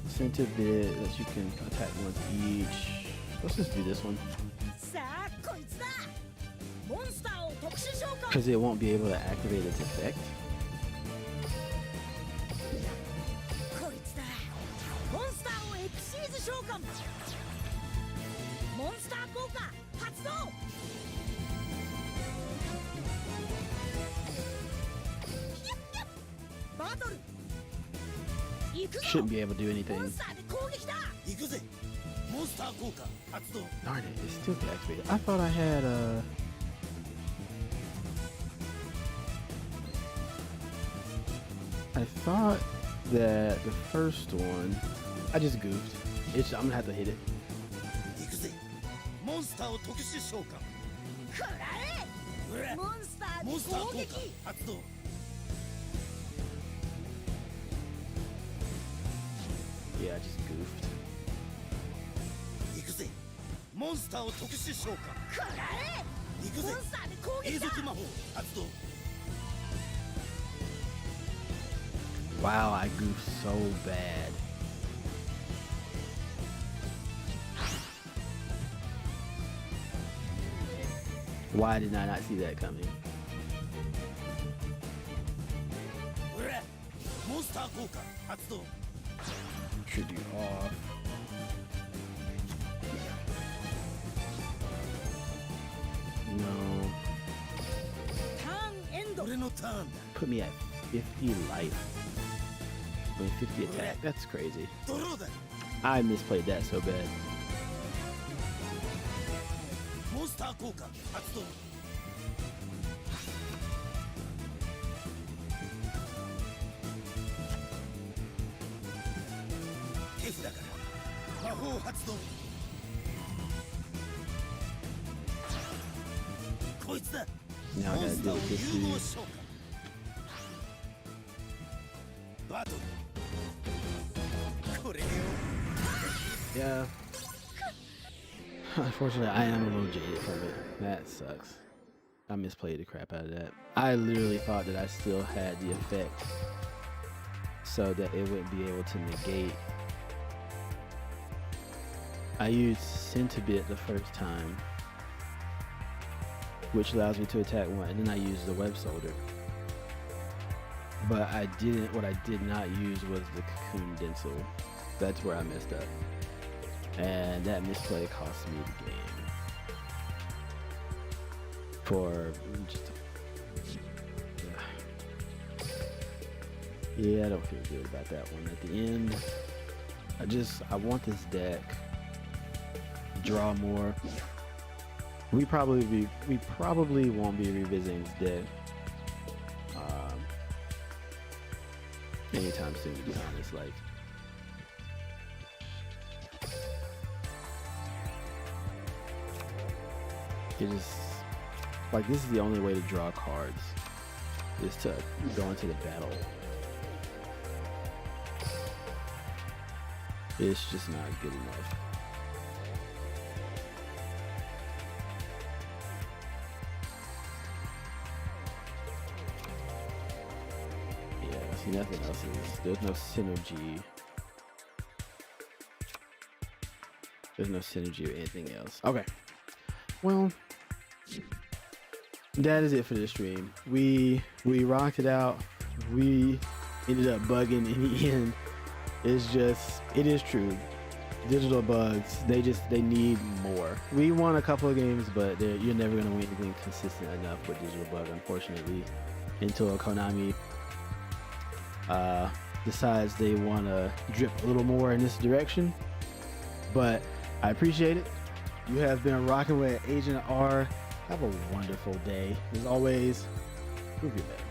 A: Sent a bit that you can attack once each. Let's just do this one
B: さあこいつだ。モンスターを特殊召喚。
A: because it won't be able to activate its effect.
B: こいつだ。モンスターをエクシーズ召喚。モンスター効果発動。バトル。行くぞ。
A: Shouldn't be able to do
B: モ
A: anything.
B: ンスターで攻撃だ。行くぜ。モンスター効果発動。
A: Darn it, it's still deactivated. I thought I had I thought that the first one I just goofed. I'm gonna have to hit it.
B: 行くぜ。モンスターを特殊召喚。くらえ。モンスターで
C: モンスター効果
B: 攻撃
C: 発動。
A: Yeah, I just goofed.
B: 行くぜ。モンスターを特殊召喚。くらえ。行くぜ。モンスターで攻
C: 永
B: 撃だ。
C: 続魔法発動。
A: Wow, I goofed so bad. Why did I not see that coming?
B: ほら。
C: モンスター効果発動。
A: Should you off? No.
B: ターンエンド。
C: 俺のターンだ。
A: Put me at 50 life. I mean, 50 attack. That's crazy.
C: ドローだ。
A: I misplayed that so bad.
C: モンスター効果発動。 手札から魔法発動。こいつだ。
A: Now I
C: モン
A: gotta
C: スタ
A: deal
C: ーを
A: with this
C: 融合
A: dude.
C: 召喚。バトル。これよ。
A: Yeah. Unfortunately, I am a little jaded from it. That sucks. I misplayed the crap out of that. I literally thought that I still had the effect so that it wouldn't be able to negate. I used Centibit the first time, which allows me to attack one, and then I used the Web Soldier. But what I did not use was the Cocoon Denso. That's where I messed up. And that misplay cost me the game. For just yeah, I don't feel good about that one. At the end, I want this deck. Draw more. We probably won't be revisiting this deck anytime soon, to be honest. Like It just like this is the only way to draw cards is to go into the battle. It's just not good enough. Yeah, see, nothing else is. There's no synergy. There's no synergy or anything else. Okay. Well, that is it for this stream. We rocked it out. We ended up bugging in the end. It's just, it is true. Digital bugs, they need more. We won a couple of games, but you're never gonna win anything consistent enough with digital bug, unfortunately, until Konami decides they want to drip a little more in this direction. But I appreciate it. You have been rocking with Agent R. Have a wonderful day. As always, prove your man.